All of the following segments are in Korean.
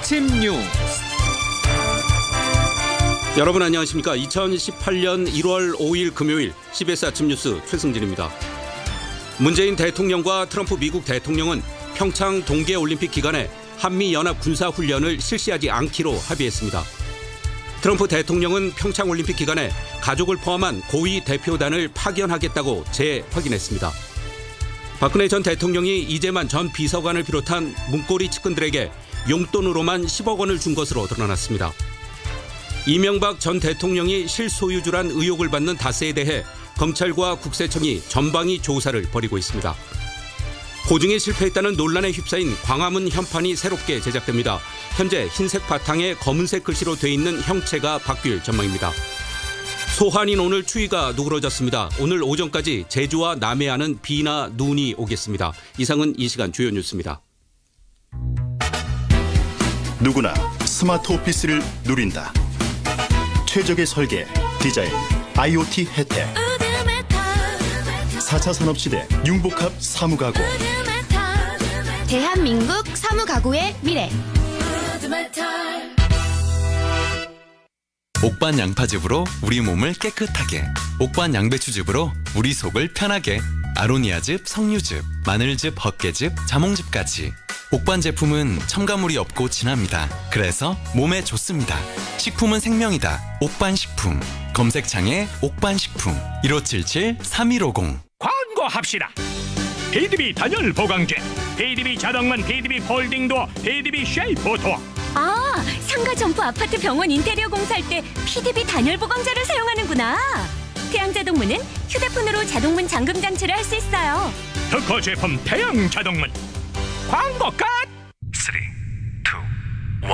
아침 뉴스. 여러분 안녕하십니까. 2018년 1월 5일 금요일 CBS 아침 뉴스 최승진입니다. 문재인 대통령과 트럼프 미국 대통령은 평창 동계올림픽 기간에 한미연합 군사훈련을 실시하지 않기로 합의했습니다. 트럼프 대통령은 평창올림픽 기간에 가족을 포함한 고위 대표단을 파견하겠다고 재확인했습니다. 박근혜 전 대통령이 이재만 전 비서관을 비롯한 문고리 측근들에게 용돈으로만 10억 원을 준 것으로 드러났습니다. 이명박 전 대통령이 실소유주란 의혹을 받는 다스에 대해 검찰과 국세청이 전방위 조사를 벌이고 있습니다. 고증에 실패했다는 논란에 휩싸인 광화문 현판이 새롭게 제작됩니다. 현재 흰색 바탕에 검은색 글씨로 돼 있는 형체가 바뀔 전망입니다. 소환인 오늘 추위가 누그러졌습니다. 오늘 오전까지 제주와 남해안은 비나 눈이 오겠습니다. 이상은 이 시간 주요 뉴스입니다. 누구나 스마트 오피스를 누린다. 최적의 설계, 디자인, IoT 혜택. 4차 산업시대 융복합 사무가구. 대한민국 사무가구의 미래. 옥반 양파즙으로 우리 몸을 깨끗하게, 옥반 양배추즙으로 우리 속을 편하게, 아로니아즙, 석류즙, 마늘즙, 헛개즙, 자몽즙까지. 옥반 제품은 첨가물이 없고 진합니다. 그래서 몸에 좋습니다. 식품은 생명이다. 옥반식품. 검색창에 옥반식품 1577-3150. 광고합시다. PDB 단열 보강제, PDB 자동문, PDB 폴딩도어, PDB 쉐이퍼 도어. 아, 상가 점포 아파트 병원 인테리어 공사할 때 PDB 단열 보강제를 사용하는구나. 태양자동문은 휴대폰으로 자동문 잠금 장치를 할 수 있어요. 특허 제품 태양 자동문. 광고 끝. 3, 2, 1,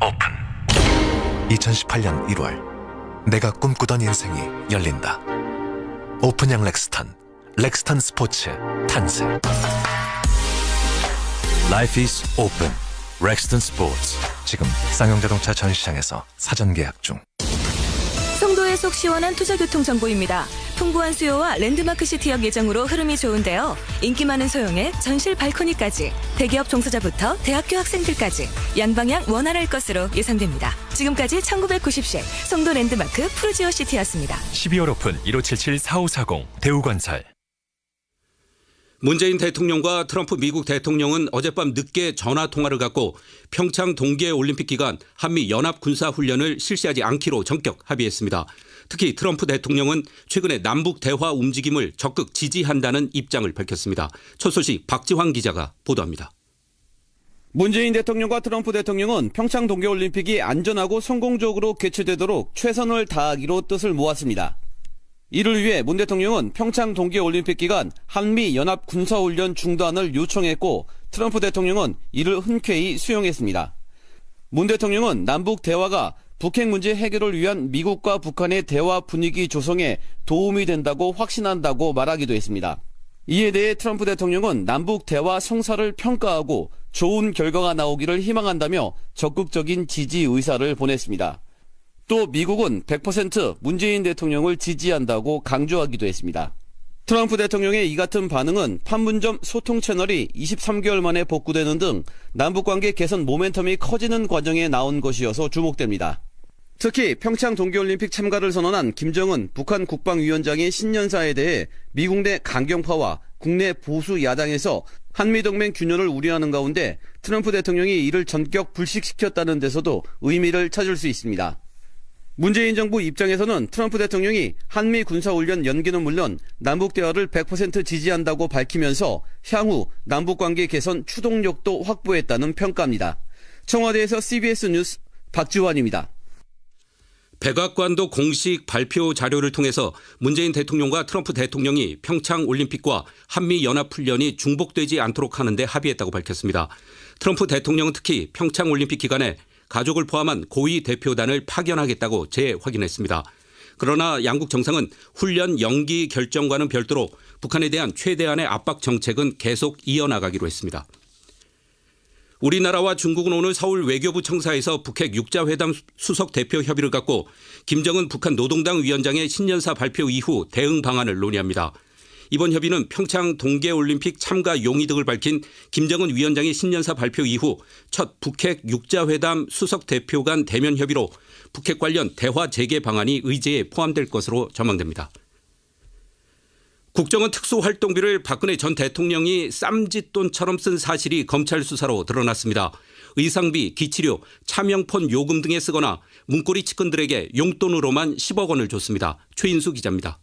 오픈. 2018년 1월 내가 꿈꾸던 인생이 열린다. 오픈형 렉스턴 스포츠 탄생. Life is open. 렉스턴 스포츠. 지금 쌍용자동차 전시장에서 사전 계약 중. 송도의 속 시원한 투자교통 정보입니다. 풍부한 수요와 랜드마크 시티역 예정으로 흐름이 좋은데요. 인기 많은 소형의 전실 발코니까지, 대기업 종사자부터 대학교 학생들까지 양방향 원활할 것으로 예상됩니다. 지금까지 1990실 송도 랜드마크 푸르지오 시티였습니다. 12월 오픈 1577-4540 대우건설. 문재인 대통령과 트럼프 미국 대통령은 어젯밤 늦게 전화통화를 갖고 평창 동계올림픽 기간 한미연합군사훈련을 실시하지 않기로 전격 합의했습니다. 특히 트럼프 대통령은 최근에 남북 대화 움직임을 적극 지지한다는 입장을 밝혔습니다. 첫 소식 박지환 기자가 보도합니다. 문재인 대통령과 트럼프 대통령은 평창 동계올림픽이 안전하고 성공적으로 개최되도록 최선을 다하기로 뜻을 모았습니다. 이를 위해 문 대통령은 평창 동계올림픽 기간 한미 연합 군사훈련 중단을 요청했고 트럼프 대통령은 이를 흔쾌히 수용했습니다. 문 대통령은 남북 대화가 북핵 문제 해결을 위한 미국과 북한의 대화 분위기 조성에 도움이 된다고 확신한다고 말하기도 했습니다. 이에 대해 트럼프 대통령은 남북 대화 성사를 평가하고 좋은 결과가 나오기를 희망한다며 적극적인 지지 의사를 보냈습니다. 또 미국은 100% 문재인 대통령을 지지한다고 강조하기도 했습니다. 트럼프 대통령의 이 같은 반응은 판문점 소통 채널이 23개월 만에 복구되는 등 남북관계 개선 모멘텀이 커지는 과정에 나온 것이어서 주목됩니다. 특히 평창 동계올림픽 참가를 선언한 김정은 북한 국방위원장의 신년사에 대해 미국 내 강경파와 국내 보수 야당에서 한미동맹 균열을 우려하는 가운데 트럼프 대통령이 이를 전격 불식시켰다는 데서도 의미를 찾을 수 있습니다. 문재인 정부 입장에서는 트럼프 대통령이 한미 군사훈련 연기는 물론 남북 대화를 100% 지지한다고 밝히면서 향후 남북관계 개선 추동력도 확보했다는 평가입니다. 청와대에서 CBS 뉴스 박지환입니다. 백악관도 공식 발표 자료를 통해서 문재인 대통령과 트럼프 대통령이 평창 올림픽과 한미연합훈련이 중복되지 않도록 하는 데 합의했다고 밝혔습니다. 트럼프 대통령은 특히 평창 올림픽 기간에 가족을 포함한 고위 대표단을 파견하겠다고 재확인했습니다. 그러나 양국 정상은 훈련 연기 결정과는 별도로 북한에 대한 최대한의 압박 정책은 계속 이어나가기로 했습니다. 우리나라와 중국은 오늘 서울 외교부 청사에서 북핵 육자회담 수석 대표 협의를 갖고 김정은 북한 노동당 위원장의 신년사 발표 이후 대응 방안을 논의합니다. 이번 협의는 평창 동계올림픽 참가 용의 등을 밝힌 김정은 위원장의 신년사 발표 이후 첫 북핵 육자회담 수석 대표 간 대면 협의로 북핵 관련 대화 재개 방안이 의제에 포함될 것으로 전망됩니다. 국정원 특수활동비를 박근혜 전 대통령이 쌈짓돈처럼 쓴 사실이 검찰 수사로 드러났습니다. 의상비, 기치료, 차명폰 요금 등에 쓰거나 문고리 측근들에게 용돈으로만 10억 원을 줬습니다. 최인수 기자입니다.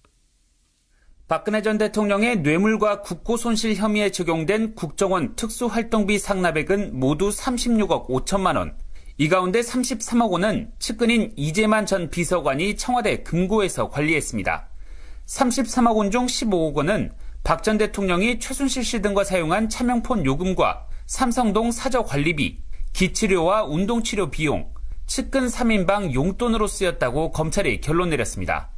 박근혜 전 대통령의 뇌물과 국고 손실 혐의에 적용된 국정원 특수활동비 상납액은 모두 36억 5천만 원. 이 가운데 33억 원은 측근인 이재만 전 비서관이 청와대 금고에서 관리했습니다. 33억 원 중 15억 원은 박 전 대통령이 최순실 씨 등과 사용한 차명폰 요금과 삼성동 사저 관리비, 기치료와 운동치료 비용, 측근 3인방 용돈으로 쓰였다고 검찰이 결론 내렸습니다.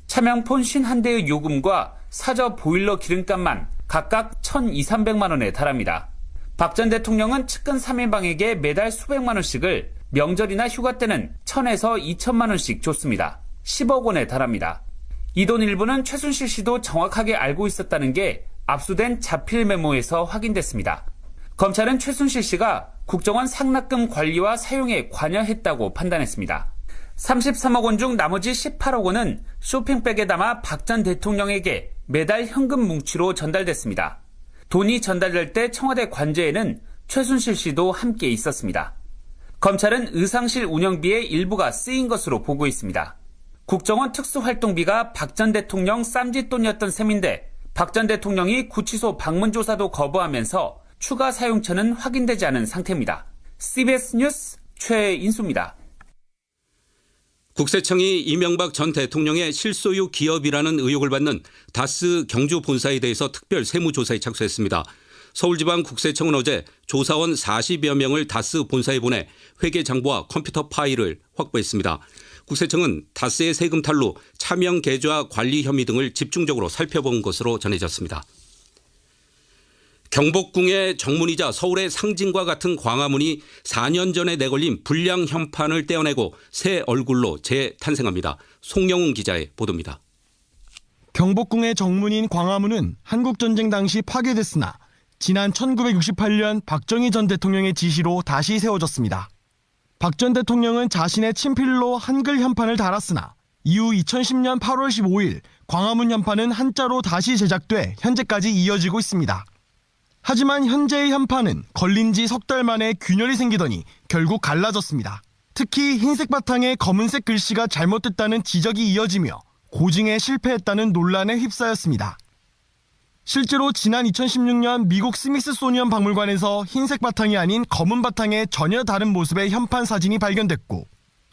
차명폰 51대의 요금과 사저 보일러 기름값만 각각 1,200~1,300만 원에 달합니다. 박 전 대통령은 측근 3인방에게 매달 수백만 원씩을 명절이나 휴가 때는 1,000에서 2천만 원씩 줬습니다. 10억 원에 달합니다. 이 돈 일부는 최순실 씨도 정확하게 알고 있었다는 게 압수된 자필 메모에서 확인됐습니다. 검찰은 최순실 씨가 국정원 상납금 관리와 사용에 관여했다고 판단했습니다. 33억 원 중 나머지 18억 원은 쇼핑백에 담아 박 전 대통령에게 매달 현금 뭉치로 전달됐습니다. 돈이 전달될 때 청와대 관저에는 최순실 씨도 함께 있었습니다. 검찰은 의상실 운영비의 일부가 쓰인 것으로 보고 있습니다. 국정원 특수활동비가 박 전 대통령 쌈짓돈이었던 셈인데 박 전 대통령이 구치소 방문 조사도 거부하면서 추가 사용처는 확인되지 않은 상태입니다. CBS 뉴스 최인수입니다. 국세청이 이명박 전 대통령의 실소유 기업이라는 의혹을 받는 다스 경주 본사에 대해서 특별 세무조사에 착수했습니다. 서울지방국세청은 어제 조사원 40여 명을 다스 본사에 보내 회계장부와 컴퓨터 파일을 확보했습니다. 국세청은 다스의 세금 탈루, 차명 계좌 관리 혐의 등을 집중적으로 살펴본 것으로 전해졌습니다. 경복궁의 정문이자 서울의 상징과 같은 광화문이 4년 전에 내걸린 불량 현판을 떼어내고 새 얼굴로 재탄생합니다. 송영훈 기자의 보도입니다. 경복궁의 정문인 광화문은 한국전쟁 당시 파괴됐으나 지난 1968년 박정희 전 대통령의 지시로 다시 세워졌습니다. 박 전 대통령은 자신의 친필로 한글 현판을 달았으나 이후 2010년 8월 15일 광화문 현판은 한자로 다시 제작돼 현재까지 이어지고 있습니다. 하지만 현재의 현판은 걸린 지 석 달 만에 균열이 생기더니 결국 갈라졌습니다. 특히 흰색 바탕에 검은색 글씨가 잘못됐다는 지적이 이어지며 고증에 실패했다는 논란에 휩싸였습니다. 실제로 지난 2016년 미국 스미스소니언 박물관에서 흰색 바탕이 아닌 검은 바탕에 전혀 다른 모습의 현판 사진이 발견됐고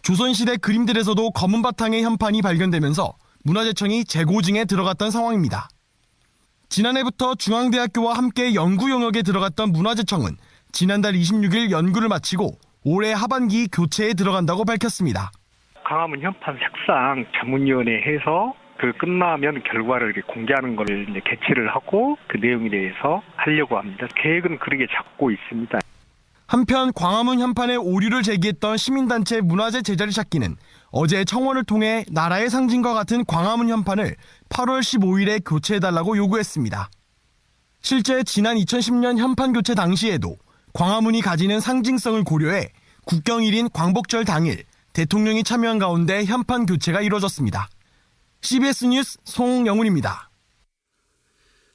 조선시대 그림들에서도 검은 바탕의 현판이 발견되면서 문화재청이 재고증에 들어갔던 상황입니다. 지난해부터 중앙대학교와 함께 연구 영역에 들어갔던 문화재청은 지난달 26일 연구를 마치고 올해 하반기 교체에 들어간다고 밝혔습니다. 광화문 현판 색상 전문위원회 해서 그 끝나면 결과를 공개하는 걸 이제 개최를 하고 그 내용에 대해서 하려고 합니다. 계획은 그렇게 잡고 있습니다. 한편 광화문 현판의 오류를 제기했던 시민단체 문화재 제자리 찾기는 어제 청원을 통해 나라의 상징과 같은 광화문 현판을 8월 15일에 교체해달라고 요구했습니다. 실제 지난 2010년 현판 교체 당시에도 광화문이 가지는 상징성을 고려해 국경일인 광복절 당일 대통령이 참여한 가운데 현판 교체가 이뤄졌습니다. CBS 뉴스 송영훈입니다.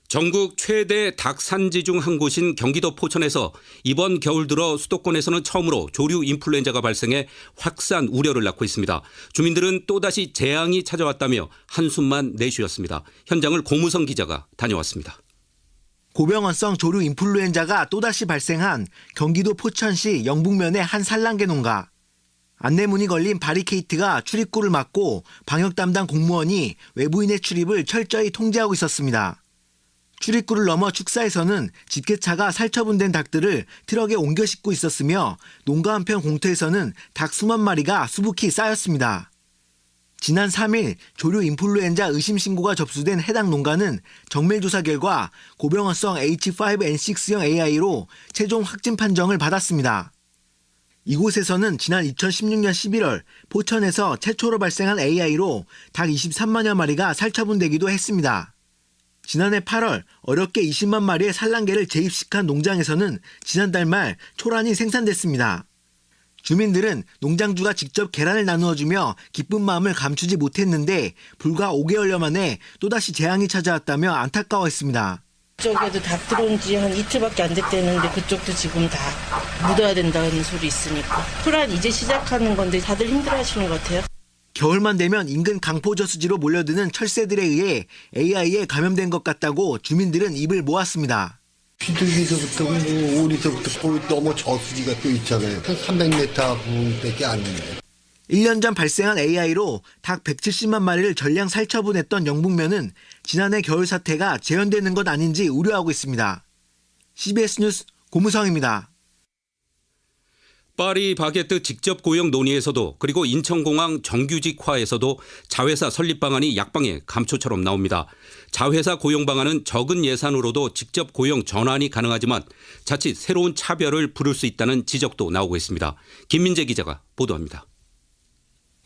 전국 최대 닭 산지 중 한 곳인 경기도 포천에서 이번 겨울 들어 수도권에서는 처음으로 조류 인플루엔자가 발생해 확산 우려를 낳고 있습니다. 주민들은 또다시 재앙이 찾아왔다며 한숨만 내쉬었습니다. 현장을 고무성 기자가 다녀왔습니다. 고병원성 조류 인플루엔자가 또다시 발생한 경기도 포천시 영북면의 한 산란개 농가. 안내문이 걸린 바리케이트가 출입구를 막고 방역 담당 공무원이 외부인의 출입을 철저히 통제하고 있었습니다. 출입구를 넘어 축사에서는 집게차가 살처분된 닭들을 트럭에 옮겨 싣고 있었으며 농가 한편 공터에서는 닭 수만 마리가 수북히 쌓였습니다. 지난 3일 조류 인플루엔자 의심 신고가 접수된 해당 농가는 정밀조사 결과 고병원성 H5N6형 AI로 최종 확진 판정을 받았습니다. 이곳에서는 지난 2016년 11월 포천에서 최초로 발생한 AI로 닭 23만여 마리가 살처분되기도 했습니다. 지난해 8월 어렵게 20만 마리의 산란개를 재입식한 농장에서는 지난달 말 초란이 생산됐습니다. 주민들은 농장주가 직접 계란을 나누어주며 기쁜 마음을 감추지 못했는데 불과 5개월여 만에 또다시 재앙이 찾아왔다며 안타까워했습니다. 이쪽에도 다 들어온 지 한 이틀밖에 안 됐다는데 그쪽도 지금 다 묻어야 된다는 소리 있으니까. 초란 이제 시작하는 건데 다들 힘들어하시는 것 같아요. 겨울만 되면 인근 강포저수지로 몰려드는 철새들에 의해 AI에 감염된 것 같다고 주민들은 입을 모았습니다. 비둘기서부터 오리서부터 너무 저수지가 또 있잖아요. 한 300m 부분밖에 안 됩니다. 1년 전 발생한 AI로 닭 170만 마리를 전량 살처분했던 영북면은 지난해 겨울 사태가 재현되는 것 아닌지 우려하고 있습니다. CBS 뉴스 고무성입니다. 파리 바게트 직접 고용 논의에서도 그리고 인천공항 정규직화에서도 자회사 설립 방안이 약방의 감초처럼 나옵니다. 자회사 고용 방안은 적은 예산으로도 직접 고용 전환이 가능하지만 자칫 새로운 차별을 부를 수 있다는 지적도 나오고 있습니다. 김민재 기자가 보도합니다.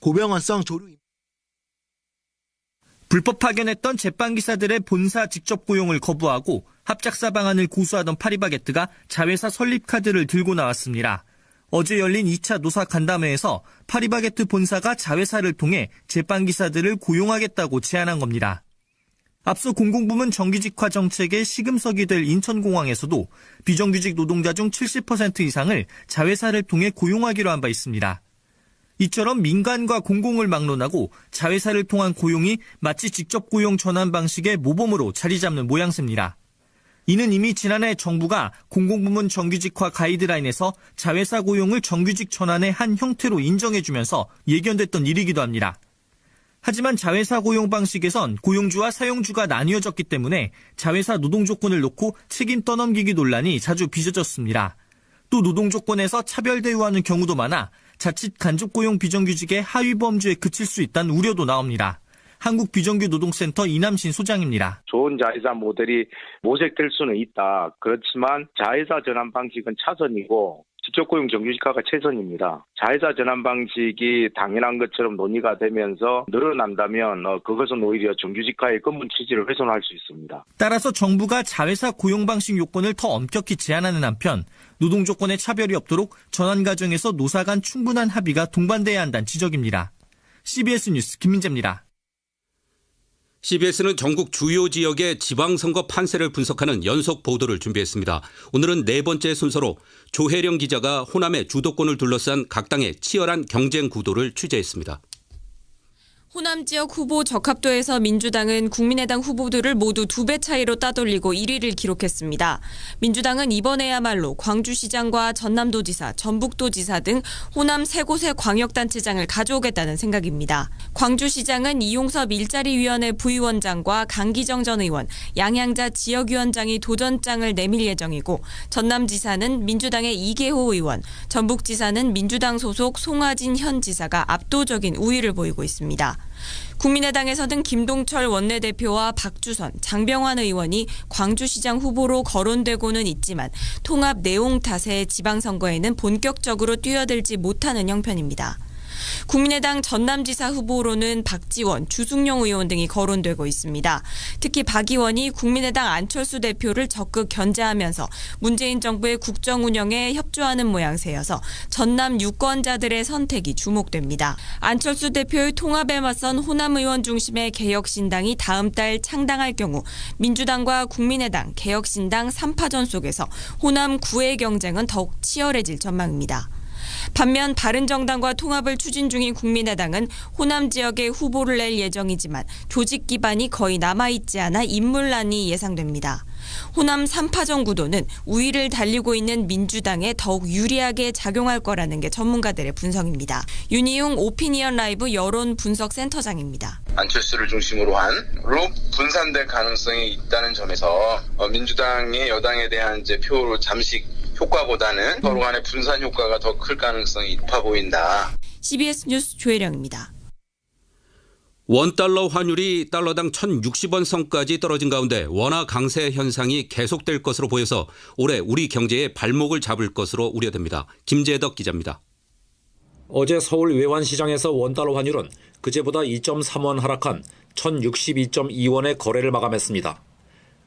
고병원성 조류 불법 파견했던 제빵기사들의 본사 직접 고용을 거부하고 합작사 방안을 고수하던 파리바게뜨가 자회사 설립 카드를 들고 나왔습니다. 어제 열린 2차 노사 간담회에서 파리바게뜨 본사가 자회사를 통해 제빵기사들을 고용하겠다고 제안한 겁니다. 앞서 공공부문 정규직화 정책의 시금석이 될 인천공항에서도 비정규직 노동자 중 70% 이상을 자회사를 통해 고용하기로 한 바 있습니다. 이처럼 민간과 공공을 막론하고 자회사를 통한 고용이 마치 직접 고용 전환 방식의 모범으로 자리 잡는 모양새입니다. 이는 이미 지난해 정부가 공공부문 정규직화 가이드라인에서 자회사 고용을 정규직 전환의 한 형태로 인정해주면서 예견됐던 일이기도 합니다. 하지만 자회사 고용 방식에선 고용주와 사용주가 나뉘어졌기 때문에 자회사 노동 조건을 놓고 책임 떠넘기기 논란이 자주 빚어졌습니다. 또 노동 조건에서 차별 대우하는 경우도 많아 자칫 간접 고용 비정규직의 하위 범주에 그칠 수 있다는 우려도 나옵니다. 한국비정규노동센터 이남신 소장입니다. 좋은 자회사 모델이 모색될 수는 있다. 그렇지만 자회사 전환 방식은 차선이고 직접 고용 정규직화가 최선입니다. 자회사 전환 방식이 당연한 것처럼 논의가 되면서 늘어난다면 그것은 오히려 정규직화의 근본 취지를 훼손할 수 있습니다. 따라서 정부가 자회사 고용 방식 요건을 더 엄격히 제한하는 한편 노동 조건에 차별이 없도록 전환 과정에서 노사 간 충분한 합의가 동반돼야 한다는 지적입니다. CBS 뉴스 김민재입니다. CBS는 전국 주요 지역의 지방선거 판세를 분석하는 연속 보도를 준비했습니다. 오늘은 네 번째 순서로 조혜령 기자가 호남의 주도권을 둘러싼 각 당의 치열한 경쟁 구도를 취재했습니다. 호남 지역 후보 적합도에서 민주당은 국민의당 후보들을 모두 2배 차이로 따돌리고 1위를 기록했습니다. 민주당은 이번에야말로 광주시장과 전남도지사, 전북도지사 등 호남 3곳의 광역단체장을 가져오겠다는 생각입니다. 광주시장은 이용섭 일자리위원회 부위원장과 강기정 전 의원, 양양자 지역위원장이 도전장을 내밀 예정이고 전남지사는 민주당의 이계호 의원, 전북지사는 민주당 소속 송하진 현 지사가 압도적인 우위를 보이고 있습니다. 국민의당에서는 김동철 원내대표와 박주선, 장병환 의원이 광주시장 후보로 거론되고는 있지만 통합 내용 탓에 지방선거에는 본격적으로 뛰어들지 못하는 형편입니다. 국민의당 전남지사 후보로는 박지원, 주승용 의원 등이 거론되고 있습니다. 특히 박 의원이 국민의당 안철수 대표를 적극 견제하면서 문재인 정부의 국정 운영에 협조하는 모양새여서 전남 유권자들의 선택이 주목됩니다. 안철수 대표의 통합에 맞선 호남 의원 중심의 개혁신당이 다음 달 창당할 경우 민주당과 국민의당, 개혁신당 3파전 속에서 호남 9의 경쟁은 더욱 치열해질 전망입니다. 반면 바른정당과 통합을 추진 중인 국민의당은 호남 지역에 후보를 낼 예정이지만 조직 기반이 거의 남아있지 않아 인물난이 예상됩니다. 호남 3파전 구도는 우위를 달리고 있는 민주당에 더욱 유리하게 작용할 거라는 게 전문가들의 분석입니다. 윤희용 오피니언 라이브 여론 분석 센터장입니다. 안철수를 중심으로 한 분산될 가능성이 있다는 점에서 민주당이 여당에 대한 이제 표 잠식 효과보다는 서로 간의 분산 효과가 더 클 가능성이 높아 보인다. CBS 뉴스 조혜령입니다. 원달러 환율이 달러당 1,060원 선까지 떨어진 가운데 원화 강세 현상이 계속될 것으로 보여서 올해 우리 경제에 발목을 잡을 것으로 우려됩니다. 김재덕 기자입니다. 어제 서울 외환시장에서 원달러 환율은 그제보다 2.3원 하락한 1,062.2원의 거래를 마감했습니다.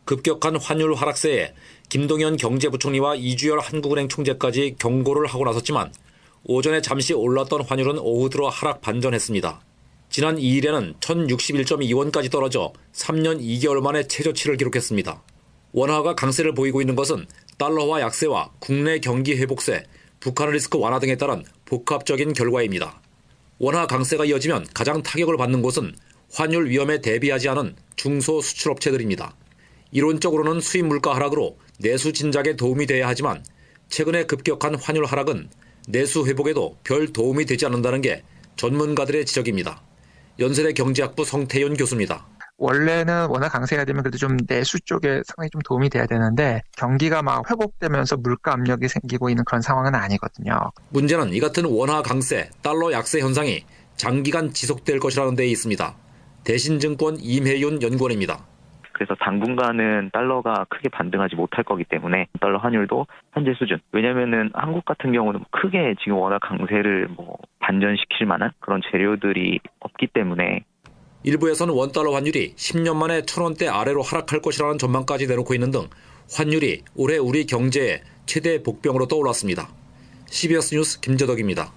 급격한 환율 하락세에 김동연 경제부총리와 이주열 한국은행 총재까지 경고를 하고 나섰지만 오전에 잠시 올랐던 환율은 오후 들어 하락 반전했습니다. 지난 2일에는 1061.2원까지 떨어져 3년 2개월 만에 최저치를 기록했습니다. 원화가 강세를 보이고 있는 것은 달러화 약세와 국내 경기 회복세, 북한 리스크 완화 등에 따른 복합적인 결과입니다. 원화 강세가 이어지면 가장 타격을 받는 곳은 환율 위험에 대비하지 않은 중소수출업체들입니다. 이론적으로는 수입 물가 하락으로 내수 진작에 도움이 돼야 하지만 최근의 급격한 환율 하락은 내수 회복에도 별 도움이 되지 않는다는 게 전문가들의 지적입니다. 연세대 경제학부 성태윤 교수입니다. 원래는 워낙 강세가 되면 그래도 좀 내수 쪽에 상당히 좀 도움이 돼야 되는데 경기가 막 회복되면서 물가 압력이 생기고 있는 그런 상황은 아니거든요. 문제는 이 같은 원화 강세, 달러 약세 현상이 장기간 지속될 것이라는 데 있습니다. 대신증권 임혜윤 연구원입니다. 그래서 당분간은 달러가 크게 반등하지 못할 거기 때문에 달러 환율도 현재 수준. 왜냐면은 한국 같은 경우는 크게 지금 워낙 강세를 반전시킬 만한 그런 재료들이 없기 때문에 일부에서는 원달러 환율이 10년 만에 1,000원대 아래로 하락할 것이라는 전망까지 내놓고 있는 등 환율이 올해 우리 경제의 최대 복병으로 떠올랐습니다. CBS 뉴스 김재덕입니다.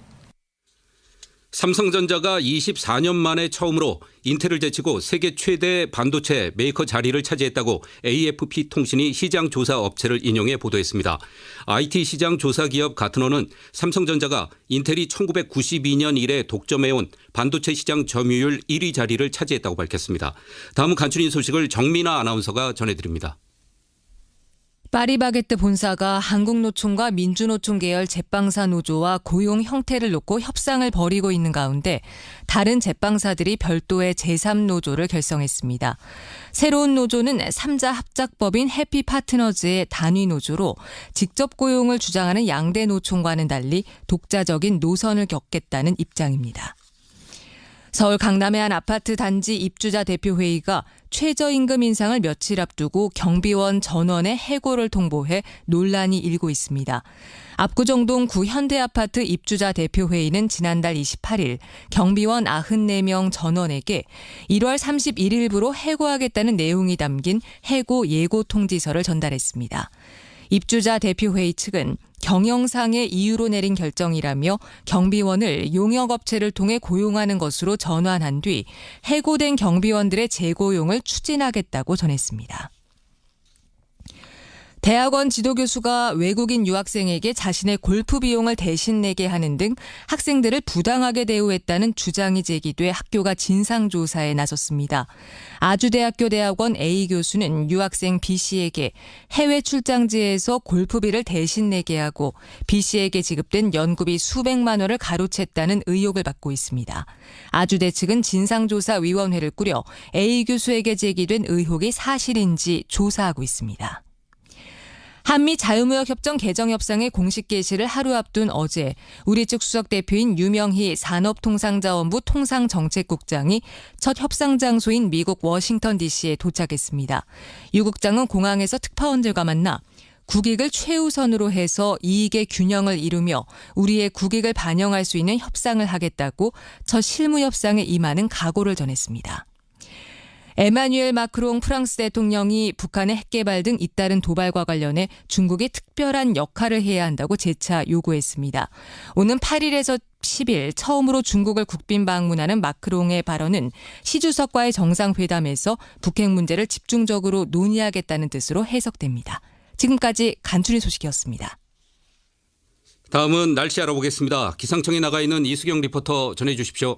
삼성전자가 24년 만에 처음으로 인텔을 제치고 세계 최대 반도체 메이커 자리를 차지했다고 AFP 통신이 시장 조사 업체를 인용해 보도했습니다. IT 시장 조사 기업 가트너는 삼성전자가 인텔이 1992년 이래 독점해온 반도체 시장 점유율 1위 자리를 차지했다고 밝혔습니다. 다음은 간추린 소식을 정민아 아나운서가 전해드립니다. 파리바게뜨 본사가 한국노총과 민주노총 계열 제빵사 노조와 고용 형태를 놓고 협상을 벌이고 있는 가운데 다른 제빵사들이 별도의 제3노조를 결성했습니다. 새로운 노조는 3자 합작법인 해피파트너즈의 단위 노조로 직접 고용을 주장하는 양대 노총과는 달리 독자적인 노선을 겪겠다는 입장입니다. 서울 강남의 한 아파트 단지 입주자 대표회의가 최저임금 인상을 며칠 앞두고 경비원 전원의 해고를 통보해 논란이 일고 있습니다. 압구정동 구 현대아파트 입주자 대표회의는 지난달 28일 경비원 94명 전원에게 1월 31일부로 해고하겠다는 내용이 담긴 해고 예고 통지서를 전달했습니다. 입주자 대표회의 측은 경영상의 이유로 내린 결정이라며 경비원을 용역업체를 통해 고용하는 것으로 전환한 뒤 해고된 경비원들의 재고용을 추진하겠다고 전했습니다. 대학원 지도교수가 외국인 유학생에게 자신의 골프 비용을 대신 내게 하는 등 학생들을 부당하게 대우했다는 주장이 제기돼 학교가 진상조사에 나섰습니다. 아주대학교 대학원 A 교수는 유학생 B씨에게 해외 출장지에서 골프비를 대신 내게 하고 B씨에게 지급된 연구비 수백만 원을 가로챘다는 의혹을 받고 있습니다. 아주대 측은 진상조사위원회를 꾸려 A 교수에게 제기된 의혹이 사실인지 조사하고 있습니다. 한미 자유무역협정 개정 협상의 공식 개시를 하루 앞둔 어제 우리 측 수석 대표인 유명희 산업통상자원부 통상정책국장이 첫 협상 장소인 미국 워싱턴 DC에 도착했습니다. 유 국장은 공항에서 특파원들과 만나 국익을 최우선으로 해서 이익의 균형을 이루며 우리의 국익을 반영할 수 있는 협상을 하겠다고 첫 실무 협상에 임하는 각오를 전했습니다. 에마뉘엘 마크롱 프랑스 대통령이 북한의 핵개발 등 잇따른 도발과 관련해 중국이 특별한 역할을 해야 한다고 재차 요구했습니다. 오는 8일에서 10일 처음으로 중국을 국빈 방문하는 마크롱의 발언은 시 주석과의 정상회담에서 북핵 문제를 집중적으로 논의하겠다는 뜻으로 해석됩니다. 지금까지 간추린 소식이었습니다. 다음은 날씨 알아보겠습니다. 기상청에 나가 있는 이수경 리포터 전해주십시오.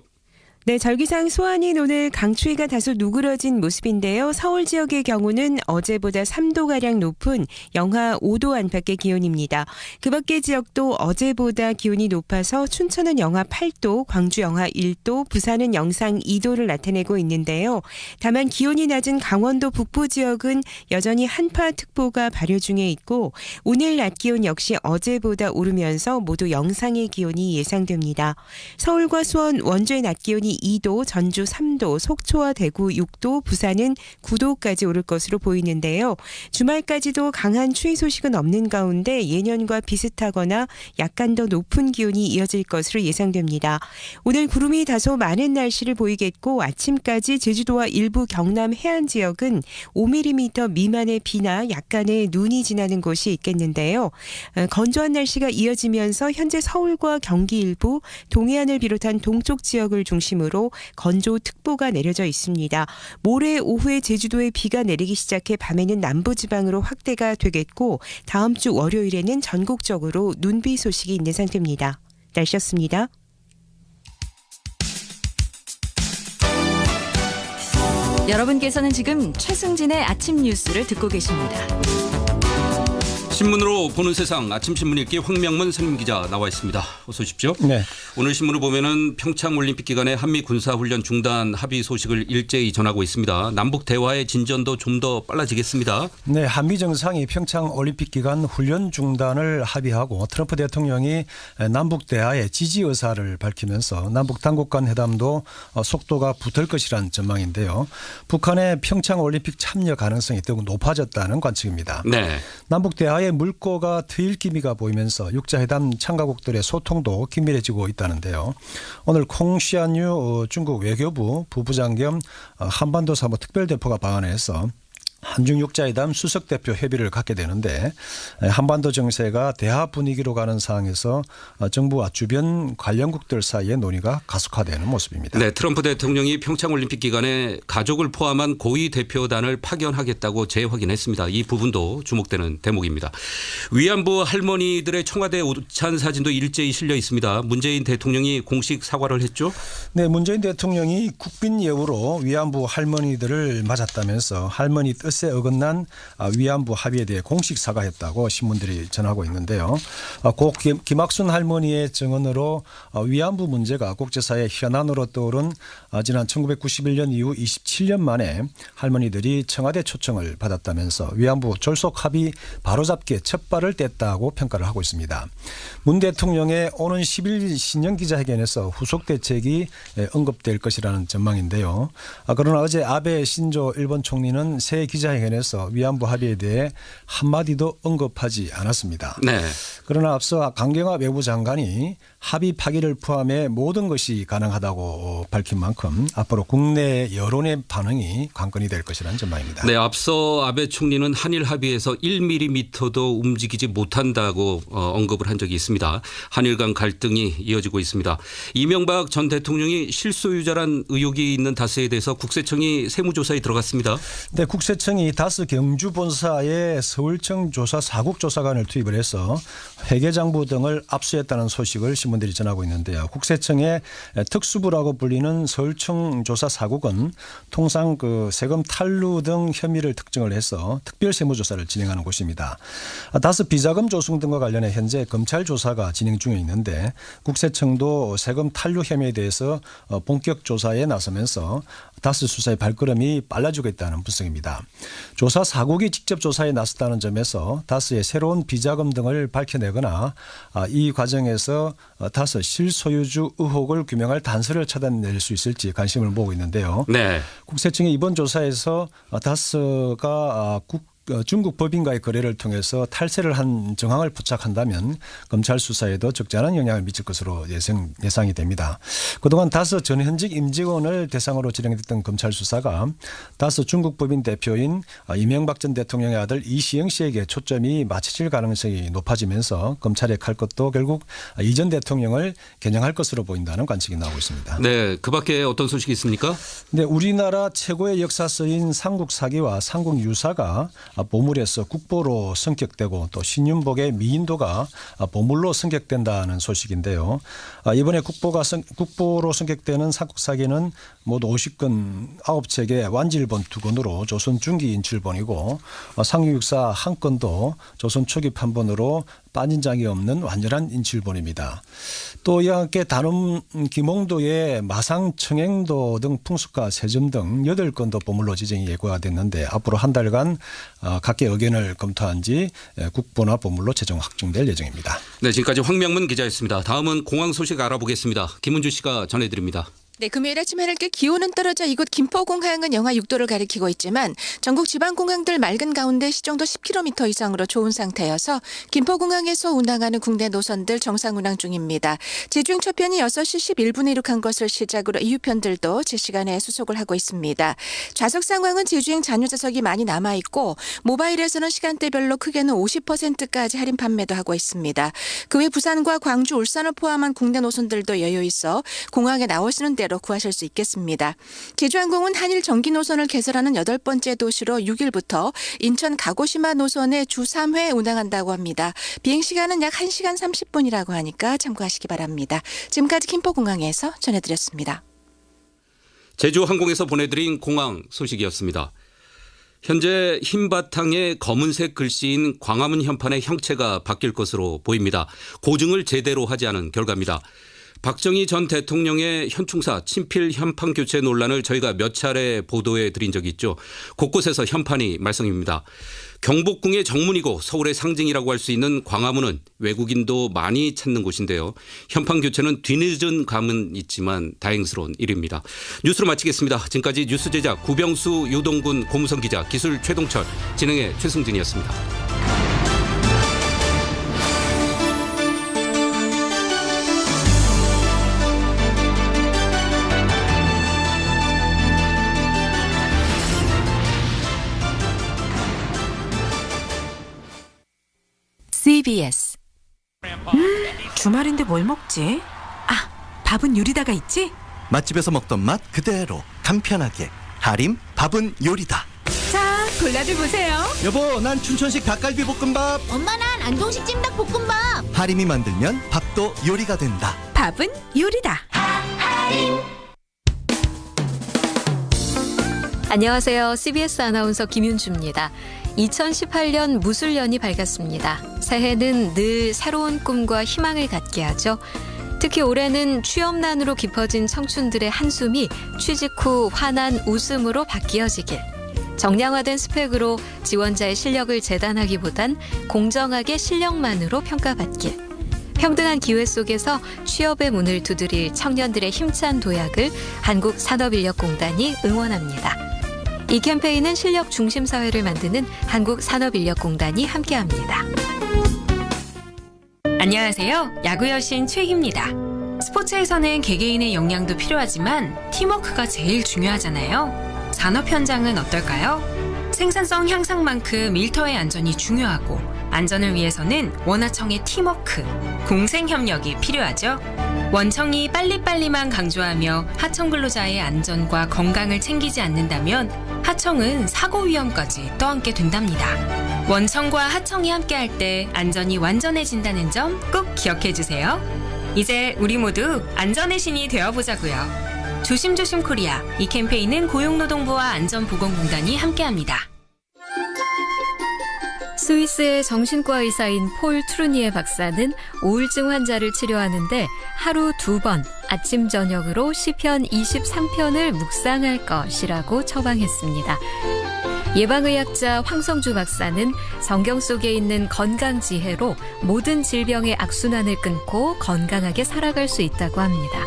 네, 절기상 소환인 오늘 강추위가 다소 누그러진 모습인데요. 서울 지역의 경우는 어제보다 3도가량 높은 영하 5도 안팎의 기온입니다. 그 밖의 지역도 어제보다 기온이 높아서 춘천은 영하 8도, 광주 영하 1도, 부산은 영상 2도를 나타내고 있는데요. 다만 기온이 낮은 강원도 북부 지역은 여전히 한파특보가 발효 중에 있고 오늘 낮 기온 역시 어제보다 오르면서 모두 영상의 기온이 예상됩니다. 서울과 수원, 원주의 낮 기온이 대전이 2도, 전주 3도, 속초와 대구 6도, 부산은 9도까지 오를 것으로 보이는데요. 주말까지도 강한 추위 소식은 없는 가운데 예년과 비슷하거나 약간 더 높은 기온이 이어질 것으로 예상됩니다. 오늘 구름이 다소 많은 날씨를 보이겠고 아침까지 제주도와 일부 경남 해안 지역은 5mm 미만의 비나 약간의 눈이 지나는 곳이 있겠는데요. 건조한 날씨가 이어지면서 현재 서울과 경기 일부, 동해안을 비롯한 동쪽 지역을 중심으로 건조특보가 내려져 있습니다. 모레 오후에 제주도에 비가 내리기 시작해 밤에는 남부지방으로 확대가 되겠고 다음 주 월요일에는 전국적으로 눈비 소식이 있는 상태입니다. 날씨였습니다. 여러분께서는 지금 최승진의 아침 뉴스를 듣고 계십니다. 신문으로 보는 세상 아침 신문 읽기 황명문 선임기자 나와 있습니다. 어서 오십시오. 네. 오늘 신문을 보면은 평창올림픽 기간에 한미 군사훈련 중단 합의 소식을 일제히 전하고 있습니다. 남북 대화의 진전도 좀 더 빨라지겠습니다. 네, 한미 정상이 평창올림픽 기간 훈련 중단을 합의하고 트럼프 대통령이 남북 대화의 지지 의사를 밝히면서 남북 당국 간 회담도 속도가 붙을 것이라는 전망인데요. 북한의 평창올림픽 참여 가능성이 더욱 높아졌다는 관측입니다. 네. 남북 대화의 물꼬가 트일 기미가 보이면서 육자회담 참가국들의 소통도 긴밀해지고 있다는데요. 오늘 콩시안유 중국 외교부 부부장 겸 한반도 사무 특별대표가 방한해서 한중 육자회담 수석대표 협의를 갖게 되는데 한반도 정세가 대화 분위기로 가는 상황에서 정부와 주변 관련국들 사이의 논의가 가속화되는 모습입니다. 네, 트럼프 대통령이 평창올림픽 기간에 가족을 포함한 고위 대표단을 파견하겠다고 재확인했습니다. 이 부분도 주목되는 대목입니다. 위안부 할머니들의 청와대 오찬 사진도 일제히 실려 있습니다. 문재인 대통령이 공식 사과를 했죠? 네, 문재인 대통령이 국빈 예우로 위안부 할머니들을 맞았다면서 할머니 뜻에 어긋난 위안부 합의에 대해 공식 사과했다고 신문들이 전하고 있는데요. 고 김학순 할머니의 증언으로 위안부 문제가 국제사회 현안으로 떠오른 지난 1991년 이후 27년 만에 할머니들이 청와대 초청을 받았다면서 위안부 졸속 합의 바로잡기에 첫 발을 뗐다고 평가를 하고 있습니다. 문 대통령의 오는 10일 신년 기자회견에서 후속 대책이 언급될 것이라는 전망인데요. 그러나 어제 아베 신조 일본 총리는 새 기자회견에서 위안부 합의에 대해 한마디도 언급하지 않았습니다. 네. 그러나 앞서 강경화 외부 장관이 합의 파기를 포함해 모든 것이 가능하다고 밝힌 만큼 앞으로 국내 여론의 반응이 관건이 될 것이라는 전망입니다. 네, 앞서 아베 총리는 한일 합의에서 1mm도 움직이지 못한다고 언급을 한 적이 있습니다. 한일 간 갈등이 이어지고 있습니다. 이명박 전 대통령이 실소유자란 의혹이 있는 다스에 대해서 국세청이 세무조사에 들어갔습니다. 네, 국세청이 다스 경주본사에 서울청 조사 사국조사관을 투입을 해서 회계장부 등을 압수했다는 소식을 신문들이 전하고 있는데요. 국세청의 특수부라고 불리는 서울청 조사 사국은 통상 세금 탈루 등 혐의를 특정을 해서 특별 세무조사를 진행하는 곳입니다. 다스 비자금 조성 등과 관련해 현재 검찰 조사가 진행 중에 있는데 국세청도 세금 탈루 혐의에 대해서 본격 조사에 나서면서 다스 수사의 발걸음이 빨라지고 있다는 분석입니다. 조사 사국이 직접 조사에 나섰다는 점에서 다스의 새로운 비자금 등을 밝혀내거나 이 과정에서 다스 실소유주 의혹을 규명할 단서를 찾아낼 수 있을지 관심을 모으고 있는데요. 네. 국세청이 이번 조사에서 다스가 중국 법인과의 거래를 통해서 탈세를 한 정황을 포착한다면 검찰 수사에도 적잖은 영향을 미칠 것으로 예상이 됩니다. 그동안 다스 전현직 임직원을 대상으로 진행됐던 검찰 수사가 다스 중국 법인 대표인 이명박 전 대통령의 아들 이시영 씨에게 초점이 맞춰질 가능성이 높아지면서 검찰의 칼끝도 결국 이 전 대통령을 겨냥할 것으로 보인다는 관측이 나오고 있습니다. 네, 그 밖에 어떤 소식이 있습니까? 네, 우리나라 최고의 역사서인 삼국 사기와 삼국 유사가 보물에서 국보로 승격되고 또 신윤복의 미인도가 보물로 승격된다는 소식인데요. 이번에 국보로 승격되는 삼국사기는 모두 50권 9책에 완질본 2권으로 조선 중기 인출본이고 상유육사 1권도 조선 초기 판본으로 빠진 장이 없는 완전한 인출본입니다. 또 이와 함께 단음 김홍도의 마상 청행도 등 풍습과 세점 등 8건도 보물로 지정이 예고가 됐는데 앞으로 한 달간 각계 의견을 검토한 뒤 국보나 보물로 최종 확정될 예정입니다. 네, 지금까지 황명문 기자였습니다. 다음은 공항 소식 알아보겠습니다. 김은주 씨가 전해드립니다. 네, 금요일 아침 하늘길 기온은 떨어져 이곳 김포공항은 영하 6도를 가리키고 있지만 전국 지방공항들 맑은 가운데 시정도 10km 이상으로 좋은 상태여서 김포공항에서 운항하는 국내 노선들 정상 운항 중입니다. 제주행 첫편이 6시 11분에 이륙한 것을 시작으로 이후편들도 제 시간에 수속을 하고 있습니다. 좌석 상황은 제주행 잔여 좌석이 많이 남아있고 모바일에서는 시간대별로 크게는 50%까지 할인 판매도 하고 있습니다. 그 외 부산과 광주, 울산을 포함한 국내 노선들도 여유 있어 공항에 나오시는 대로 구하실 수 있겠습니다. 제주항공은 한일 정기 노선을 개설하는 8번째 도시로 6일부터 인천 가고시마 노선에 주 3회 운항한다고 합니다. 비행시간은 약 1시간 30분이라고 하니까 참고하시기 바랍니다. 지금까지 김포공항에서 전해드렸습니다. 제주항공에서 보내드린 공항 소식이었습니다. 현재 흰 바탕에 검은색 글씨인 광화문 현판의 형체가 바뀔 것으로 보입니다. 고증을 제대로 하지 않은 결과입니다. 박정희 전 대통령의 현충사 친필 현판 교체 논란을 저희가 몇 차례 보도해 드린 적이 있죠. 곳곳에서 현판이 말썽입니다. 경복궁의 정문이고 서울의 상징이라고 할 수 있는 광화문은 외국인도 많이 찾는 곳인데요. 현판 교체는 뒤늦은 감은 있지만 다행스러운 일입니다. 뉴스로 마치겠습니다. 지금까지 뉴스 제작 구병수, 유동군, 고무성 기자, 기술 최동철, 진행의 최승진이었습니다. CBS. 주말인데 뭘 먹지? 아, 밥은 요리다가 있지? 맛집에서 먹던 맛 그대로 간편하게 하림 밥은 요리다. 자, 골라들 보세요. 여보, 난 춘천식 닭갈비 볶음밥. 엄마, 난 안동식 찜닭 볶음밥. 하림이 만들면 밥도 요리가 된다. 밥은 요리다. 안녕하세요. CBS 아나운서 김윤주입니다. 2018년 무술년이 밝았습니다. 새해는 늘 새로운 꿈과 희망을 갖게 하죠. 특히 올해는 취업난으로 깊어진 청춘들의 한숨이 취직 후 환한 웃음으로 바뀌어지길. 정량화된 스펙으로 지원자의 실력을 재단하기보단 공정하게 실력만으로 평가받길. 평등한 기회 속에서 취업의 문을 두드릴 청년들의 힘찬 도약을 한국산업인력공단이 응원합니다. 이 캠페인은 실력 중심 사회를 만드는 한국산업인력공단이 함께합니다. 안녕하세요. 야구 여신 최희입니다. 스포츠에서는 개개인의 역량도 필요하지만 팀워크가 제일 중요하잖아요. 산업 현장은 어떨까요? 생산성 향상만큼 일터의 안전이 중요하고 안전을 위해서는 원하청의 팀워크, 공생협력이 필요하죠. 원청이 빨리빨리만 강조하며 하청 근로자의 안전과 건강을 챙기지 않는다면 하청은 사고 위험까지 떠안게 된답니다. 원청과 하청이 함께할 때 안전이 완전해진다는 점 꼭 기억해 주세요. 이제 우리 모두 안전의 신이 되어보자고요. 조심조심 코리아. 이 캠페인은 고용노동부와 안전보건공단이 함께합니다. 스위스의 정신과 의사인 폴 트루니에 박사는 우울증 환자를 치료하는데 하루 2번 아침 저녁으로 시편 23편을 묵상할 것이라고 처방했습니다. 예방의학자 황성주 박사는 성경 속에 있는 건강 지혜로 모든 질병의 악순환을 끊고 건강하게 살아갈 수 있다고 합니다.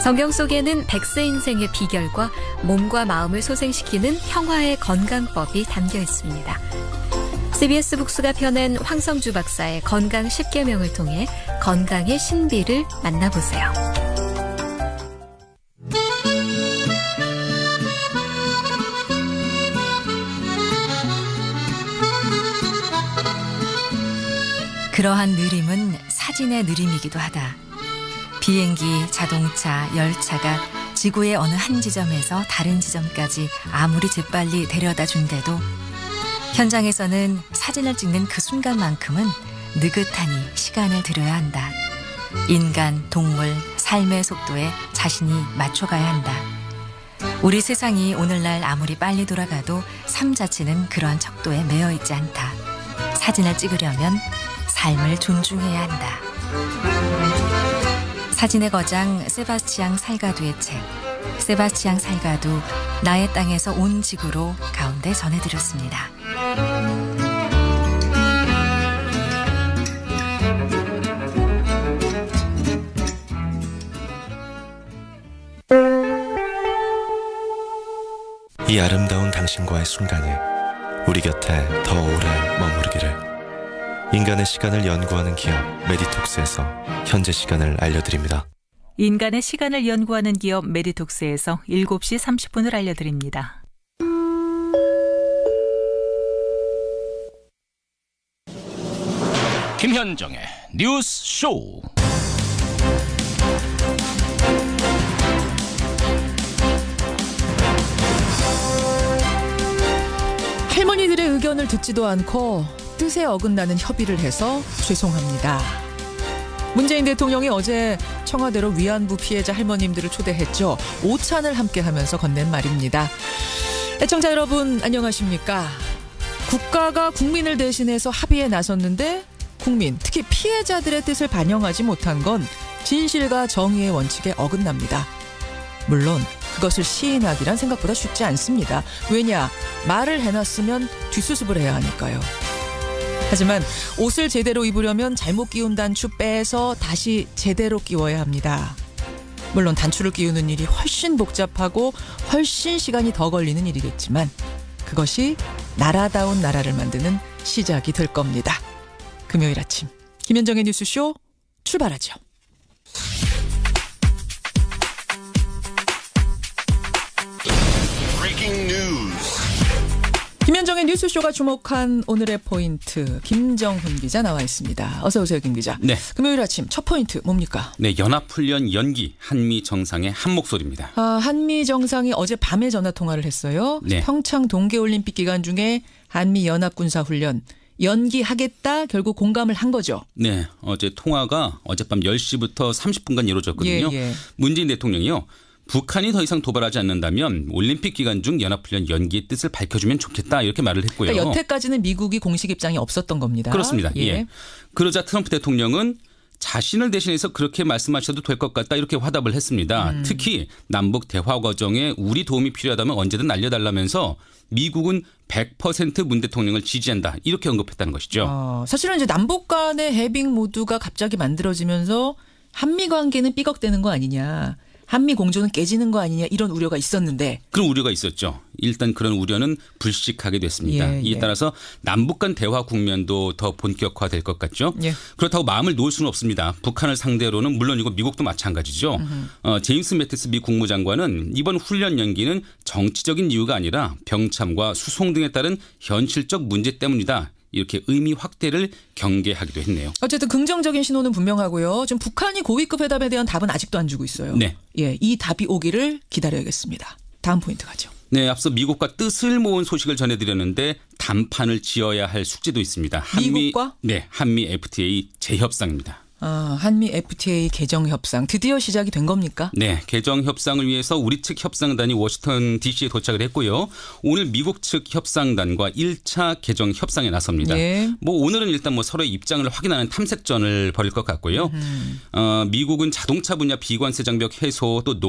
성경 속에는 100세 인생의 비결과 몸과 마음을 소생시키는 평화의 건강법이 담겨 있습니다. CBS 북스가 펴낸 황성주 박사의 건강 10계명을 통해 건강의 신비를 만나보세요. 그러한 느림은 사진의 느림이기도 하다. 비행기, 자동차, 열차가 지구의 어느 한 지점에서 다른 지점까지 아무리 재빨리 데려다 준대도 현장에서는 사진을 찍는 그 순간만큼은 느긋하니 시간을 들여야 한다. 인간, 동물, 삶의 속도에 자신이 맞춰가야 한다. 우리 세상이 오늘날 아무리 빨리 돌아가도 삶 자체는 그러한 척도에 매여 있지 않다. 사진을 찍으려면 삶을 존중해야 한다. 사진의 거장 세바스티앙 살가두의 책 세바스티앙 살가두 나의 땅에서 온 지구로 가운데 전해드렸습니다. 이 아름다운 당신과의 순간이 우리 곁에 더 오래 머무르기를. 인간의 시간을 연구하는 기업 메디톡스에서 현재 시간을 알려드립니다. 인간의 시간을 연구하는 기업 메디톡스에서 7시 30분을 알려드립니다. 김현정의 뉴스 쇼. 할머니들의 의견을 듣지도 않고 뜻에 어긋나는 협의를 해서 죄송합니다. 문재인 대통령이 어제 청와대로 위안부 피해자 할머님들을 초대했죠. 오찬을 함께하면서 건넨 말입니다. 애청자 여러분 안녕하십니까? 국가가 국민을 대신해서 합의에 나섰는데 국민, 특히 피해자들의 뜻을 반영하지 못한 건 진실과 정의의 원칙에 어긋납니다. 물론 그것을 시인하기란 생각보다 쉽지 않습니다. 왜냐? 말을 해놨으면 뒷수습을 해야 하니까요. 하지만 옷을 제대로 입으려면 잘못 끼운 단추 빼서 다시 제대로 끼워야 합니다. 물론 단추를 끼우는 일이 훨씬 복잡하고 훨씬 시간이 더 걸리는 일이겠지만 그것이 나라다운 나라를 만드는 시작이 될 겁니다. 금요일 아침 김현정의 뉴스쇼 출발하죠. 김현정의 뉴스쇼가 주목한 오늘의 포인트 김정훈 기자 나와 있습니다. 어서 오세요, 김 기자. 네. 금요일 아침 첫 포인트 뭡니까? 네, 연합훈련 연기 한미 정상의 한 목소리입니다. 한미 정상이 어제 밤에 전화 통화를 했어요. 네. 평창 동계올림픽 기간 중에 한미 연합군사훈련 연기하겠다 결국 공감을 한 거죠. 네, 어제 통화가 어젯밤 10시부터 30분간 이루어졌거든요. 예. 문재인 대통령이요. 북한이 더 이상 도발하지 않는다면 올림픽 기간 중 연합훈련 연기의 뜻을 밝혀주면 좋겠다 이렇게 말을 했고요. 그러니까 여태까지는 미국이 공식 입장이 없었던 겁니다. 그렇습니다. 예. 예. 그러자 트럼프 대통령은 자신을 대신해서 그렇게 말씀하셔도 될 것 같다 이렇게 화답을 했습니다. 특히 남북 대화 과정에 우리 도움이 필요하다면 언제든 알려달라면서 미국은 100% 문 대통령을 지지한다 이렇게 언급했다는 것이죠. 사실은 이제 남북 간의 해빙 모드가 갑자기 만들어지면서 한미 관계는 삐걱대는 거 아니냐. 한미 공조는 깨지는 거 아니냐 이런 우려가 있었는데. 그런 우려가 있었죠. 일단 그런 우려는 불식하게 됐습니다. 이에 따라서 남북 간 대화 국면도 더 본격화될 것 같죠. 예. 그렇다고 마음을 놓을 수는 없습니다. 북한을 상대로는 물론이고 미국도 마찬가지죠. 제임스 매티스 미 국무장관은 이번 훈련 연기는 정치적인 이유가 아니라 병참과 수송 등에 따른 현실적 문제 때문이다. 이렇게 의미 확대를 경계하기도 했네요. 어쨌든 긍정적인 신호는 분명하고요. 지금 북한이 고위급 회담에 대한 답은 아직도 안 주고 있어요. 네. 예, 이 답이 오기를 기다려야겠습니다. 다음 포인트 가죠. 네, 앞서 미국과 뜻을 모은 소식을 전해드렸는데 단판을 지어야 할 숙제도 있습니다. 미국과? 네, 한미 FTA 재협상입니다. 한미 FTA 개정 협상 드디어 시작이 된 겁니까? 네, 개정 협상을 위해서 우리 측 협상단이 워싱턴 DC에 도착을 했고요. 오늘 미국 측 협상단과 1차 개정 협상에 나섭니다. 예. 오늘은 일단 서로의 입장을 확인하는 탐색전을 벌일 것 같고요. 미국은 자동차 분야 비관세 장벽 해소 또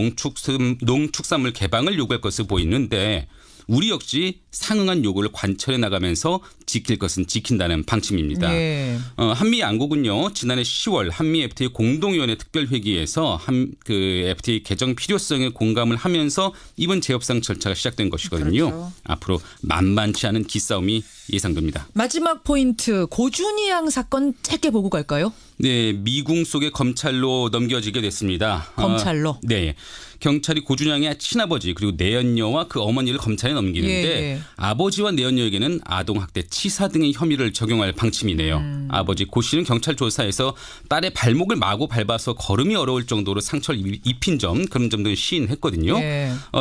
농축산물 개방을 요구할 것을 보이는데 우리 역시 상응한 요구를 관철해 나가면서 지킬 것은 지킨다는 방침입니다. 예. 한미 양국은요 지난해 10월 한미 FTA 공동위원회 특별회기에서 FTA 개정 필요성에 공감을 하면서 이번 재협상 절차가 시작된 것이거든요. 그렇죠. 앞으로 만만치 않은 기싸움이 예상됩니다. 마지막 포인트 고준희 양 사건 짧게 보고 갈까요? 네, 미궁 속의 검찰로 넘겨지게 됐습니다. 검찰로? 네. 경찰이 고준희 양의 친아버지 그리고 내연녀와 그 어머니를 검찰에 넘기는데 아버지와 내연녀에게는 아동학대 치사 등의 혐의를 적용할 방침이네요. 아버지 고 씨는 경찰 조사에서 딸의 발목을 마구 밟아서 걸음이 어려울 정도로 상처를 입힌 점 그런 점들을 시인했거든요.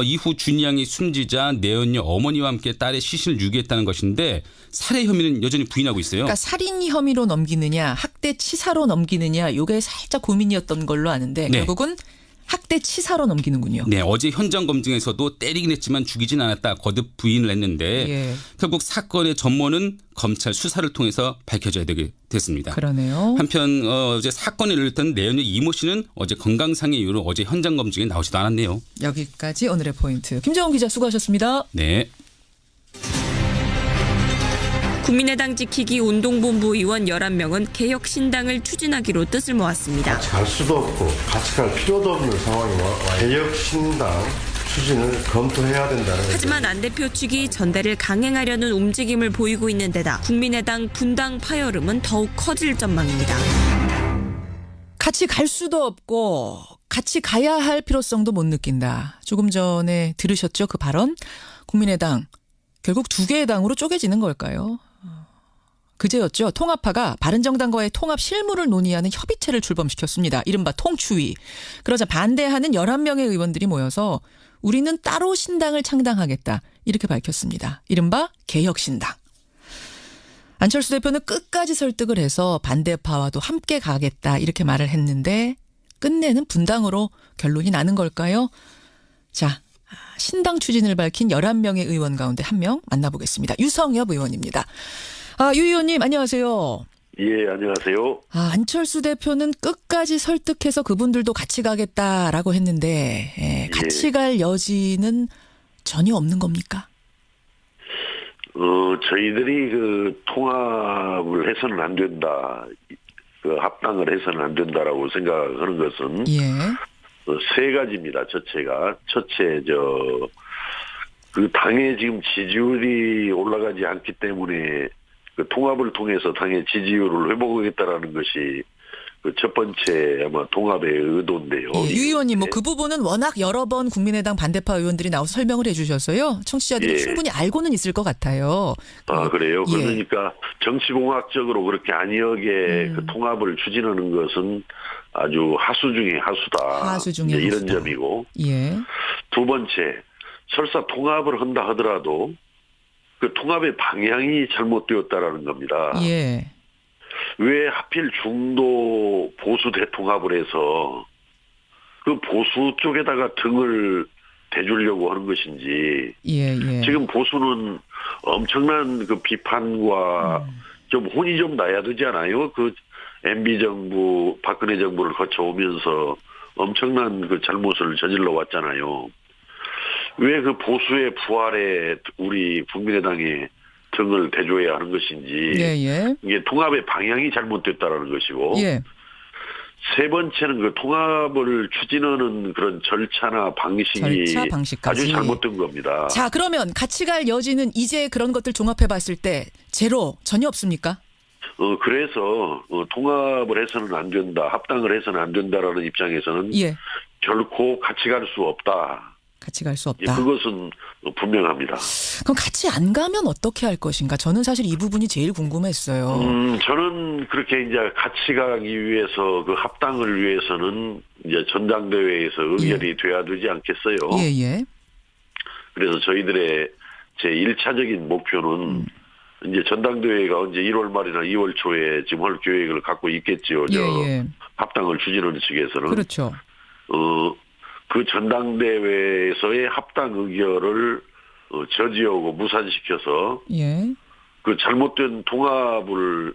이후 준희 양이 숨지자 내연녀 어머니와 함께 딸의 시신을 유기했다는 것인데 살해 혐의는 여전히 부인하고 있어요. 그러니까 살인 혐의로 넘기느냐 학대 치사로 넘기느냐 이게 살짝 고민이었던 걸로 아는데 결국은 학대 치사로 넘기는군요. 네, 어제 현장 검증에서도 때리긴 했지만 죽이진 않았다 거듭 부인을 했는데 결국 사건의 전모는 검찰 수사를 통해서 밝혀져야 되게 됐습니다. 그러네요. 한편 어제 사건을 일으켰던 내연녀 이모 씨는 어제 건강상의 이유로 어제 현장 검증에 나오지도 않았네요. 여기까지 오늘의 포인트. 김정훈 기자 수고하셨습니다. 네. 국민의당 지키기 운동본부 의원 11명은 개혁신당을 추진하기로 뜻을 모았습니다. 같이 갈 수도 없고 같이 갈 필요도 없는 상황이 와 개혁신당 추진을 검토해야 된다는 거죠. 하지만 안 대표 측이 전대를 강행하려는 움직임을 보이고 있는 데다 국민의당 분당 파열음은 더욱 커질 전망입니다. 같이 갈 수도 없고 같이 가야 할 필요성도 못 느낀다. 조금 전에 들으셨죠? 그 발언. 국민의당 결국 두 개의 당으로 쪼개지는 걸까요? 그제였죠. 통합파가 바른정당과의 통합 실무를 논의하는 협의체를 출범시켰습니다. 이른바 통추위. 그러자 반대하는 11명의 의원들이 모여서 우리는 따로 신당을 창당하겠다. 이렇게 밝혔습니다. 이른바 개혁신당. 안철수 대표는 끝까지 설득을 해서 반대파와도 함께 가겠다. 이렇게 말을 했는데 끝내는 분당으로 결론이 나는 걸까요? 자, 신당 추진을 밝힌 11명의 의원 가운데 한 명 만나보겠습니다. 유성엽 의원입니다. 유 의원님 안녕하세요. 예, 안녕하세요. 안철수 대표는 끝까지 설득해서 그분들도 같이 가겠다라고 했는데 같이 갈 여지는 전혀 없는 겁니까? 저희들이 그 통합을 해서는 안 된다, 그 합당을 해서는 안 된다라고 생각하는 것은 세 가지입니다. 첫째, 그 당의 지금 지지율이 올라가지 않기 때문에 그 통합을 통해서 당의 지지율을 회복하겠다라는 것이 그 첫 번째 아마 통합의 의도인데요. 유 의원님, 그 부분은 워낙 여러 번 국민의당 반대파 의원들이 나와서 설명을 해주셔서요. 청취자들이 충분히 알고는 있을 것 같아요. 그래요? 그러니까 정치공학적으로 그렇게 안이하게 그 통합을 추진하는 것은 아주 하수 중에 하수다. 하수 중에 이런 하수다. 점이고. 두 번째, 설사 통합을 한다 하더라도 그 통합의 방향이 잘못되었다라는 겁니다. 왜 하필 중도 보수 대통합을 해서 그 보수 쪽에다가 등을 대주려고 하는 것인지. 지금 보수는 엄청난 그 비판과 좀 혼이 좀 나야 되지 않아요? 그 MB 정부, 박근혜 정부를 거쳐오면서 엄청난 그 잘못을 저질러 왔잖아요. 왜 그 보수의 부활에 우리 국민의당에 등을 대줘야 하는 것인지. 이게 통합의 방향이 잘못됐다라는 것이고. 세 번째는 그 통합을 추진하는 그런 절차나 방식이 아주 잘못된 겁니다. 자, 그러면 같이 갈 여지는 이제 그런 것들 종합해 봤을 때 제로, 전혀 없습니까? 그래서 통합을 해서는 안 된다, 합당을 해서는 안 된다라는 입장에서는 결코 같이 갈 수 없다. 같이 갈 수 없다. 그것은 분명합니다. 그럼 같이 안 가면 어떻게 할 것인가? 저는 사실 이 부분이 제일 궁금했어요. 저는 그렇게 이제 같이 가기 위해서 그 합당을 위해서는 이제 전당대회에서 의결이 돼야 되지 않겠어요? 그래서 저희들의 제 1차적인 목표는 이제 전당대회가 언제 1월 말이나 2월 초에 지금 할 계획을 갖고 있겠죠. 합당을 추진하는 측에서는. 그렇죠. 그 전당대회에서의 합당 의결을 저지하고 무산시켜서 그 잘못된 통합을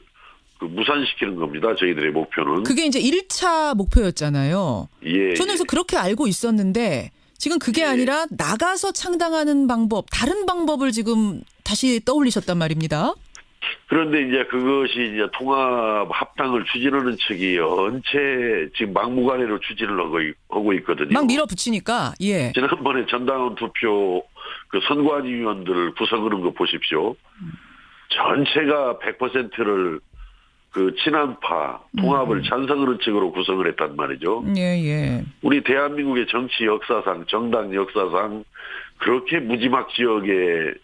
그 무산시키는 겁니다. 저희들의 목표는. 그게 이제 1차 목표였잖아요. 저는 그래서 그렇게 알고 있었는데 지금 그게 아니라 나가서 창당하는 방법, 다른 방법을 지금 다시 떠올리셨단 말입니다. 그런데 이제 그것이 이제 통합 합당을 추진하는 측이 연체 지금 막무가내로 추진을 하고 있거든요. 막 밀어붙이니까. 지난번에 전당원 투표 그 선관위원들 구성하는 거 보십시오. 전체가 100%를 그 친한파 통합을 찬성하는 측으로 구성을 했단 말이죠. 우리 대한민국의 정치 역사상, 정당 역사상 그렇게 무지막 지역에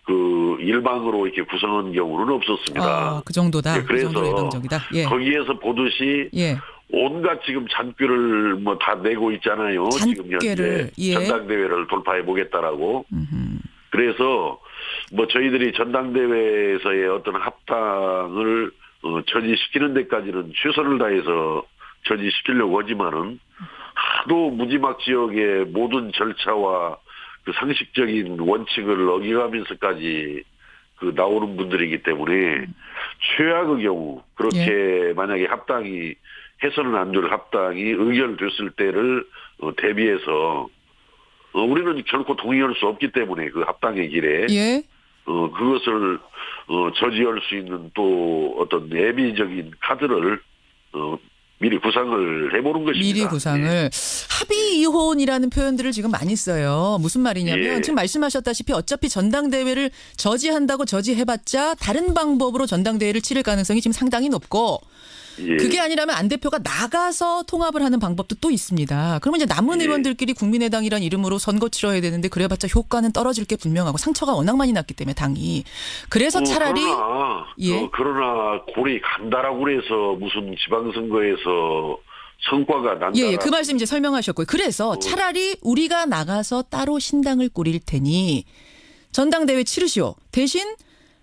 그 일방으로 이렇게 구성한 경우는 없었습니다. 그 정도다. 그래서 그 정도로 일방적이다. 거기에서 보듯이 온갖 지금 잔꾀를 뭐 다 내고 있잖아요. 지금 현재 전당대회를 돌파해 보겠다라고. 그래서 뭐 저희들이 전당대회에서의 어떤 합당을 저지시키는 데까지는 최선을 다해서 저지시키려고 하지만은 하도 무지막 지역의 모든 절차와 그 상식적인 원칙을 어겨가면서까지 그 나오는 분들이기 때문에 최악의 경우 그렇게 만약에 합당이 해서는 안 될 합당이 의결됐을 때를 대비해서 우리는 결코 동의할 수 없기 때문에 그 합당의 길에 그것을 저지할 수 있는 또 어떤 예비적인 카드를 미리 구상을 해보는 것입니다. 미리 구상을. 합의 이혼이라는 표현들을 지금 많이 써요. 무슨 말이냐면 지금 말씀하셨다시피 어차피 전당대회를 저지한다고 저지해봤자 다른 방법으로 전당대회를 치를 가능성이 지금 상당히 높고 그게 아니라면 안 대표가 나가서 통합을 하는 방법도 또 있습니다. 그러면 이제 남은 의원들끼리 국민의당이란 이름으로 선거 치러야 되는데 그래봤자 효과는 떨어질 게 분명하고 상처가 워낙 많이 났기 때문에 당이. 그래서 차라리 그러나 골이 간다라고 그래서 무슨 지방선거에서 성과가 난다. 그 말씀 이제 설명하셨고요. 그래서 차라리 우리가 나가서 따로 신당을 꾸릴 테니 전당대회 치르시오. 대신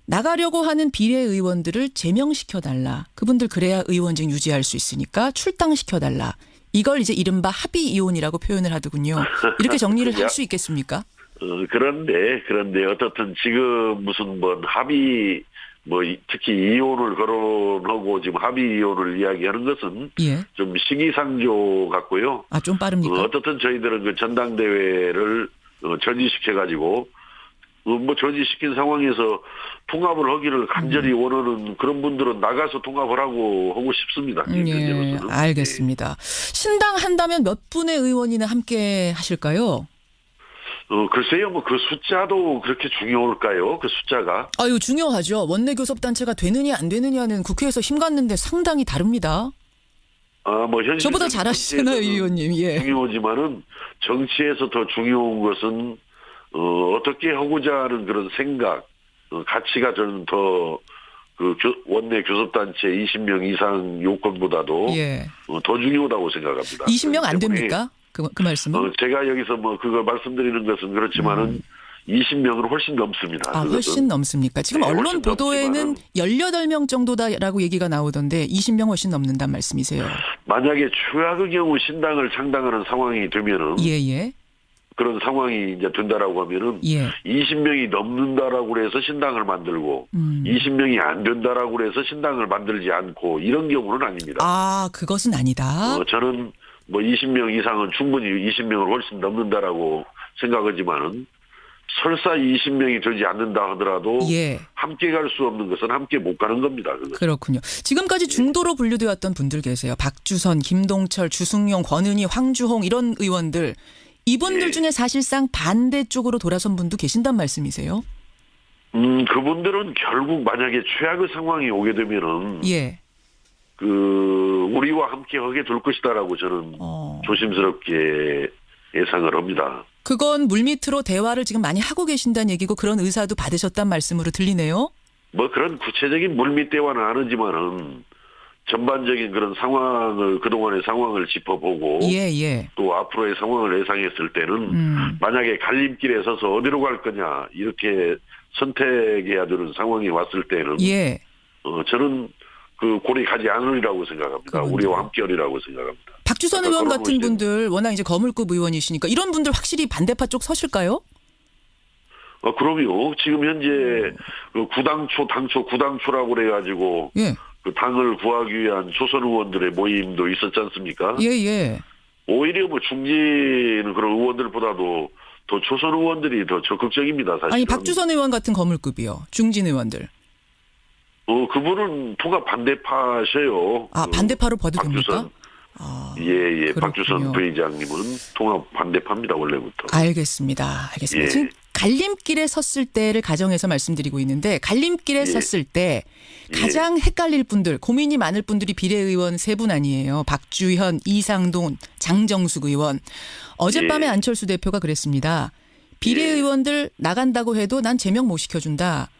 나가려고 하는 비례의원들을 제명시켜달라. 그분들 그래야 의원직 유지할 수 있으니까 출당시켜달라. 이걸 이제 이른바 합의 이혼이라고 표현을 하더군요. 이렇게 정리를 할 수 있겠습니까? 그런데 어떻든 지금 무슨 합의 특히 이혼을 거론하고 지금 합의 이혼을 이야기하는 것은 좀 시기상조 같고요. 좀 빠릅니까? 어떻든 저희들은 그 전당대회를 저지시켜가지고 저지시킨 상황에서 통합을 하기를 간절히 원하는 그런 분들은 나가서 통합을 하고 싶습니다. 알겠습니다. 신당 한다면 몇 분의 의원이나 함께 하실까요? 글쎄요, 그 숫자도 그렇게 중요할까요? 그 숫자가? 중요하죠. 원내교섭단체가 되느냐 안 되느냐는 국회에서 힘갔는데 상당히 다릅니다. 저보다 잘하시잖아요, 의원님. 중요하지만은 정치에서 더 중요한 것은 어떻게 하고자 하는 그런 생각, 가치가 저는 더 원내 교섭단체 20명 이상 요건보다도 더 중요하다고 생각합니다. 20명 안 됩니까? 그 말씀은? 제가 여기서 그걸 말씀드리는 것은 그렇지만은 20명은 훨씬 넘습니다. 훨씬 넘습니까? 지금 언론 보도에는 18명 정도다라고 얘기가 나오던데 20명 훨씬 넘는다는 말씀이세요? 만약에 최악의 경우 신당을 창당하는 상황이 되면은 그런 상황이 이제 된다라고 하면은 20명이 넘는다라고 해서 신당을 만들고 20명이 안 된다라고 해서 신당을 만들지 않고 이런 경우는 아닙니다. 그것은 아니다. 저는 20명 이상은 충분히 20명을 훨씬 넘는다라고 생각하지만은 설사 20명이 되지 않는다 하더라도 함께 갈 수 없는 것은 함께 못 가는 겁니다. 그것은. 그렇군요. 지금까지 중도로 분류되었던 분들 계세요. 박주선, 김동철, 주승용, 권은희, 황주홍 이런 의원들. 이분들 중에 사실상 반대쪽으로 돌아선 분도 계신단 말씀이세요? 그분들은 결국 만약에 최악의 상황이 오게 되면은 우리와 함께 하게 될 것이다라고 저는 조심스럽게 예상을 합니다. 그건 물밑으로 대화를 지금 많이 하고 계신다는 얘기고 그런 의사도 받으셨단 말씀으로 들리네요. 그런 구체적인 물밑 대화는 안 하지만은 전반적인 그런 상황을 그동안의 상황을 짚어보고 또 앞으로의 상황을 예상했을 때는 만약에 갈림길에 서서 어디로 갈 거냐 이렇게 선택해야 되는 상황이 왔을 때는 저는 그 골이 가지 않으리라고 생각합니다. 우리와 함께하리라고 생각합니다. 박주선 의원 같은 분들 워낙 이제 거물급 의원이시니까 이런 분들 확실히 반대파 쪽 서실까요? 그럼요. 지금 현재 그 구당초라고 그래가지고 그 당을 구하기 위한 조선 의원들의 모임도 있었지 않습니까? 오히려 중진 그런 의원들보다도 더 조선 의원들이 더 적극적입니다. 사실. 박주선 의원 같은 거물급이요. 중진 의원들. 그분은 통합 반대파셔요. 반대파로 봐도 됩니까? 박주선 부회장님은 통합 반대파입니다. 원래부터. 알겠습니다. 지금 갈림길에 섰을 때를 가정해서 말씀드리고 있는데 갈림길에 섰을 때 가장 헷갈릴 분들, 고민이 많을 분들이 비례의원 세 분 아니에요. 박주현, 이상돈, 장정숙 의원. 어젯밤에 안철수 대표가 그랬습니다. 비례의원들 나간다고 해도 난 제명 못 시켜준다.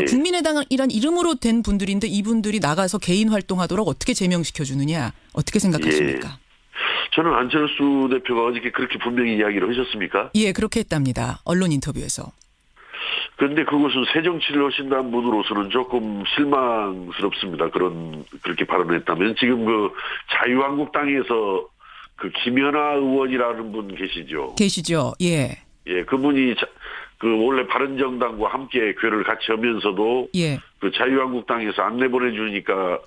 국민의당이란 이름으로 된 분들인데 이분들이 나가서 개인 활동하도록 어떻게 제명시켜주느냐. 어떻게 생각하십니까? 저는 안철수 대표가 어저께 그렇게 분명히 이야기를 하셨습니까? 그렇게 했답니다. 언론 인터뷰에서. 그런데 그것은 새 정치를 하신다는 분으로서는 조금 실망스럽습니다. 그렇게 발언했다면 지금 그 자유한국당에서 그 김연아 의원이라는 분 계시죠? 그분이 원래 바른정당과 함께 교회를 같이 하면서도 그 자유한국당에서 안 내보내주니까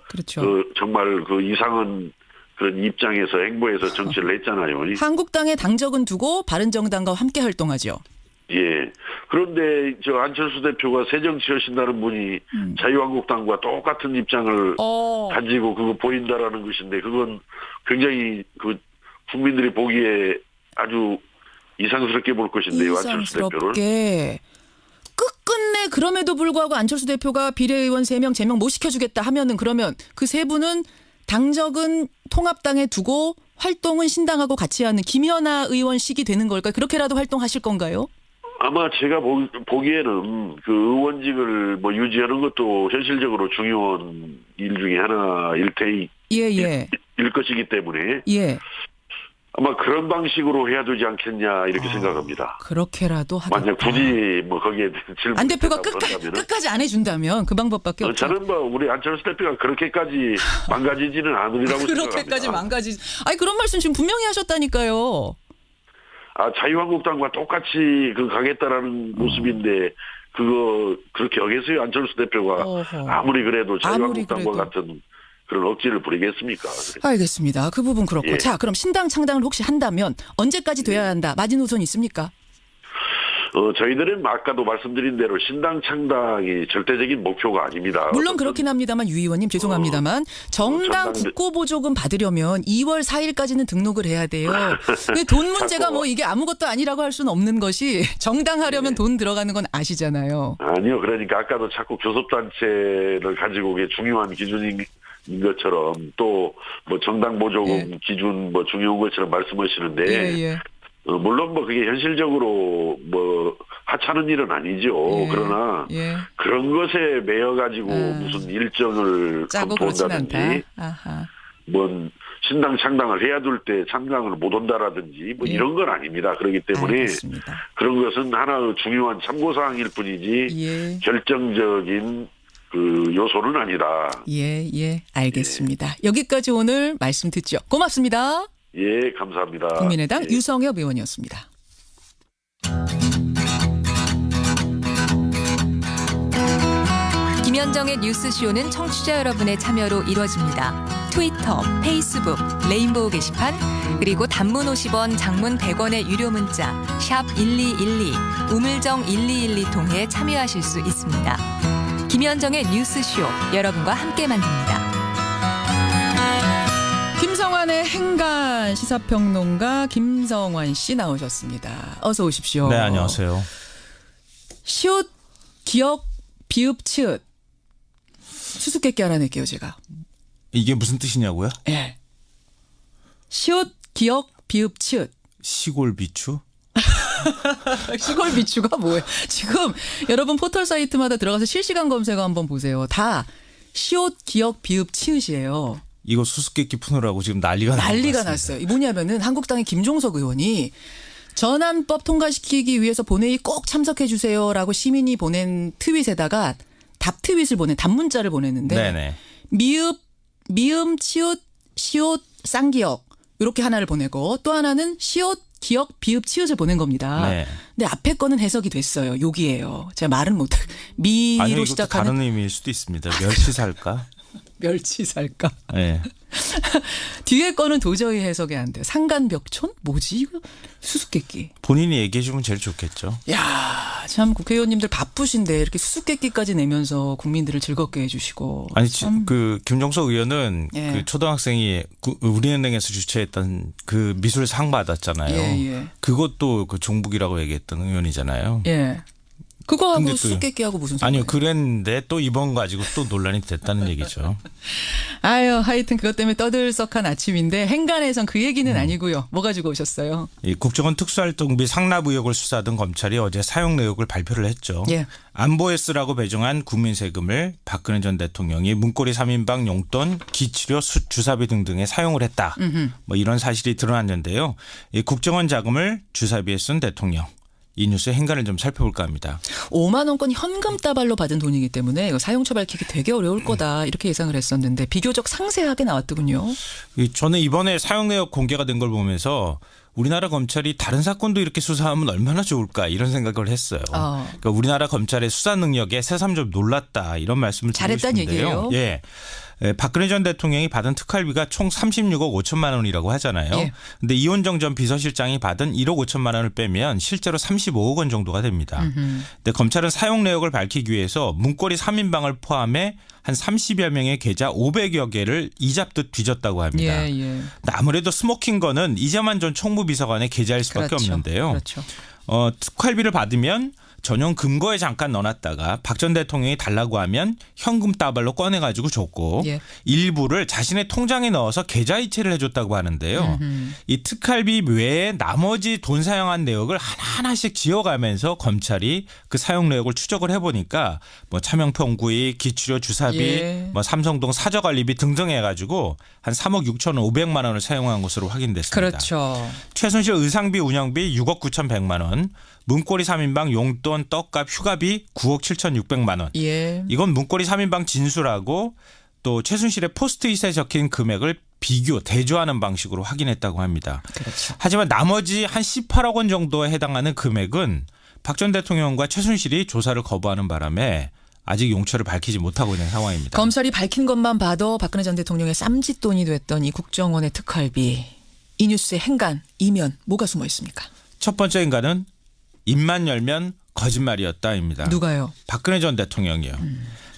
정말 그 이상한 그런 입장에서 행보해서 정치를 했잖아요. 한국당에 당적은 두고 바른정당과 함께 활동하죠. 그런데 저 안철수 대표가 새정치하신다는 분이 자유한국당과 똑같은 입장을 가지고 그거 보인다라는 것인데 그건 굉장히 그 국민들이 보기에 아주 이상스럽게 볼 것인데요. 안철수 대표를. 끝끝내 그럼에도 불구하고 안철수 대표가 비례의원 3명 제명 못 시켜주겠다 하면은 그러면 그 세 분은 당적은 통합당에 두고 활동은 신당하고 같이 하는 김연아 의원식이 되는 걸까요? 그렇게라도 활동하실 건가요? 아마 제가 보기에는 그 의원직을 뭐 유지하는 것도 현실적으로 중요한 일 중에 하나일 일 것이기 때문에 아마 그런 방식으로 해야 되지 않겠냐 이렇게 생각합니다. 그렇게라도 하겠다. 만약 굳이 뭐 거기에 질문 안 대표가 끝까지 안 해준다면 그 방법밖에 없죠. 저는 뭐 우리 안철수 대표가 그렇게까지 망가지지는 않으리라고 생각합니다. 그렇게까지 망가지지. 아니 그런 말씀 지금 분명히 하셨다니까요. 자유한국당과 똑같이 그 가겠다라는 모습인데 그거 그렇게 하겠어요? 안철수 대표가 아무리 그래도 자유한국당과 같은 그런 억지를 부리겠습니까? 알겠습니다. 그 부분 그렇고. 자, 그럼 신당 창당을 혹시 한다면 언제까지 돼야 한다? 마지노선 있습니까? 저희들은 아까도 말씀드린 대로 신당 창당이 절대적인 목표가 아닙니다. 물론 그렇긴 합니다만 유 의원님 죄송합니다만 정당 국고보조금 받으려면 2월 4일까지는 등록을 해야 돼요. 돈 문제가 뭐 이게 아무것도 아니라고 할 수는 없는 것이 정당 하려면 돈 들어가는 건 아시잖아요. 아니요. 그러니까 아까도 자꾸 교섭단체를 가지고 그게 중요한 기준인 것처럼 또 뭐 정당 보조금 기준 뭐 중요한 것처럼 말씀하시는데 물론 뭐 그게 현실적으로 뭐 하찮은 일은 아니죠. 그러나 그런 것에 매여 가지고 무슨 일정을 검토한다든지 뭐 신당 창당을 해야 될 때 창당을 못 온다라든지 뭐 이런 건 아닙니다. 그렇기 때문에 그런 것은 하나의 중요한 참고사항일 뿐이지 결정적인 그 요소는 아니다. 알겠습니다. 여기까지 오늘 말씀 듣죠. 고맙습니다. 감사합니다. 국민의당 유성엽 의원이었습니다. 김현정의 뉴스쇼는 청취자 여러분의 참여로 이루어집니다. 트위터, 페이스북, 레인보우 게시판, 그리고 단문 50원, 장문 100원의 유료 문자 샵 1212, 우물정 1212 통해 참여하실 수 있습니다. 김현정의 뉴스쇼, 여러분과 함께 만듭니다. 김성환의 행간 시사평론가 김성환 씨 나오셨습니다. 어서 오십시오. 네, 안녕하세요. 시옷, 기역, 비읍, 치읓. 수수께끼 하나 낼게요, 제가. 이게 무슨 뜻이냐고요? 네. 시옷, 기역, 비읍, 치읓. 시골 비추? 시골 비추가 뭐예요? 지금 여러분 포털 사이트마다 들어가서 실시간 검색어 한번 보세요. 다 시옷, 기역, 비읍, 치읓이에요. 이거 수수께끼 푸느라고 지금 난리가 났어요. 뭐냐면은 한국당의 김종석 의원이 전환법 통과시키기 위해서 본회의 꼭 참석해 주세요라고 시민이 보낸 트윗에다가 답 트윗을 단문자를 보냈는데 미읍, 미음, 치읓, 시옷, 쌍기역 이렇게 하나를 보내고 또 하나는 시옷, 기역, 비읍, 치읓을 보낸 겁니다. 근데 앞에 거는 해석이 됐어요. 욕이에요. 제가 말은 못하고 미로 시작하는. 다른 의미일 수도 있습니다. 멸치 살까? 멸치 살까? 네. 뒤에 거는 도저히 해석이 안 돼요. 상간벽촌? 뭐지 이거? 수수께끼. 본인이 얘기해 주면 제일 좋겠죠. 야, 참 국회의원님들 바쁘신데 이렇게 수수께끼까지 내면서 국민들을 즐겁게 해주시고. 아니 그 김종석 의원은 그 초등학생이 우리은행에서 주최했던 그 미술상 받았잖아요. 그것도 그 종북이라고 얘기했던 의원이잖아요. 그거하고 수수께끼하고 무슨 상관이에요? 아니요. 그랬는데 또 이번 가지고 또 논란이 됐다는 얘기죠. 아유, 하여튼 그것 때문에 떠들썩한 아침인데 행간에선 그 얘기는 아니고요. 뭐 가지고 오셨어요? 이 국정원 특수활동비 상납 의혹을 수사하던 검찰이 어제 사용 내역을 발표를 했죠. 안보에 쓰라고 배정한 국민 세금을 박근혜 전 대통령이 문고리 3인방 용돈, 기치료, 주사비 등등에 사용을 했다. 뭐 이런 사실이 드러났는데요. 이 국정원 자금을 주사비에 쓴 대통령. 이 뉴스의 행간을 좀 살펴볼까 합니다. 5만 원권 현금 따발로 받은 돈이기 때문에 이거 사용처 밝히기 되게 어려울 거다 이렇게 예상을 했었는데 비교적 상세하게 나왔더군요. 저는 이번에 사용 내역 공개가 된 걸 보면서 우리나라 검찰이 다른 사건도 이렇게 수사하면 얼마나 좋을까 이런 생각을 했어요. 그러니까 우리나라 검찰의 수사 능력에 새삼 좀 놀랐다 이런 말씀을 드리고 싶은데요. 잘했다는 얘기예요. 박근혜 전 대통령이 받은 특활비가 총 36억 5천만 원이라고 하잖아요. 그런데 이원정 전 비서실장이 받은 1억 5천만 원을 빼면 실제로 35억 원 정도가 됩니다. 근데 검찰은 사용 내역을 밝히기 위해서 문고리 3인방을 포함해 한 30여 명의 계좌 500여 개를 이잡듯 뒤졌다고 합니다. 아무래도 스모킹 건은 이재만 전 총무비서관의 계좌일 수밖에 없는데요. 특활비를 받으면 전용 금고에 잠깐 넣어놨다가 박 전 대통령이 달라고 하면 현금 따발로 꺼내가지고 줬고 일부를 자신의 통장에 넣어서 계좌 이체를 해줬다고 하는데요. 이 특활비 외에 나머지 돈 사용한 내역을 하나하나씩 지어가면서 검찰이 그 사용 내역을 추적을 해보니까 뭐 차명평구입, 기치료 주사비, 뭐 삼성동 사저관리비 등등 해가지고 한 3억 6,500만 원을 사용한 것으로 확인됐습니다. 최순실 의상비 운영비 6억 9,100만 원. 문고리 3인방 용돈, 떡값, 휴가비 9억 7,600만 원. 이건 문고리 3인방 진술하고 또 최순실의 포스트잇에 적힌 금액을 대조하는 방식으로 확인했다고 합니다. 하지만 나머지 한 18억 원 정도에 해당하는 금액은 박 전 대통령과 최순실이 조사를 거부하는 바람에 아직 용처를 밝히지 못하고 있는 상황입니다. 검찰이 밝힌 것만 봐도 박근혜 전 대통령의 쌈짓돈이 됐던 이 국정원의 특활비. 이 뉴스의 행간, 이면 뭐가 숨어 있습니까? 첫 번째 행간은 입만 열면 거짓말이었다입니다. 누가요? 박근혜 전 대통령이요.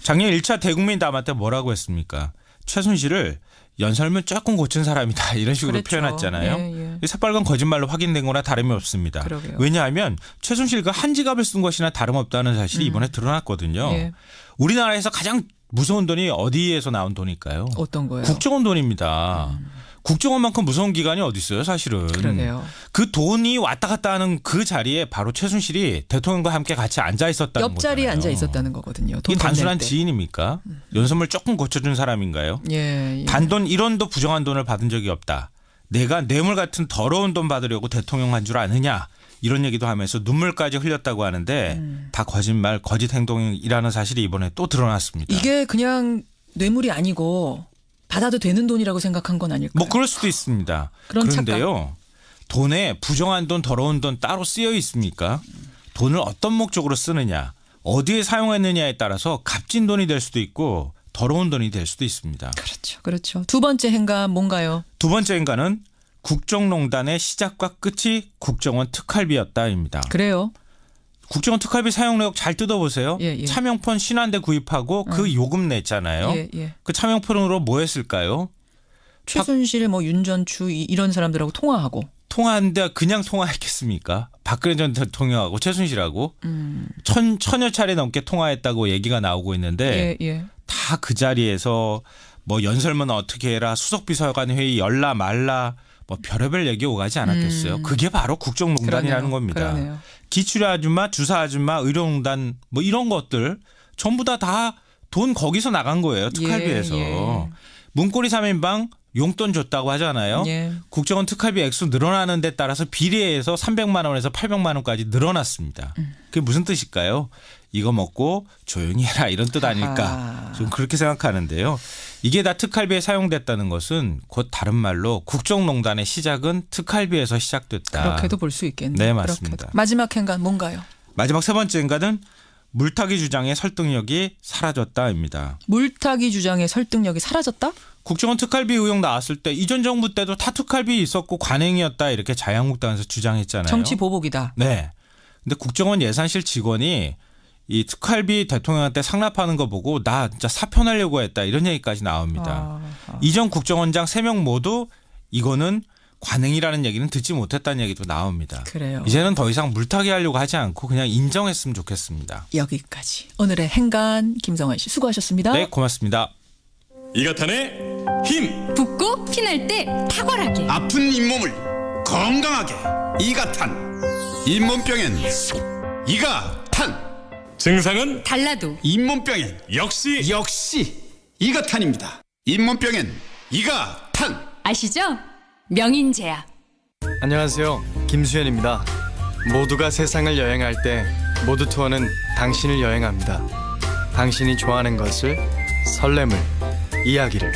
작년 1차 대국민 담화 때 뭐라고 했습니까? 최순실을 연설문 조금 고친 사람이다 이런 식으로 표현했잖아요. 새빨간 거짓말로 확인된 거나 다름이 없습니다. 왜냐하면 최순실과 한 지갑을 쓴 것이나 다름없다는 사실이 이번에 드러났거든요. 우리나라에서 가장 무서운 돈이 어디에서 나온 돈일까요? 어떤 거예요? 국정원 돈입니다. 국정원만큼 무서운 기관이 어디 있어요, 사실은. 그러게요. 그 돈이 왔다 갔다 하는 그 자리에 바로 최순실이 대통령과 함께 같이 앉아 있었다는 거잖아요. 옆자리에 앉아 있었다는 거거든요. 이 단순한 지인입니까? 연설문을 조금 고쳐준 사람인가요? 단돈 1원도 부정한 돈을 받은 적이 없다. 내가 뇌물 같은 더러운 돈 받으려고 대통령 한 줄 아느냐. 이런 얘기도 하면서 눈물까지 흘렸다고 하는데 다 거짓말, 거짓 행동이라는 사실이 이번에 또 드러났습니다. 이게 그냥 뇌물이 아니고 받아도 되는 돈이라고 생각한 건 아닐까요? 뭐 그럴 수도 있습니다. 그런데요. 돈에 부정한 돈, 더러운 돈 따로 쓰여 있습니까? 돈을 어떤 목적으로 쓰느냐, 어디에 사용했느냐에 따라서 값진 돈이 될 수도 있고 더러운 돈이 될 수도 있습니다. 그렇죠. 두 번째 행간 뭔가요? 두 번째 행간은 국정농단의 시작과 끝이 국정원 특활비였다입니다. 그래요? 국정원 특활비 사용 내역 잘 뜯어보세요. 차명폰 신한대 구입하고 그 요금 냈잖아요. 그 차명폰으로 뭐 했을까요? 최순실, 뭐 윤전추 이런 사람들하고 통화하는데 그냥 통화했겠습니까? 박근혜 전 대통령하고 최순실하고 천여 차례 넘게 통화했다고 얘기가 나오고 있는데 다 그 자리에서 뭐 연설문 어떻게 해라, 수석비서관 회의 열라 말라 뭐 별의별 얘기 오가지 않았겠어요. 그게 바로 국정농단이라는 겁니다. 기출의 아줌마, 주사 아줌마, 의료농단 뭐 이런 것들 전부 다 돈 거기서 나간 거예요. 특활비에서. 문고리 3인방 용돈 줬다고 하잖아요. 국정원 특활비 액수 늘어나는 데 따라서 비례해서 300만 원에서 800만 원까지 늘어났습니다. 그게 무슨 뜻일까요? 이거 먹고 조용히 해라 이런 뜻 아닐까. 좀 그렇게 생각하는데요. 이게 다 특활비에 사용됐다는 것은 곧 다른 말로 국정농단의 시작은 특활비에서 시작됐다. 그렇게도 볼 수 있겠네요. 네, 맞습니다. 그렇게도. 마지막 행간 뭔가요? 마지막 세 번째 행간은 물타기 주장의 설득력이 사라졌다입니다. 물타기 주장의 설득력이 사라졌다? 국정원 특활비 의혹 나왔을 때 이전 정부 때도 다 특활비 있었고 관행이었다 이렇게 자유한국당에서 주장했잖아요. 정치 보복이다. 네. 근데 국정원 예산실 직원이 이 특활비 대통령한테 상납하는 거 보고 나 진짜 사표내려고 했다 이런 얘기까지 나옵니다. 이전 국정원장 3명 모두 이거는 관행이라는 얘기는 듣지 못했다는 얘기도 나옵니다. 그래요. 이제는 더 이상 물타기 하려고 하지 않고 그냥 인정했으면 좋겠습니다. 여기까지. 오늘의 행간 김성환 씨 수고하셨습니다. 네, 고맙습니다. 이가탄의 힘. 붓고 피날 때 탁월하게. 아픈 잇몸을 건강하게. 이가탄. 잇몸병엔 이가탄. 증상은 달라도 잇몸병엔 역시 이가탄입니다. 잇몸병엔 이가탄. 아시죠? 명인제약. 안녕하세요. 김수현입니다. 모두가 세상을 여행할 때 모두 투어는 당신을 여행합니다. 당신이 좋아하는 것을, 설렘을, 이야기를.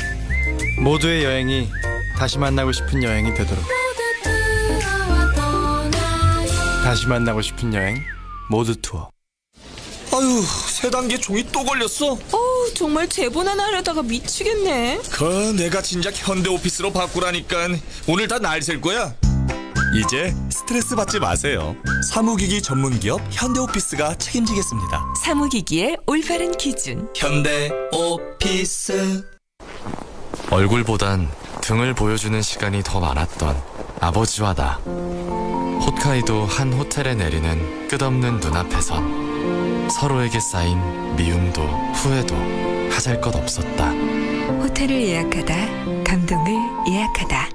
모두의 여행이 다시 만나고 싶은 여행이 되도록. 다시 만나고 싶은 여행 모두 투어. 아유, 세 단계 종이 또 걸렸어. 정말 제본 하나 하려다가 미치겠네. 내가 진작 현대오피스로 바꾸라니까. 오늘 다 날 셀 거야. 이제 스트레스 받지 마세요. 사무기기 전문기업 현대오피스가 책임지겠습니다. 사무기기의 올바른 기준 현대오피스. 얼굴보단 등을 보여주는 시간이 더 많았던 아버지와 나. 홋카이도 한 호텔에 내리는 끝없는 눈앞에선 서로에게 쌓인 미움도 후회도 하잘것 없었다. 호텔을 예약하다 감동을 예약하다.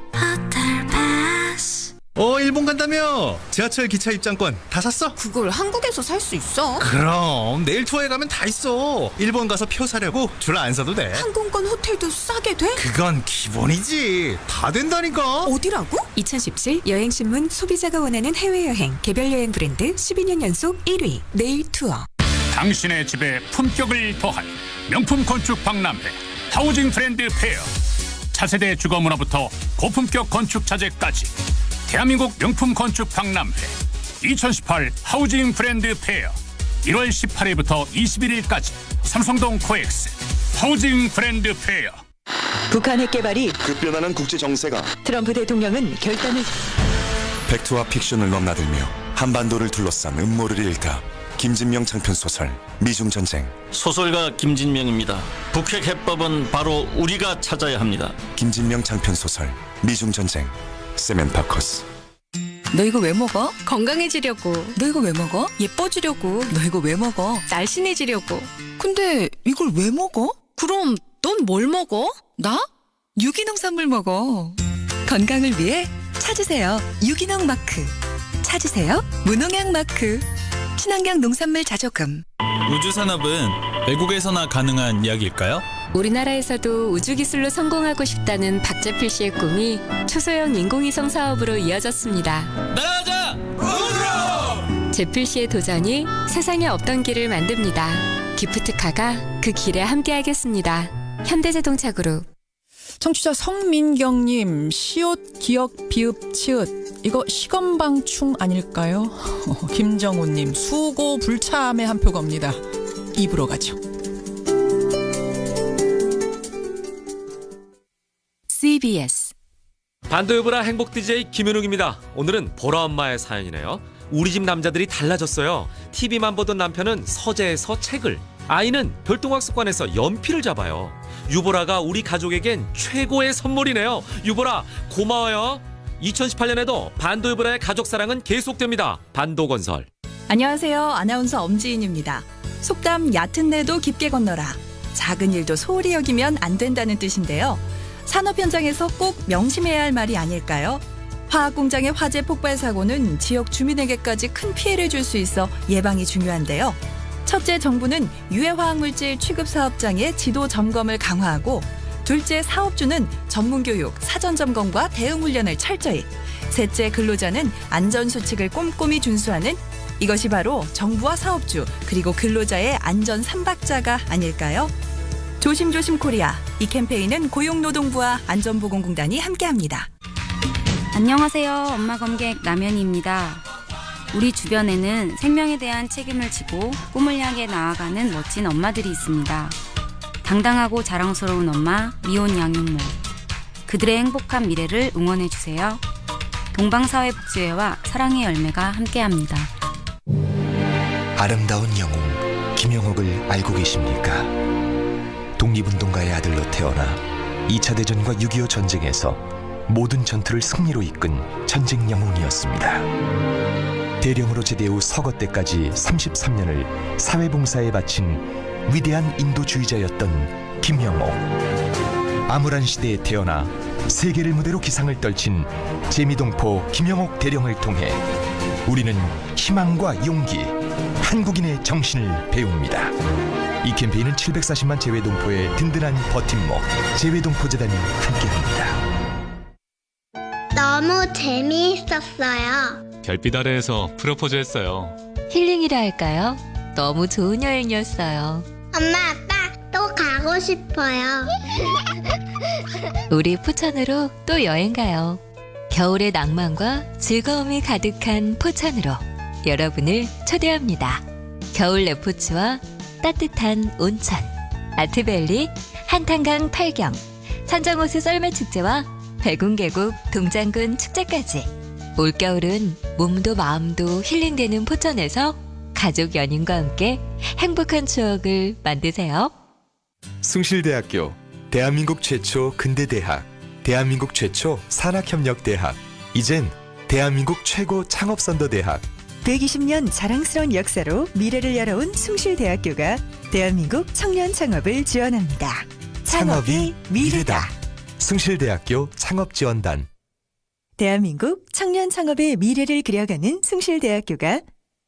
일본 간다며? 지하철 기차 입장권 다 샀어? 그걸 한국에서 살 수 있어? 그럼 내일 투어에 가면 다 있어. 일본 가서 표 사려고 줄 안 서도 돼. 항공권 호텔도 싸게 돼? 그건 기본이지. 다 된다니까. 어디라고? 2017 여행신문 소비자가 원하는 해외여행 개별여행 브랜드 12년 연속 1위 네일 투어. 당신의 집에 품격을 더한 명품 건축 박람회 하우징 브랜드 페어. 차세대 주거 문화부터 고품격 건축 자재까지 대한민국 명품 건축 박람회 2018 하우징 브랜드 페어 1월 18일부터 21일까지 삼성동 코엑스 하우징 브랜드 페어. 북한 핵 개발이 급변하는 국제 정세가 트럼프 대통령은 결단을 팩트와 픽션을 넘나들며 한반도를 둘러싼 음모를 일으켜 김진명 장편 소설 미중전쟁. 소설가 김진명입니다. 북핵 해법은 바로 우리가 찾아야 합니다. 김진명 장편 소설 미중전쟁. 세멘파커스. 너 이거 왜 먹어? 건강해지려고. 너 이거 왜 먹어? 예뻐지려고. 너 이거 왜 먹어? 날씬해지려고. 근데 이걸 왜 먹어? 그럼 넌 뭘 먹어? 나? 유기농 산물 먹어. 건강을 위해 찾으세요. 유기농 마크. 찾으세요. 무농약 마크. 친환경 농산물 자조금. 우주산업은 외국에서나 가능한 이야기일까요? 우리나라에서도 우주기술로 성공하고 싶다는 박재필 씨의 꿈이 초소형 인공위성 사업으로 이어졌습니다. 나가자! 우주로! 재필 씨의 도전이 세상에 없던 길을 만듭니다. 기프트카가 그 길에 함께하겠습니다. 현대자동차 그룹. 청취자 성민경님, 시옷, 기역, 비읍, 치읓 이거 시건방충 아닐까요? 김정우님, 수고 불참의 한 표 겁니다. 입으로 가죠. CBS 반도여보라 행복 DJ 김현욱입니다. 오늘은 보라 엄마의 사연이네요. 우리 집 남자들이 달라졌어요. TV만 보던 남편은 서재에서 책을, 아이는 별동학습관에서 연필을 잡아요. 유보라가 우리 가족에겐 최고의 선물이네요. 유보라 고마워요. 2018년에도 반도여보라의 가족사랑은 계속됩니다. 반도건설. 안녕하세요. 아나운서 엄지인입니다. 속담 얕은 데도 깊게 건너라. 작은 일도 소홀히 여기면 안 된다는 뜻인데요. 산업 현장에서 꼭 명심해야 할 말이 아닐까요? 화학 공장의 화재 폭발 사고는 지역 주민에게까지 큰 피해를 줄 수 있어 예방이 중요한데요. 첫째, 정부는 유해 화학물질 취급 사업장의 지도 점검을 강화하고, 둘째, 사업주는 전문 교육, 사전 점검과 대응 훈련을 철저히, 셋째, 근로자는 안전 수칙을 꼼꼼히 준수하는, 이것이 바로 정부와 사업주 그리고 근로자의 안전 삼박자가 아닐까요? 조심조심 코리아. 이 캠페인은 고용노동부와 안전보건공단이 함께합니다. 안녕하세요. 엄마 검객 남현희입니다. 우리 주변에는 생명에 대한 책임을 지고 꿈을 향해 나아가는 멋진 엄마들이 있습니다. 당당하고 자랑스러운 엄마, 미혼 양육모. 그들의 행복한 미래를 응원해주세요. 동방사회복지회와 사랑의 열매가 함께합니다. 아름다운 영웅 김영옥을 알고 계십니까? 독립운동가의 아들로 태어나 2차 대전과 6.25 전쟁에서 모든 전투를 승리로 이끈 전쟁 영웅이었습니다. 대령으로 제대 후 서거 때까지 33년을 사회봉사에 바친 위대한 인도주의자였던 김영옥. 암울한 시대에 태어나 세계를 무대로 기상을 떨친 재미동포 김영옥 대령을 통해 우리는 희망과 용기, 한국인의 정신을 배웁니다. 이 캠페인은 740만 재외동포의 든든한 버팀목 재외동포재단이 함께합니다. 너무 재미있었어요. 별빛 아래에서 프로포즈 했어요. 힐링이라 할까요? 너무 좋은 여행이었어요. 엄마, 아빠 또 가고 싶어요. 우리 포천으로 또 여행 가요. 겨울의 낭만과 즐거움이 가득한 포천으로 여러분을 초대합니다. 겨울 레포츠와 따뜻한 온천, 아트밸리, 한탄강 8경, 천정호수 썰매축제와 백운계곡 동장군 축제까지 올겨울은 몸도 마음도 힐링되는 포천에서 가족 연인과 함께 행복한 추억을 만드세요. 숭실대학교, 대한민국 최초 근대대학, 대한민국 최초 산학협력대학, 이젠 대한민국 최고 창업선도대학. 120년 자랑스러운 역사로 미래를 열어온 숭실대학교가 대한민국 청년 창업을 지원합니다. 창업이 미래다. 숭실대학교 창업지원단. 대한민국 청년 창업의 미래를 그려가는 숭실대학교가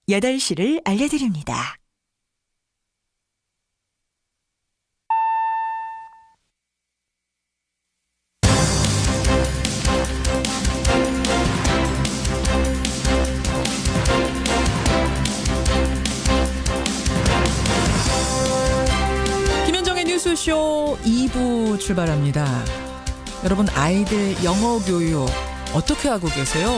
8시를 알려드립니다. 김현정의 뉴스쇼 2부 출발합니다. 여러분, 아이들 영어 교육 어떻게 하고 계세요?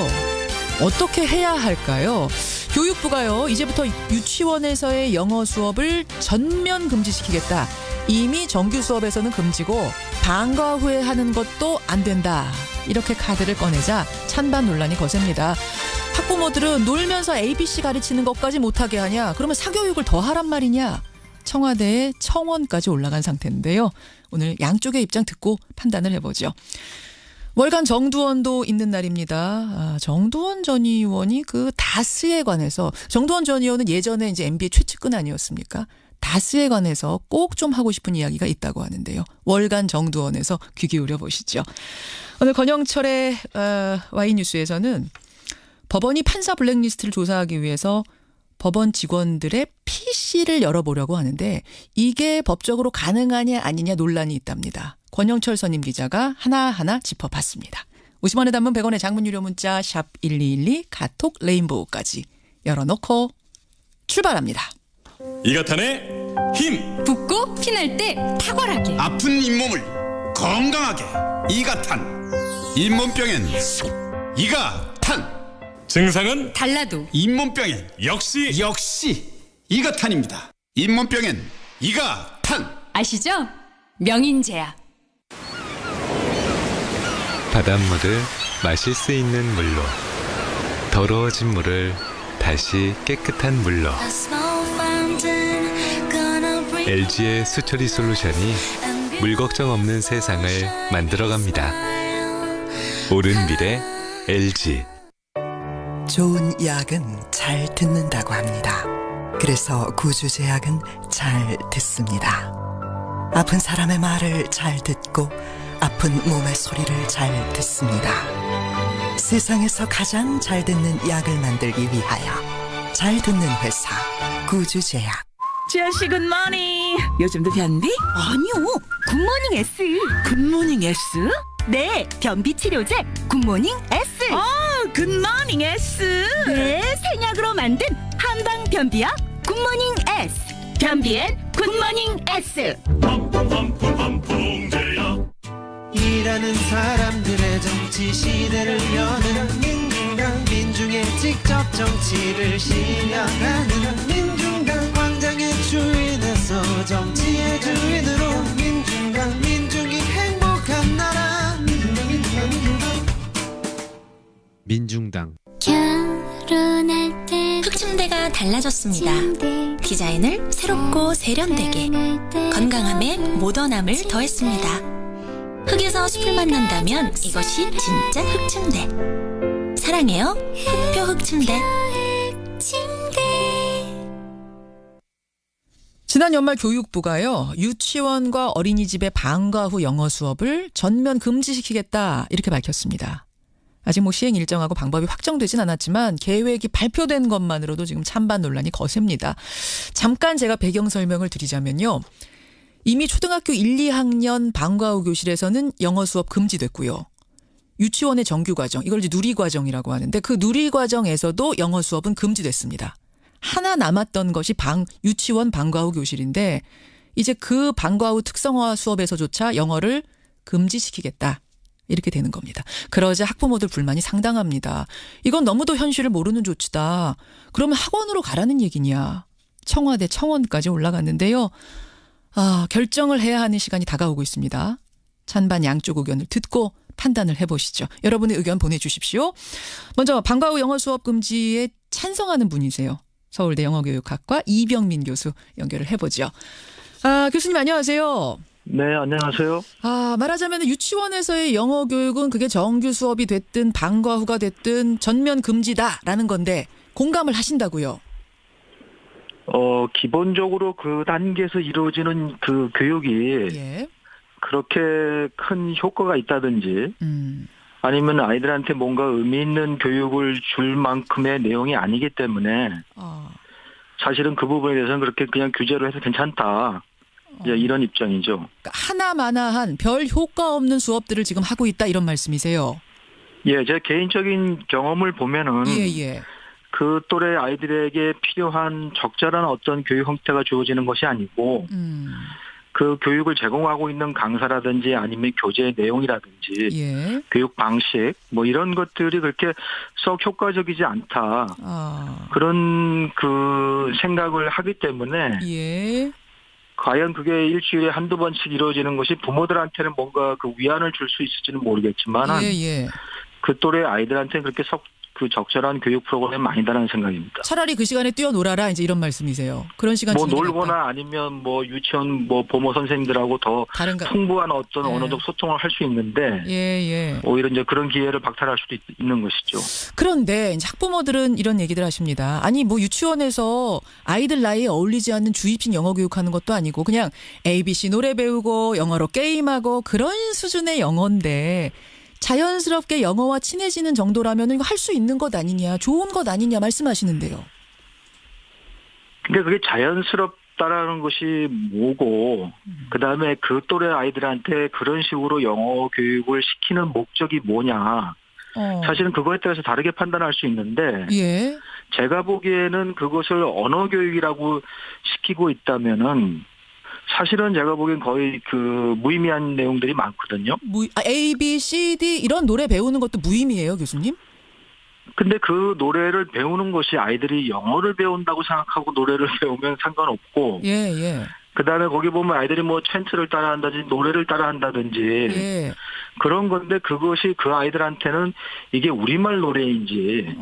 어떻게 해야 할까요? 교육부가요, 이제부터 유치원에서의 영어 수업을 전면 금지시키겠다. 이미 정규 수업에서는 금지고 방과 후에 하는 것도 안 된다. 이렇게 카드를 꺼내자 찬반 논란이 거셉니다. 학부모들은 놀면서 ABC 가르치는 것까지 못하게 하냐? 그러면 사교육을 더 하란 말이냐? 청와대에 청원까지 올라간 상태인데요. 오늘 양쪽의 입장 듣고 판단을 해보죠. 월간 정두원도 있는 날입니다. 정두원 전 의원이 그 다스에 관해서, 정두원 전 의원은 예전에 이제 MB의 최측근 아니었습니까? 다스에 관해서 꼭 좀 하고 싶은 이야기가 있다고 하는데요. 월간 정두원에서 귀 기울여 보시죠. 오늘 권영철의 Y뉴스에서는 법원이 판사 블랙리스트를 조사하기 위해서 법원 직원들의 PC를 열어보려고 하는데 이게 법적으로 가능하냐 아니냐 논란이 있답니다. 권영철 선임 기자가 하나하나 짚어봤습니다. 50원에 담은 100원의 장문 유료 문자 샵 1212 카톡 레인보우까지 열어놓고 출발합니다. 이가탄의 힘! 붓고 피날 때 탁월하게, 아픈 잇몸을 건강하게 이가탄. 잇몸병엔 이가탄. 증상은 달라도 잇몸병엔 역시 이가탄입니다. 잇몸병엔 이가탄. 아시죠? 명인제약. 바닷물을 마실 수 있는 물로, 더러워진 물을 다시 깨끗한 물로. LG의 수처리 솔루션이 물 걱정 없는 세상을 만들어갑니다. 옳은 미래 LG. 좋은 약은 잘 듣는다고 합니다. 그래서 구주제약은 잘 듣습니다. 아픈 사람의 말을 잘 듣고 아픈 몸의 소리를 잘 듣습니다. 세상에서 가장 잘 듣는 약을 만들기 위하여 잘 듣는 회사 구주제약. 지아씨 굿모닝. 요즘도 변비? 아니요, 굿모닝 S. 굿모닝 S? 네, 변비 치료제 굿모닝 S. 굿모닝 S. 네, 생약으로 만든 한방 변비약 굿모닝 S. 변비엔 굿모닝 S. 일하는 사람들의 정치 시대를 여는 민중당, 민중의 직접 정치를 실현하는 민중당, 광장의 주인에서 정치의 주인으로 민중당, 민중이 행복한 나라 민중당. 결혼할 때 흑침대가 달라졌습니다. 디자인을 새롭고 세련되게, 건강함에 모던함을 더했습니다. 흙에서 숲을 만난다면 이것이 진짜 흑침대. 사랑해요, 흑표 흑침대. 지난 연말 교육부가요, 유치원과 어린이집의 방과 후 영어 수업을 전면 금지시키겠다 이렇게 밝혔습니다. 아직 시행 일정하고 방법이 확정되진 않았지만 계획이 발표된 것만으로도 지금 찬반 논란이 거셉니다. 잠깐 제가 배경 설명을 드리자면요. 이미 초등학교 1, 2학년 방과 후 교실에서는 영어 수업 금지됐고요. 유치원의 정규 과정, 이걸 이제 누리과정이라고 하는데 그 누리과정에서도 영어 수업은 금지됐습니다. 하나 남았던 것이 유치원 방과 후 교실인데 이제 그 방과 후 특성화 수업에서조차 영어를 금지시키겠다. 이렇게 되는 겁니다. 그러자 학부모들 불만이 상당합니다. 이건 너무도 현실을 모르는 조치다. 그러면 학원으로 가라는 얘기냐. 청와대 청원까지 올라갔는데요. 결정을 해야 하는 시간이 다가오고 있습니다. 찬반 양쪽 의견을 듣고 판단을 해보시죠. 여러분의 의견 보내주십시오. 먼저 방과 후 영어 수업 금지에 찬성하는 분이세요. 서울대 영어교육학과 이병민 교수 연결을 해보죠. 교수님 안녕하세요. 네, 안녕하세요. 말하자면 유치원에서의 영어 교육은 그게 정규 수업이 됐든 방과 후가 됐든 전면 금지다라는 건데 공감을 하신다고요? 기본적으로 그 단계에서 이루어지는 그 교육이 그렇게 큰 효과가 있다든지 아니면 아이들한테 뭔가 의미 있는 교육을 줄 만큼의 내용이 아니기 때문에 사실은 그 부분에 대해서는 그렇게 그냥 규제로 해서 괜찮다. 이런 입장이죠. 그러니까 하나마나한 별 효과 없는 수업들을 지금 하고 있다 이런 말씀이세요? 예, 제 개인적인 경험을 보면은 그 또래 아이들에게 필요한 적절한 어떤 교육 형태가 주어지는 것이 아니고 그 교육을 제공하고 있는 강사라든지 아니면 교재 내용이라든지 교육 방식 뭐 이런 것들이 그렇게 썩 효과적이지 않다. 그런 그 생각을 하기 때문에 과연 그게 일주일에 한두 번씩 이루어지는 것이 부모들한테는 뭔가 그 위안을 줄 수 있을지는 모르겠지만 그 또래 아이들한테는 그렇게 썩 그 적절한 교육 프로그램이 아니다라는 생각입니다. 차라리 그 시간에 뛰어놀아라 이제 이런 말씀이세요. 그런 시간 뭐 놀거나 아니면 뭐 유치원 뭐 보모 선생님들하고 더 풍부한 어떤 언어적 소통을 할 수 있는데 오히려 이제 그런 기회를 박탈할 수도 있는 것이죠. 그런데 이제 학부모들은 이런 얘기들 하십니다. 아니 뭐 유치원에서 아이들 나이에 어울리지 않는 주입식 영어 교육하는 것도 아니고 그냥 ABC 노래 배우고 영어로 게임하고 그런 수준의 영어인데 자연스럽게 영어와 친해지는 정도라면 이거 할 수 있는 것 아니냐, 좋은 것 아니냐 말씀하시는데요. 근데 그게 자연스럽다라는 것이 뭐고, 그 다음에 그 또래 아이들한테 그런 식으로 영어 교육을 시키는 목적이 뭐냐. 사실은 그거에 따라서 다르게 판단할 수 있는데, 제가 보기에는 그것을 언어 교육이라고 시키고 있다면은, 사실은 제가 보기엔 거의 그 무의미한 내용들이 많거든요. A, B, C, D 이런 노래 배우는 것도 무의미해요, 교수님? 근데 그 노래를 배우는 것이 아이들이 영어를 배운다고 생각하고 노래를 배우면 상관없고. 그다음에 거기 보면 아이들이 뭐 챈트를 따라한다든지 노래를 따라한다든지 그런 건데 그것이 그 아이들한테는 이게 우리말 노래인지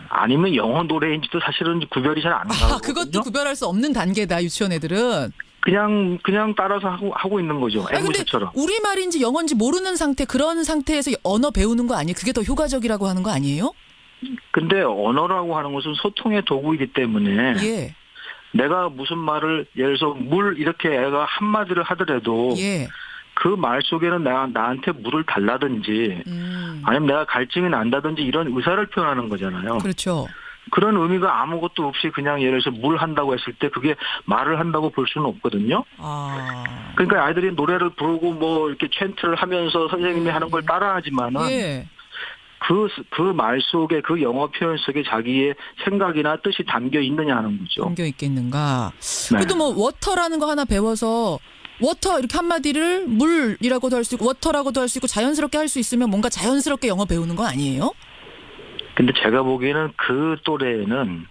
아니면 영어 노래인지도 사실은 구별이 잘 안 가거든요. 그것도 구별할 수 없는 단계다, 유치원 애들은. 그냥 따라서 하고 있는 거죠. 앵무새처럼. 근데 우리말인지 영어인지 모르는 상태, 그런 상태에서 언어 배우는 거 아니에요? 그게 더 효과적이라고 하는 거 아니에요? 근데 언어라고 하는 것은 소통의 도구이기 때문에 내가 무슨 말을 예를 들어서 물 이렇게 애가 한마디를 하더라도 그 말 속에는 나한테 물을 달라든지 아니면 내가 갈증이 난다든지 이런 의사를 표현하는 거잖아요. 그렇죠. 그런 의미가 아무것도 없이 그냥 예를 들어서 물 한다고 했을 때 그게 말을 한다고 볼 수는 없거든요. 그러니까 아이들이 노래를 부르고 뭐 이렇게 챈트를 하면서 선생님이 하는 걸 따라하지만은 그 말 속에 그 영어 표현 속에 자기의 생각이나 뜻이 담겨 있느냐 하는 거죠. 담겨 있겠는가. 그래도 뭐 워터라는 거 하나 배워서 워터 이렇게 한마디를 물이라고도 할 수 있고 워터라고도 할 수 있고 자연스럽게 할 수 있으면 뭔가 자연스럽게 영어 배우는 거 아니에요? 근데 제가 보기에는 그 또래에는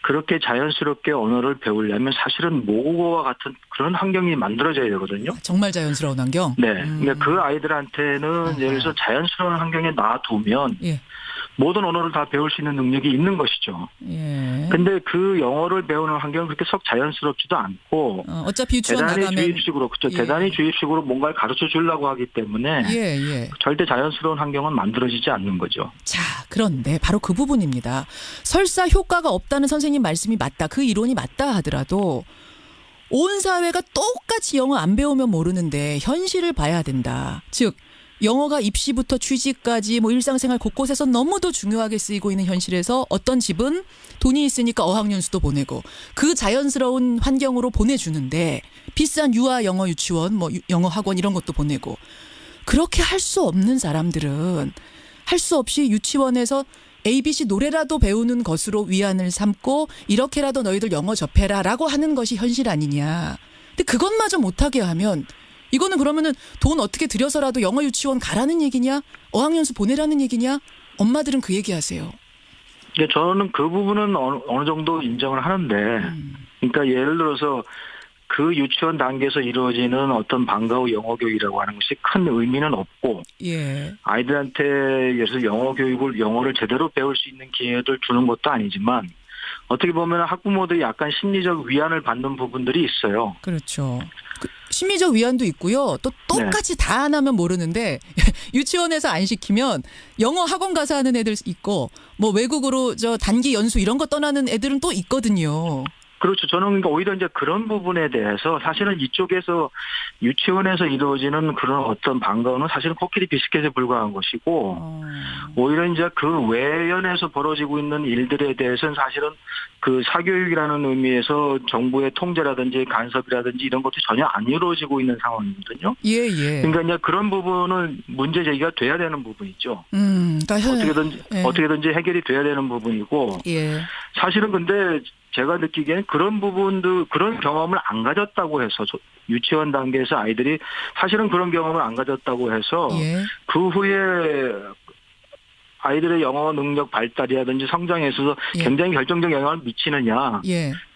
그렇게 자연스럽게 언어를 배우려면 사실은 모국어와 같은 그런 환경이 만들어져야 되거든요. 정말 자연스러운 환경? 네. 그러니까 그 아이들한테는 예를 들어서 자연스러운 환경에 놔두면 모든 언어를 다 배울 수 있는 능력이 있는 것이죠. 근데 그 영어를 배우는 환경은 그렇게 썩 자연스럽지도 않고 어차피 유치원 대단히 나가면 주입식으로 그렇죠. 대단히 주입식으로 뭔가를 가르쳐 주려고 하기 때문에 절대 자연스러운 환경은 만들어지지 않는 거죠. 자, 그런데 바로 그 부분입니다. 설사 효과가 없다는 선생님 말씀이 맞다. 그 이론이 맞다 하더라도 온 사회가 똑같이 영어 안 배우면 모르는데 현실을 봐야 된다. 즉 영어가 입시부터 취직까지 뭐 일상생활 곳곳에서 너무도 중요하게 쓰이고 있는 현실에서 어떤 집은 돈이 있으니까 어학연수도 보내고 그 자연스러운 환경으로 보내주는데 비싼 유아 영어 유치원 뭐 영어 학원 이런 것도 보내고 그렇게 할 수 없는 사람들은 할 수 없이 유치원에서 ABC 노래라도 배우는 것으로 위안을 삼고 이렇게라도 너희들 영어 접해라라고 하는 것이 현실 아니냐. 근데 그것마저 못하게 하면 이거는 그러면은 돈 어떻게 들여서라도 영어 유치원 가라는 얘기냐? 어학연수 보내라는 얘기냐? 엄마들은 그 얘기하세요. 네, 저는 그 부분은 어느 정도 인정을 하는데, 그러니까 예를 들어서 그 유치원 단계에서 이루어지는 어떤 방과 후 영어 교육이라고 하는 것이 큰 의미는 없고 예. 아이들한테 그래서 영어를 제대로 배울 수 있는 기회를 주는 것도 아니지만 어떻게 보면 학부모들이 약간 심리적 위안을 받는 부분들이 있어요. 그렇죠. 심리적 위안도 있고요. 또 똑같이 다 안 하면 모르는데 유치원에서 안 시키면 영어 학원 가서 하는 애들 있고 뭐 외국으로 단기 연수 이런 거 떠나는 애들은 또 있거든요. 그렇죠. 저는 그러니까 오히려 이제 그런 부분에 대해서 사실은 이쪽에서 유치원에서 이루어지는 그런 어떤 방과후는 사실은 코끼리 비스켓에 불과한 것이고 오히려 이제 그 외연에서 벌어지고 있는 일들에 대해서는 사실은 그 사교육이라는 의미에서 정부의 통제라든지 간섭이라든지 이런 것도 전혀 안 이루어지고 있는 상황이거든요. 예, 예. 그러니까 이제 그런 부분은 문제 제기가 돼야 되는 부분이죠. 그러니까 어떻게든지 해결이 돼야 되는 부분이고. 예. 사실은 근데 제가 느끼기에는 그런 부분도 그런 경험을 안 가졌다고 해서 유치원 단계에서 아이들이 사실은 그런 경험을 안 가졌다고 해서 그 후에 아이들의 영어 능력 발달이라든지 성장에 있어서 굉장히 결정적 영향을 미치느냐.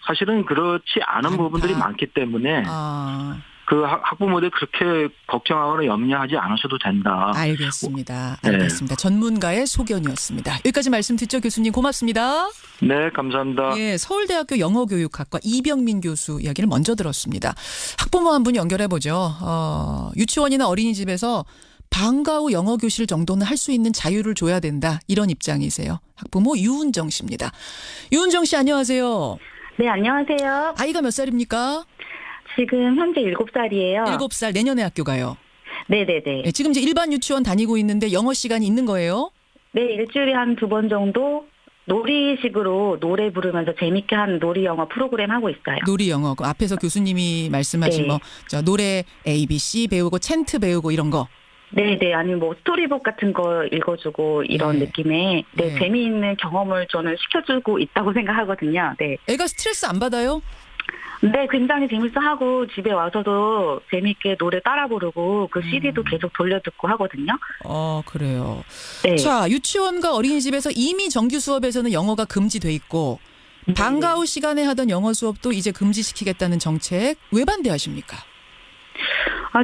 사실은 그렇지 않은 부분들이 많기 때문에 그 학부모들 그렇게 걱정하거나 염려하지 않으셔도 된다. 알겠습니다. 알겠습니다. 전문가의 소견이었습니다. 여기까지 말씀 듣죠, 교수님. 고맙습니다. 네, 감사합니다. 예, 서울대학교 영어교육학과 이병민 교수 이야기를 먼저 들었습니다. 학부모 한 분 연결해보죠. 유치원이나 어린이집에서 방과 후 영어 교실 정도는 할 수 있는 자유를 줘야 된다. 이런 입장이세요. 학부모 유은정 씨입니다. 유은정 씨 안녕하세요. 네, 안녕하세요. 아이가 몇 살입니까? 지금 현재 7살이에요. 7살 내년에 학교 가요. 네네네. 네, 지금 이제 일반 유치원 다니고 있는데 영어 시간이 있는 거예요? 네, 일주일에 한 2번 정도 놀이식으로 노래 부르면서 재밌게 하는 놀이 영어 프로그램 하고 있어요. 놀이 영어. 그 앞에서 교수님이 말씀하신 노래 ABC 배우고 챈트 배우고 이런 거. 네네. 아니면 뭐 스토리북 같은 거 읽어주고 이런 느낌의 재미있는 경험을 저는 시켜주고 있다고 생각하거든요. 네. 애가 스트레스 안 받아요? 네, 굉장히 재밌어하고 집에 와서도 재밌게 노래 따라 부르고 그 CD도 계속 돌려듣고 하거든요. 그래요. 네. 자, 유치원과 어린이집에서 이미 정규 수업에서는 영어가 금지돼 있고 방과 후 시간에 하던 영어 수업도 이제 금지시키겠다는 정책 왜 반대하십니까?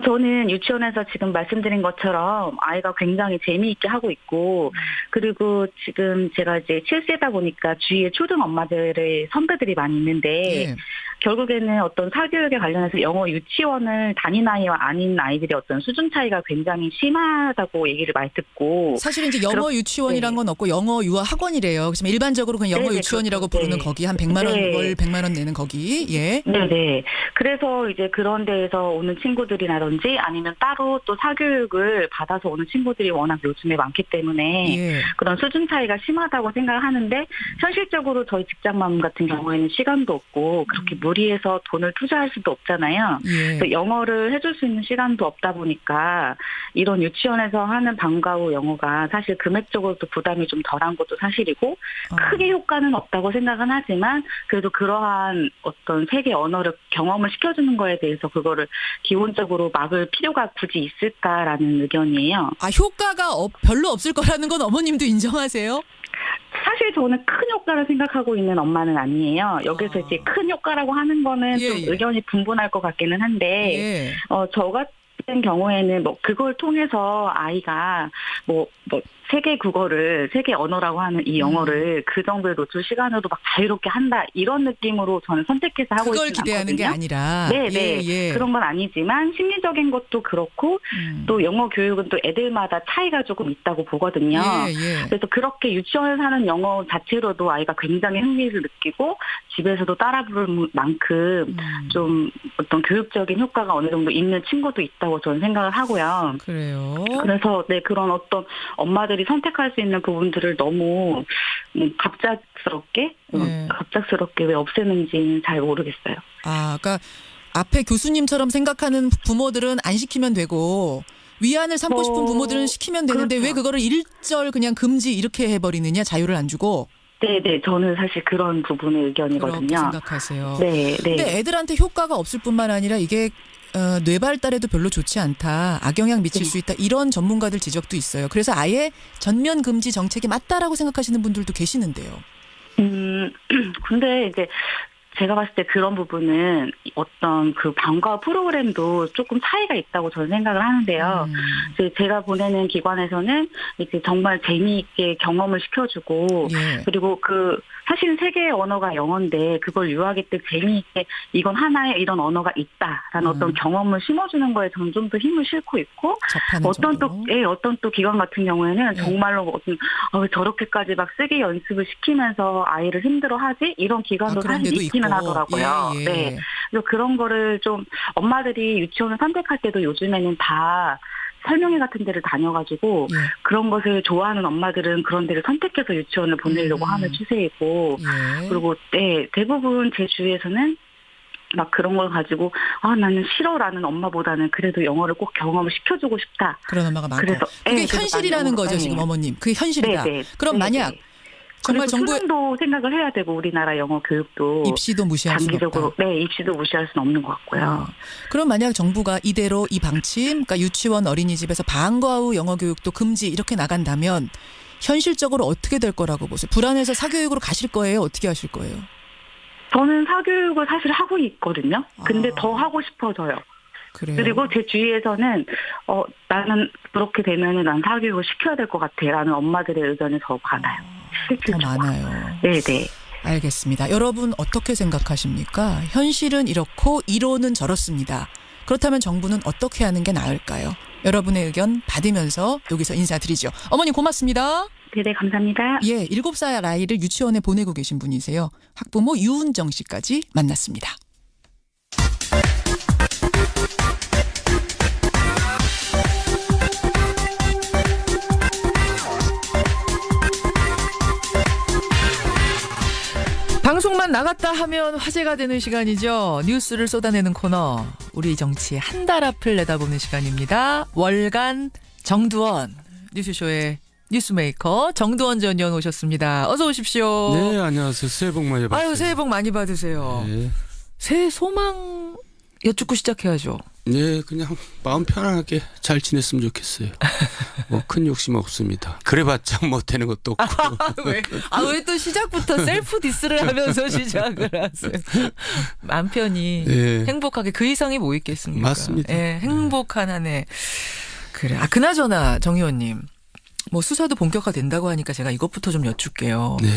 저는 유치원에서 지금 말씀드린 것처럼 아이가 굉장히 재미있게 하고 있고 그리고 지금 제가 이제 7세다 보니까 주위에 초등 엄마들의 선배들이 많이 있는데 결국에는 어떤 사교육에 관련해서 영어 유치원을 다닌 아이와 아닌 아이들의 어떤 수준 차이가 굉장히 심하다고 얘기를 많이 듣고 사실은 이제 영어 유치원이란 건 없고 영어 유아 학원이래요. 그래서 일반적으로 그냥 영어 유치원이라고 부르는 거기 한 100만 원 월 100만 원 내는 거기. 예. 네네. 그래서 이제 그런 데에서 오는 친구들이라든지 아니면 따로 또 사교육을 받아서 오는 친구들이 워낙 요즘에 많기 때문에 그런 수준 차이가 심하다고 생각을 하는데 현실적으로 저희 직장맘 같은 경우에는 시간도 없고 그렇게 무리해서 돈을 투자할 수도 없잖아요. 그래서 영어를 해줄 수 있는 시간도 없다 보니까 이런 유치원에서 하는 방과 후 영어가 사실 금액적으로도 부담이 좀 덜한 것도 사실이고 크게 효과는 없다고 생각은 하지만 그래도 그러한 어떤 세계 언어를 경험을 시켜주는 거에 대해서 그거를 기본적으로 막을 필요가 굳이 있을까라는 의견이에요. 효과가 별로 없을 거라는 건 어머님도 인정하세요? 사실 저는 큰 효과를 생각하고 있는 엄마는 아니에요. 여기서 이제 큰 효과라고 하는 거는 좀 의견이 분분할 것 같기는 한데, 저 같은 경우에는 뭐 그걸 통해서 아이가 세계 국어를 세계 언어라고 하는 이 영어를 그 정도의 노출 시간으로도 막 자유롭게 한다 이런 느낌으로 저는 선택해서 하고 있지는 않거든요. 그걸 기대하는 게 아니라. 네. 그런 건 아니지만 심리적인 것도 그렇고 또 영어 교육은 또 애들마다 차이가 조금 있다고 보거든요. 그래서 그렇게 유치원에서 하는 영어 자체로도 아이가 굉장히 흥미를 느끼고 집에서도 따라 부를 만큼 좀 어떤 교육적인 효과가 어느 정도 있는 친구도 있다고 저는 생각을 하고요. 그래요. 그래서 그런 어떤 엄마들이 선택할 수 있는 부분들을 너무 갑작스럽게 왜 없애는지는 잘 모르겠어요. 그러니까 앞에 교수님처럼 생각하는 부모들은 안 시키면 되고 위안을 삼고 싶은 부모들은 시키면 되는데 왜 그거를 일절 그냥 금지 이렇게 해버리느냐, 자유를 안 주고. 네, 저는 사실 그런 부분의 의견이거든요. 그렇게 생각하세요. 네. 근데 애들한테 효과가 없을 뿐만 아니라 이게 뇌 발달에도 별로 좋지 않다, 악영향 미칠 수 있다, 이런 전문가들 지적도 있어요. 그래서 아예 전면 금지 정책이 맞다라고 생각하시는 분들도 계시는데요. 근데 이제 제가 봤을 때 그런 부분은 어떤 그 방과 프로그램도 조금 차이가 있다고 저는 생각을 하는데요. 제가 보내는 기관에서는 이제 정말 재미있게 경험을 시켜주고 그리고 사실은 세계의 언어가 영어인데 그걸 유아기 때 재미있게 이건 하나의 이런 언어가 있다라는 어떤 경험을 심어주는 거에 저는 좀 더 힘을 싣고 있고 어떤 또 기관 같은 경우에는 정말로 저렇게까지 막 쓰기 연습을 시키면서 아이를 힘들어하지 이런 기관도 사실 있기는 하더라고요. 네, 그래서 그런 거를 좀 엄마들이 유치원을 선택할 때도 요즘에는 다 설명회 같은 데를 다녀가지고 그런 것을 좋아하는 엄마들은 그런 데를 선택해서 유치원을 보내려고 하는 추세이고 그리고 대부분 제 주위에서는 막 그런 걸 가지고 나는 싫어라는 엄마보다는 그래도 영어를 꼭 경험을 시켜주고 싶다. 그런 엄마가 많고. 그래서 그게 현실이라는 거죠 지금 어머님. 그게 현실이다. 그럼 만약 정말 정부도 생각을 해야 되고 우리나라 영어 교육도 입시도 무시할 수는 없다. 입시도 무시할 수는 없는 것 같고요. 그럼 만약 정부가 이대로 이 방침, 그러니까 유치원 어린이집에서 방과 후 영어 교육도 금지 이렇게 나간다면 현실적으로 어떻게 될 거라고 보세요? 불안해서 사교육으로 가실 거예요? 어떻게 하실 거예요? 저는 사교육을 사실 하고 있거든요. 근데 더 하고 싶어져요. 그래요? 그리고 제 주위에서는 나는 그렇게 되면은 난 사교육을 시켜야 될 것 같아라는 엄마들의 의견이 더 많아요. 더 많아요. 네네. 알겠습니다. 여러분 어떻게 생각하십니까? 현실은 이렇고 이론은 저렇습니다. 그렇다면 정부는 어떻게 하는 게 나을까요? 여러분의 의견 받으면서 여기서 인사드리죠. 어머니 고맙습니다. 네, 감사합니다. 7살 아이를 유치원에 보내고 계신 분이세요. 학부모 유은정 씨까지 만났습니다. 방송만 나갔다 하면 화제가 되는 시간이죠. 뉴스를 쏟아내는 코너. 우리 정치의 한 달 앞을 내다보는 시간입니다. 월간 정두원 뉴스쇼의 뉴스메이커 정두원 전 의원 오셨습니다. 어서 오십시오. 네, 안녕하세요. 새해 복 많이 받으세요. 새해 복 많이 받으세요. 네. 새해 소망 여쭙고 시작해야죠. 네, 그냥 마음 편안하게 잘 지냈으면 좋겠어요. 뭐 큰 욕심 없습니다. 그래봤자 뭐 되는 것도 없고. 왜 또 시작부터 셀프 디스를 하면서 시작을 하세요? 마음 편히 행복하게 그 이상이 뭐 있겠습니까? 맞습니다. 행복한 한 해. 그래. 그나저나 정 의원님. 뭐 수사도 본격화된다고 하니까 제가 이것부터 좀 여쭐게요. 네.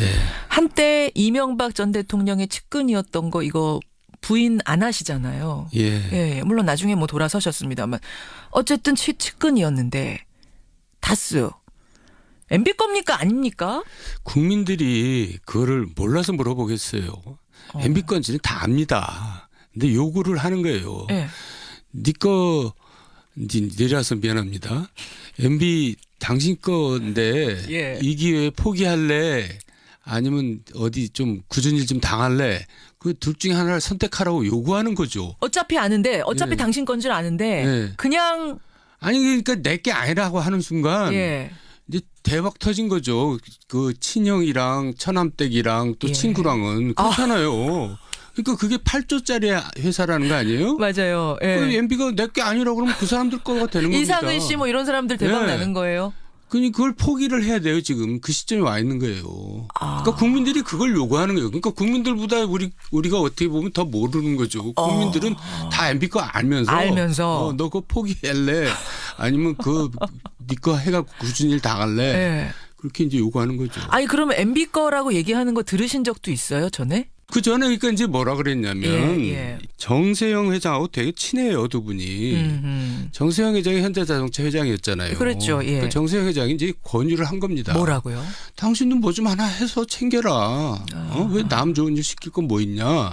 한때 이명박 전 대통령의 측근이었던 거 이거 부인 안 하시잖아요. 물론 나중에 뭐 돌아서셨습니다만 어쨌든 측근이었는데 다스 MB 겁니까 아닙니까? 국민들이 그거를 몰라서 물어보겠어요. MB 건지는 다 압니다. 근데 요구를 하는 거예요. 네 거 내려서 미안합니다. MB 당신 건데 이 기회에 포기할래? 아니면 어디 좀 굳은 일 좀 당할래? 그 둘 중에 하나를 선택하라고 요구하는 거죠. 어차피 아는데 어차피 당신 건 줄 아는데 그냥 그러니까 내게 아니라고 하는 순간 이제 대박 터진 거죠. 그 친형이랑 처남댁이랑 또 친구랑은 그렇잖아요. 그러니까 그게 8조짜리 회사라는 거 아니에요? 맞아요. MB가 내게 아니라고 그러면 그 사람들 거가 되는 겁니다. 이상은 씨 뭐 이런 사람들 대박 나는 거예요. 그러니까 그걸 포기를 해야 돼요. 지금 그 시점에 와 있는 거예요. 그러니까 국민들이 그걸 요구하는 거예요. 그러니까 국민들보다 우리가 어떻게 보면 더 모르는 거죠. 국민들은 다 MB 거 알면서 너 그거 포기할래? 아니면 네 거 해갖고 굳은 일 당할래? 그렇게 이제 요구하는 거죠. 그러면 MB 거라고 얘기하는 거 들으신 적도 있어요, 전에? 그 전에 그러니까 이제 뭐라 그랬냐면 정세영 회장하고 되게 친해요, 두 분이. 정세영 회장이 현대자동차 회장이었잖아요. 그렇죠. 그러니까 정세영 회장이 이제 권유를 한 겁니다. 뭐라고요? 당신도 뭐 좀 하나 해서 챙겨라. 왜 남 좋은 일 시킬 건 뭐 있냐.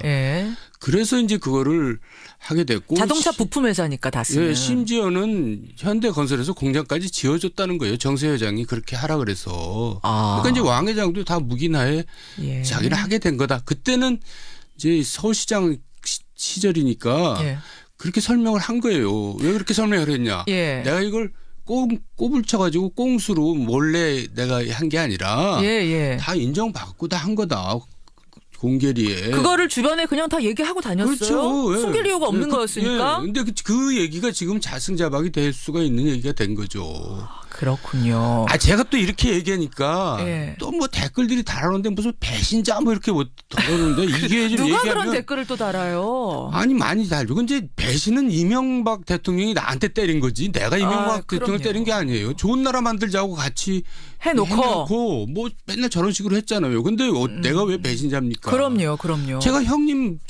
그래서 이제 그거를 하게 됐고. 자동차 부품 회사니까 다스는. 심지어는 현대건설에서 공장까지 지어줬다는 거예요. 정세 회장이 그렇게 하라 그래서. 그러니까 이제 왕 회장도 다 묵인하에 자기는 하게 된 거다. 그때는 이제 서울시장 시절이니까 그렇게 설명을 한 거예요. 왜 그렇게 설명을 했냐. 내가 이걸 꼬불 쳐가지고 꽁수로 몰래 내가 한 게 아니라 다 인정받고 다 한 거다. 공개리에. 그거를 주변에 그냥 다 얘기하고 다녔어요. 그렇죠. 숨길 이유가 없는 거였으니까. 근데 그 얘기가 지금 자승자박이 될 수가 있는 얘기가 된 거죠. 그렇군요. 제가 또 이렇게 얘기하니까 또 뭐 댓글들이 달아오는데 무슨 배신자 뭐 이렇게 못 달아오는데 이게 좀 누가 얘기하면 그런 댓글을 또 달아요? 아니 많이 달죠. 근데 배신은 이명박 대통령이 나한테 때린 거지. 내가 이명박 대통령 때린 게 아니에요. 좋은 나라 만들자고 같이 해놓고 뭐 맨날 저런 식으로 했잖아요. 근데 내가 왜 배신자입니까? 그럼요. 제가 형님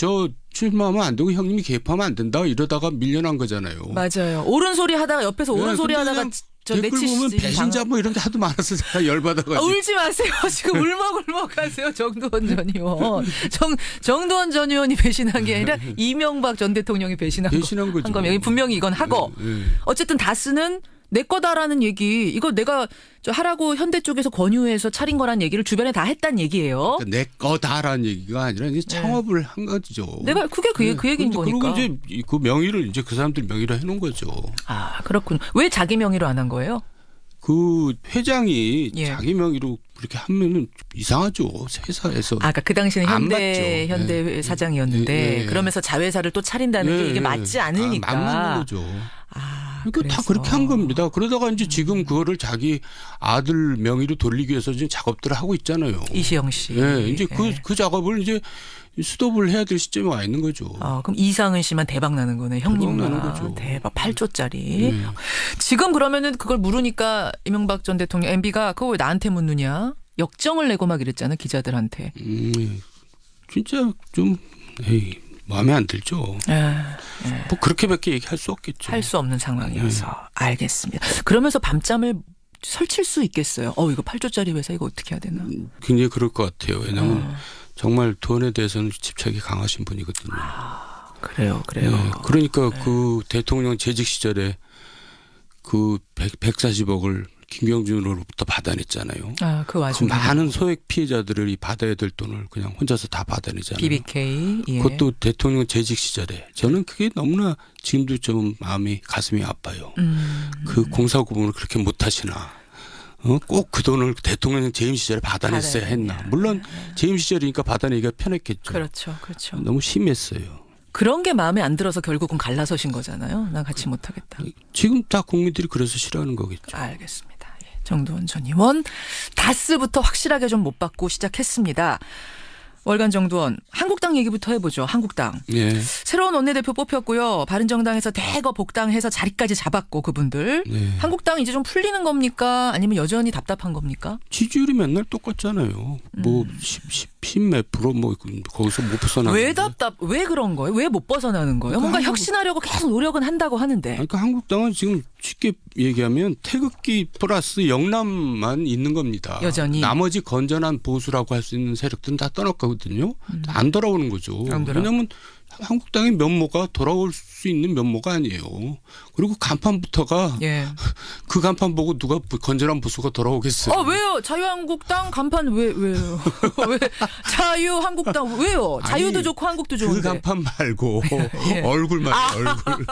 출마하면 안 되고 형님이 개입하면 안 된다 이러다가 밀려난 거잖아요. 맞아요. 옳은 소리 하다가 옆에서 옳은 소리 하다가 댓글 보면 배신자 뭐 이런 게 하도 많아서 제가 열받아가지고. 울지 마세요. 지금 울먹울먹하세요. 정두원 전 의원. 정두원 전 의원이 배신한 게 아니라 이명박 전 대통령이 배신한 거죠. 한 거면 분명히 이건 하고. 어쨌든 다스는 내 거다라는 얘기. 이거 내가 하라고 현대 쪽에서 권유해서 차린 거란 얘기를 주변에 다 했단 얘기예요. 그러니까 내 거다라는 얘기가 아니라 이제 창업을 한 거죠. 내가 그게 그 얘기인 거니까. 그리고 이제 그 명의를 이제 그 사람들 명의로 해놓은 거죠. 그렇군요. 왜 자기 명의로 안 한 거예요? 그 회장이 자기 명의로 그렇게 하면은 이상하죠. 회사에서. 그러니까 그 당시는 현대 사장이었는데 그러면서 자회사를 또 차린다는 게 이게 맞지 않으니까. 안 맞는 거죠. 그러니까 다 그렇게 한 겁니다. 그러다가 이제 지금 그거를 자기 아들 명의로 돌리기 위해서 지금 작업들을 하고 있잖아요. 이시영 씨. 이제 그 작업을 이제 스톱을 해야 될 시점에 와 있는 거죠. 그럼 이상은 씨만 대박 나는 거네. 형님만. 거죠. 대박 8조짜리. 지금 그러면은 그걸 물으니까 이명박 전 대통령 MB가 그거 왜 나한테 묻느냐. 역정을 내고 막 이랬잖아 기자들한테. 진짜 좀 마음에 안 들죠. 뭐 그렇게밖에 얘기할 수 없겠죠. 할 수 없는 상황이어서. 알겠습니다. 그러면서 밤잠을 설칠 수 있겠어요. 이거 8조짜리 회사 이거 어떻게 해야 되나. 굉장히 그럴 것 같아요. 왜냐하면 정말 돈에 대해서는 집착이 강하신 분이거든요. 그래요. 그러니까 그 대통령 재직 시절에 그 140억을 김경준으로부터 받아냈잖아요. 그 와중에. 그 많은 소액 피해자들이 받아야 될 돈을 그냥 혼자서 다 받아내잖아요. BBK. 그것도 대통령 재직 시절에. 저는 그게 너무나 지금도 좀 가슴이 아파요. 그 공사 구분을 그렇게 못하시나. 꼭 그 돈을 대통령 재임 시절에 받아냈어야 했나. 물론 재임 시절이니까 받아내기가 편했겠죠. 그렇죠. 너무 심했어요. 그런 게 마음에 안 들어서 결국은 갈라서신 거잖아요. 난 같이 못하겠다. 지금 다 국민들이 그래서 싫어하는 거겠죠. 알겠습니다. 정두원 전 의원 다스부터 확실하게 좀 못 받고 시작했습니다. 월간 정두원 한국당 얘기부터 해보죠. 한국당. 새로운 원내대표 뽑혔고요. 바른정당에서 대거 복당해서 자리까지 잡았고 그분들. 한국당 이제 좀 풀리는 겁니까? 아니면 여전히 답답한 겁니까? 지지율이 맨날 똑같잖아요. 뭐 10몇 프로 뭐 거기서 못 벗어나는. 왜 그런 거예요? 왜 못 벗어나는 거예요? 뭔가 혁신하려고 계속 노력은 한다고 하는데. 그러니까 한국당은 지금 쉽게 얘기하면 태극기 플러스 영남만 있는 겁니다. 여전히. 나머지 건전한 보수라고 할 수 있는 세력들은 다 떠났거든요. 안 돌아오는 거죠. 왜냐하면 한국당의 면모가 돌아올 수 있는 면모가 아니에요. 그리고 간판부터가 그 간판 보고 누가 건전한 보수가 돌아오겠어요. 왜요? 자유한국당 간판 왜요? 왜 자유한국당 왜요? 자유도 좋고 한국도 좋은데. 그 간판 말고 얼굴 말이에요. 얼굴.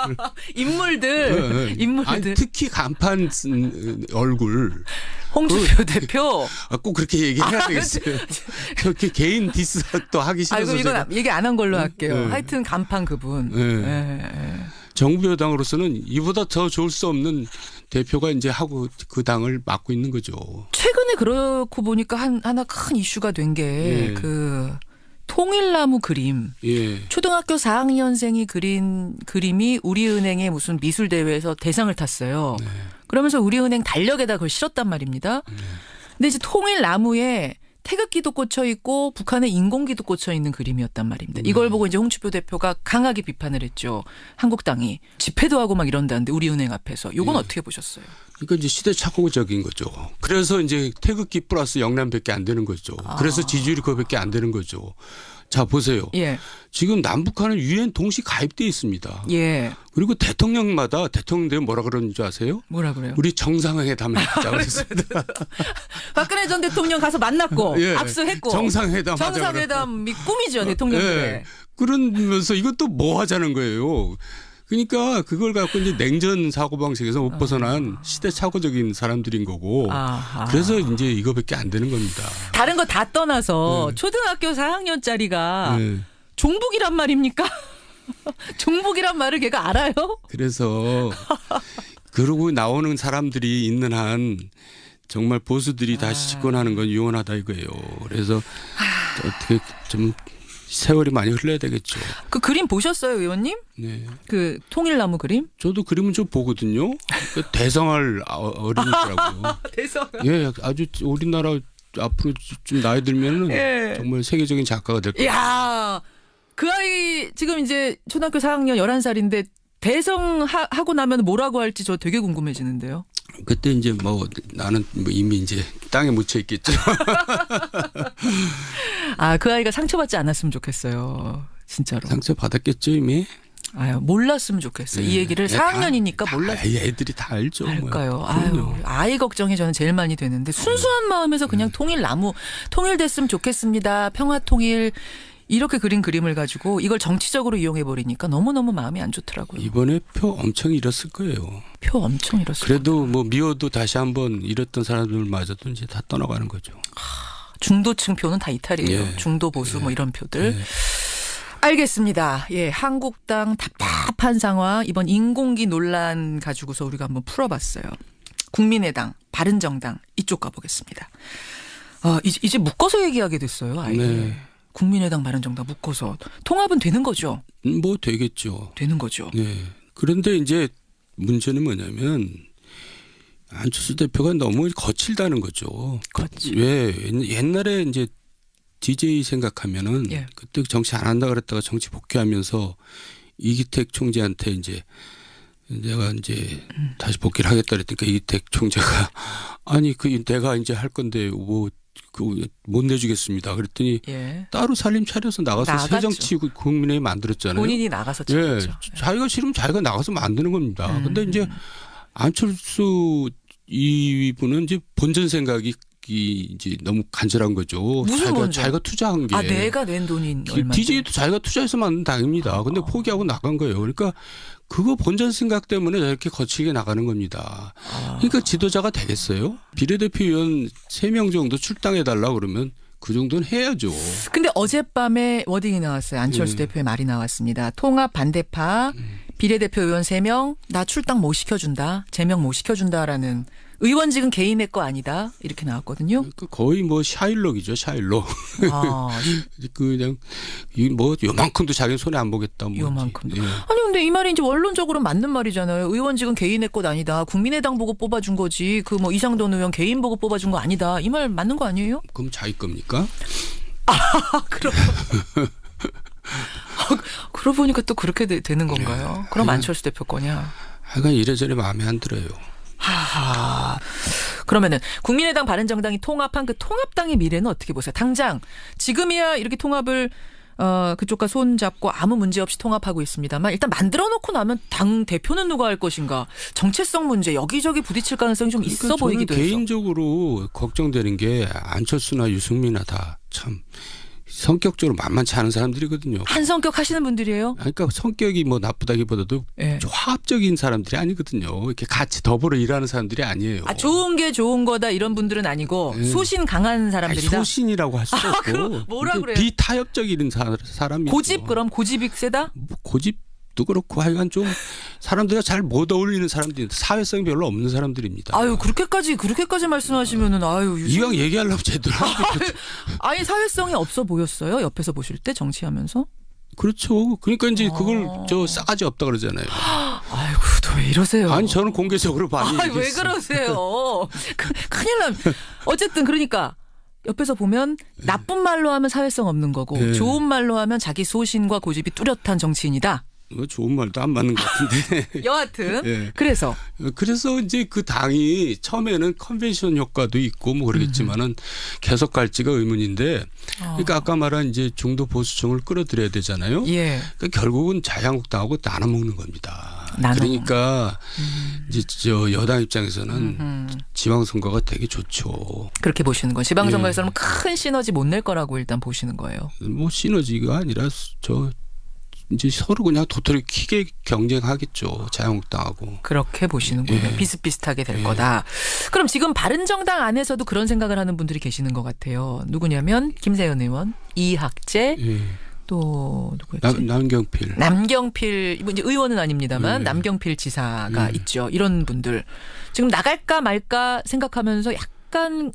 인물들. 특히 간판 얼굴. 홍준표 대표. 꼭 그렇게 얘기해야 되겠어요. 그렇게 개인 디스 또 하기 싫어서. 이건 얘기 안 한 걸로 할게요. 하여튼 간판 그분. 정부 여당으로서는 이보다 더 좋을 수 없는 대표가 이제 하고 그 당을 맡고 있는 거죠. 최근에 그렇고 보니까 하나 큰 이슈가 된 게 그 통일나무 그림. 초등학교 4학년생이 그린 그림이 우리은행의 무슨 미술대회에서 대상을 탔어요. 그러면서 우리은행 달력에다 그걸 실었단 말입니다. 근데 이제 통일나무에 태극기도 꽂혀 있고 북한의 인공기도 꽂혀 있는 그림이었단 말입니다. 이걸 보고 이제 홍준표 대표가 강하게 비판을 했죠. 한국당이 집회도 하고 막 이런다는데 우리은행 앞에서. 이건 어떻게 보셨어요? 그러니까 이제 시대착오적인 거죠. 그래서 이제 태극기 플러스 영남밖에 안 되는 거죠. 그래서 지지율이 그거밖에 안 되는 거죠. 자 보세요. 지금 남북한은 유엔 동시 가입돼 있습니다. 그리고 대통령마다 대통령들이 뭐라 그러는 줄 아세요? 뭐라 그래요? 우리 정상회담을 하자 그랬습니다. 박근혜 전 대통령 가서 만났고 악수했고 정상회담이 꿈이죠 대통령들의. 그러면서 이것도 뭐 하자는 거예요. 그러니까 그걸 갖고 이제 냉전 사고방식에서 못 벗어난 시대착오적인 사람들인 거고 그래서 이제 이거밖에 안 되는 겁니다. 다른 거 다 떠나서 초등학교 4학년짜리가 종북이란 말입니까? 종북이란 말을 걔가 알아요? 그래서 그러고 나오는 사람들이 있는 한 정말 보수들이 다시 집권하는 건 유언하다 이거예요. 그래서 어떻게 좀 세월이 많이 흘러야 되겠죠. 그 그림 보셨어요, 의원님? 네. 그 통일나무 그림? 저도 그림은 좀 보거든요. 대성할 어린이더라고요. 대성. 예, 아주 우리나라 앞으로 좀 나이 들면은 예. 정말 세계적인 작가가 될 거예요. 야, 그 아이 지금 이제 초등학교 4학년 11살인데 대성하고 나면 뭐라고 할지 저 되게 궁금해지는데요. 그때 이제 뭐 나는 뭐 이미 이제 땅에 묻혀 있겠죠. 아, 그 아이가 상처받지 않았으면 좋겠어요. 진짜로. 상처 받았겠죠 이미. 아유, 몰랐으면 좋겠어요. 네. 이 얘기를 4학년이니까 몰랐어요. 애들이 다 알죠. 알까요? 아유, 아이 걱정이 저는 제일 많이 되는데 순수한 마음에서 그냥 통일나무 통일됐으면 좋겠습니다. 평화통일 이렇게 그린 그림을 가지고 이걸 정치적으로 이용해버리니까 너무너무 마음이 안 좋더라고요. 이번에 표 엄청 잃었을 거예요. 표 엄청 잃었을 거예요. 그래도 뭐 미워도 다시 한번 잃었던 사람들마저도 이제 다 떠나가는 거죠. 중도층 표는 다 이탈이에요. 예. 중도 보수 뭐 이런 표들. 예. 알겠습니다. 예, 한국당 답답한 상황 이번 인공기 논란 가지고서 우리가 한번 풀어봤어요. 국민의당, 바른정당 이쪽 가보겠습니다. 이제 묶어서 얘기하게 됐어요. 아예. 네. 국민의당, 바른정당 묶어서 통합은 되는 거죠? 뭐 되겠죠. 되는 거죠. 네. 그런데 이제 문제는 뭐냐면 안철수 대표가 너무 거칠다는 거죠. 그렇지. 왜 옛날에 이제 DJ 생각하면은 예. 그때 정치 안 한다 그랬다가 정치 복귀하면서 이기택 총재한테 이제 내가 이제 다시 복귀를 하겠다 그랬으니까 이기택 총재가 아니 그 내가 이제 할 건데 뭐 못 내주겠습니다. 그랬더니 예. 따로 살림 차려서 나가서 새정치 국민회의 만들었잖아요. 본인이 나가서 차렸죠. 예. 자기가 싫으면 자기가 나가서 만드는 겁니다. 근데 이제 안철수 이분은 이제 본전 생각이 이제 너무 간절한 거죠. 자기가 투자한 게. 내가 낸 돈이 얼마인데. DJ도 자기가 투자해서 만든 당입니다. 근데 포기하고 나간 거예요. 그러니까 그거 본전 생각 때문에 이렇게 거칠게 나가는 겁니다. 그러니까 지도자가 되겠어요? 비례대표위원 3명 정도 출당해달라고 그러면 그 정도는 해야죠. 근데 어젯밤에 워딩이 나왔어요. 안철수 대표의 말이 나왔습니다. 통합 반대파 비례대표 의원 3명 나 출당 못 시켜준다. 제명 못 시켜준다라는 의원직은 개인의 거 아니다. 이렇게 나왔거든요. 거의 뭐 샤일록이죠. 샤일록. 그냥 뭐 요만큼도 자기 손에 안 보겠다. 뭐 요만큼도. 예. 아니 근데 이 말이 이제 원론적으로 맞는 말이잖아요. 의원직은 개인의 것 아니다. 국민의당 보고 뽑아준 거지. 그 뭐 이상돈 의원 개인 보고 뽑아준 거 아니다. 이 말 맞는 거 아니에요? 그럼 자기 겁니까? 그럼. 그러고 보니까 또 그렇게 되는 건가요? 그럼 안철수 대표 거냐? 하여간 이래저래 마음에 안 들어요. 그러면은 국민의당 바른정당이 통합한 그 통합당의 미래는 어떻게 보세요? 당장 지금이야 이렇게 통합을 그쪽과 손 잡고 아무 문제 없이 통합하고 있습니다만 일단 만들어 놓고 나면 당 대표는 누가 할 것인가? 정체성 문제 여기저기 부딪힐 가능성이 좀 있어 보이기도 해서. 개인적으로 걱정되는 게 안철수나 유승민이나 다 참 성격적으로 만만치 않은 사람들이거든요. 한 성격 하시는 분들이에요? 그러니까 성격이 뭐 나쁘다기보다도 네. 화합적인 사람들이 아니거든요. 이렇게 같이 더불어 일하는 사람들이 아니에요. 좋은 게 좋은 거다 이런 분들은 아니고 네. 소신 강한 사람들이다. 소신이라고 할 수 없고. 뭐라 그래요? 비타협적인 사람이. 그럼 고집이 세다? 고집도 그렇고 하여간 좀 사람들과 잘 못 어울리는 사람들이 사회성이 별로 없는 사람들입니다. 그렇게까지 말씀하시면은 이왕 얘기하려면 제대로. 아예 사회성이 없어 보였어요? 옆에서 보실 때 정치하면서? 그렇죠. 그러니까 이제 그걸 싸가지 없다 그러잖아요. 아이고, 또 왜 이러세요? 아니 저는 공개적으로 많이 얘기했어요. 왜 그러세요? 큰일 나. 어쨌든 그러니까 옆에서 보면 나쁜 말로 하면 사회성 없는 거고 네. 좋은 말로 하면 자기 소신과 고집이 뚜렷한 정치인이다. 좋은 말도 안 맞는 것 같은데. 여하튼 네. 그래서 이제 그 당이 처음에는 컨벤션 효과도 있고 뭐 그러겠지만은 계속 갈지가 의문인데. 그러니까 아까 말한 이제 중도 보수층을 끌어들여야 되잖아요. 예. 그러니까 결국은 자유한국당하고 나눠 먹는 겁니다. 그러니까 이제 저 여당 입장에서는 지방선거가 되게 좋죠. 그렇게 보시는 거. 지방선거에서는 큰 시너지 못 낼 거라고 일단 보시는 거예요. 뭐 시너지가 아니라 이제 서로 그냥 도토리 키게 경쟁하겠죠. 자유한국당하고. 그렇게 보시는군요. 비슷비슷하게 될 거다. 그럼 지금 바른정당 안에서도 그런 생각을 하는 분들이 계시는 것 같아요. 누구냐면 김세현 의원, 이학재, 또 누구였지? 남경필 이제 의원은 아닙니다만 남경필 지사가 있죠. 이런 분들 지금 나갈까 말까 생각하면서 약간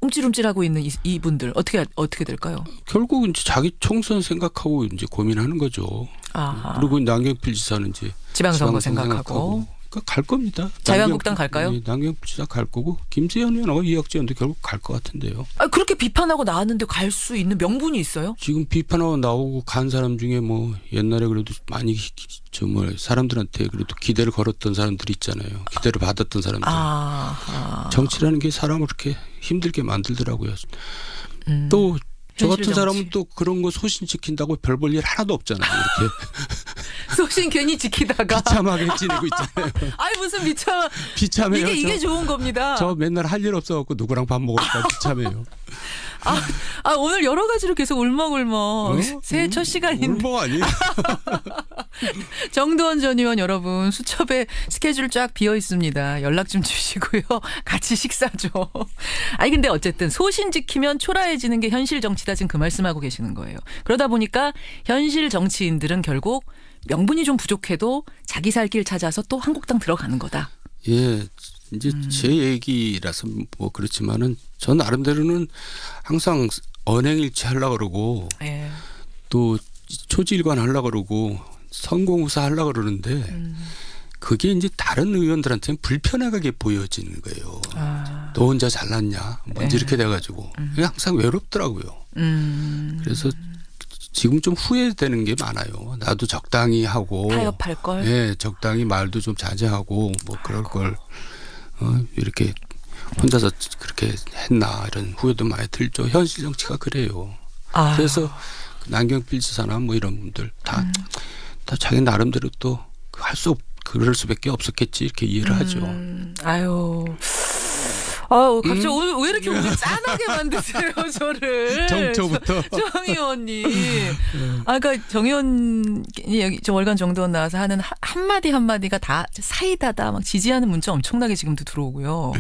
움찔움찔하고 있는 이분들 어떻게 될까요? 결국 이제 자기 총선 생각하고 이제 고민하는 거죠. 아하. 그리고 남경필 지사는 이제 지방선거 생각하고. 그러니까 갈 겁니다. 자유한국당 갈까요? 네, 남경필 지사 갈 거고 김재현 의원하고 이혁재 의원도 결국 갈 것 같은데요. 그렇게 비판하고 나왔는데 갈 수 있는 명분이 있어요? 지금 비판하고 나오고 간 사람 중에 뭐 옛날에 그래도 많이 사람들한테 그래도 기대를 걸었던 사람들이 있잖아요. 기대를 받았던 사람들. 정치라는 게 사람을 그렇게 힘들게 만들더라고요. 또 저 같은 사람은 또 그런 거 소신 지킨다고 별 볼 일 하나도 없잖아요. 이렇게. 소신 괜히 지키다가 비참하게 지내고 있잖아요. 아이 무슨 비참해요. 이게 좋은 겁니다. 저 맨날 할 일 없어갖고 누구랑 밥 먹을까 비참해요. 오늘 여러 가지로 계속 울먹울먹. 새해 첫 시간인데. 울먹 아니에요? 정두원 전 의원 여러분 수첩에 스케줄 쫙 비어 있습니다. 연락 좀 주시고요. 같이 식사죠. 근데 어쨌든 소신 지키면 초라해지는 게 현실 정치다 지금 그 말씀하고 계시는 거예요. 그러다 보니까 현실 정치인들은 결국 명분이 좀 부족해도 자기 살 길 찾아서 또 한국당 들어가는 거다. 예. 이제 제 얘기라서 뭐 그렇지만은 전 나름대로는 항상 언행일치 하려고 그러고 또 초지일관 하려고 그러고 성공후사 하려고 그러는데 그게 이제 다른 의원들한테는 불편하게 보여지는 거예요. 너 혼자 잘났냐 뭔지 이렇게 돼가지고 항상 외롭더라고요. 그래서 지금 좀 후회되는 게 많아요. 나도 적당히 하고 타협할 걸. 네, 적당히 말도 좀 자제하고 뭐 그럴 걸 이렇게 혼자서 그렇게 했나 이런 후회도 많이 들죠. 현실 정치가 그래요. 그래서 남경필 지사나 뭐 이런 분들 다 자기 나름대로 또 그럴 수밖에 없었겠지 이렇게 이해를 하죠. 갑자기 오늘 왜 이렇게 오늘 짠하게 만드세요, 저를. 정초부터. 정 의원님. 그러니까 정 의원이 저 월간 정두원 나와서 하는 한마디가 다 사이다다 막 지지하는 문자 엄청나게 지금도 들어오고요.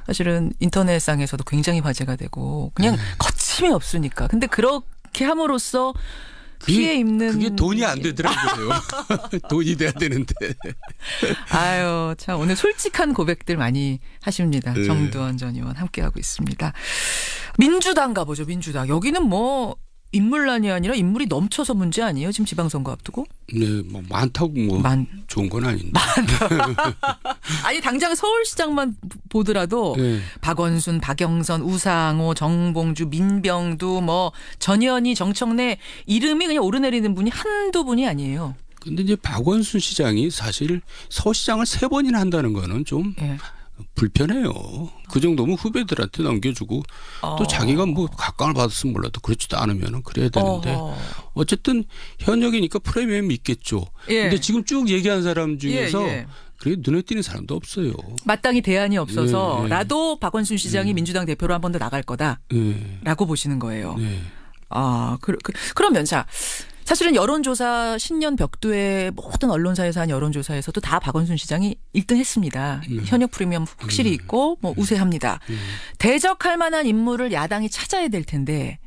사실은 인터넷상에서도 굉장히 화제가 되고 그냥 거침이 없으니까. 근데 그렇게 함으로써 피해 입는 그게 돈이 안 되더라고요. 돈이 돼야 되는데. 참 오늘 솔직한 고백들 많이 하십니다. 정두원 전 의원 함께하고 있습니다. 민주당 가보죠. 민주당. 여기는 뭐 인물난이 아니라 인물이 넘쳐서 문제 아니에요? 지금 지방선거 앞두고? 네, 뭐 많다고 좋은 건 아닌데. 당장 서울시장만 보더라도 박원순, 박영선, 우상호, 정봉주, 민병두, 뭐 전현희, 정청래 이름이 그냥 오르내리는 분이 한두 분이 아니에요. 근데 이제 박원순 시장이 사실 서시장을 3번이나 한다는 거는 좀 불편해요. 그 정도면 후배들한테 넘겨주고 또 자기가 뭐 각광을 받았으면 몰라도 그렇지도 않으면 그래야 되는데 어쨌든 현역이니까 프리미엄이 있겠죠. 근데 지금 쭉 얘기한 사람 중에서 그게 눈에 띄는 사람도 없어요. 마땅히 대안이 없어서라도 박원순 시장이 민주당 대표로 한 번 더 나갈 거다라고 보시는 거예요. 그러면 사실은 여론조사 신년 벽두의 모든 언론사에서 한 여론조사에서도 다 박원순 시장이 1등 했습니다. 현역 프리미엄 확실히 있고 뭐 우세합니다. 대적할 만한 인물을 야당이 찾아야 될 텐데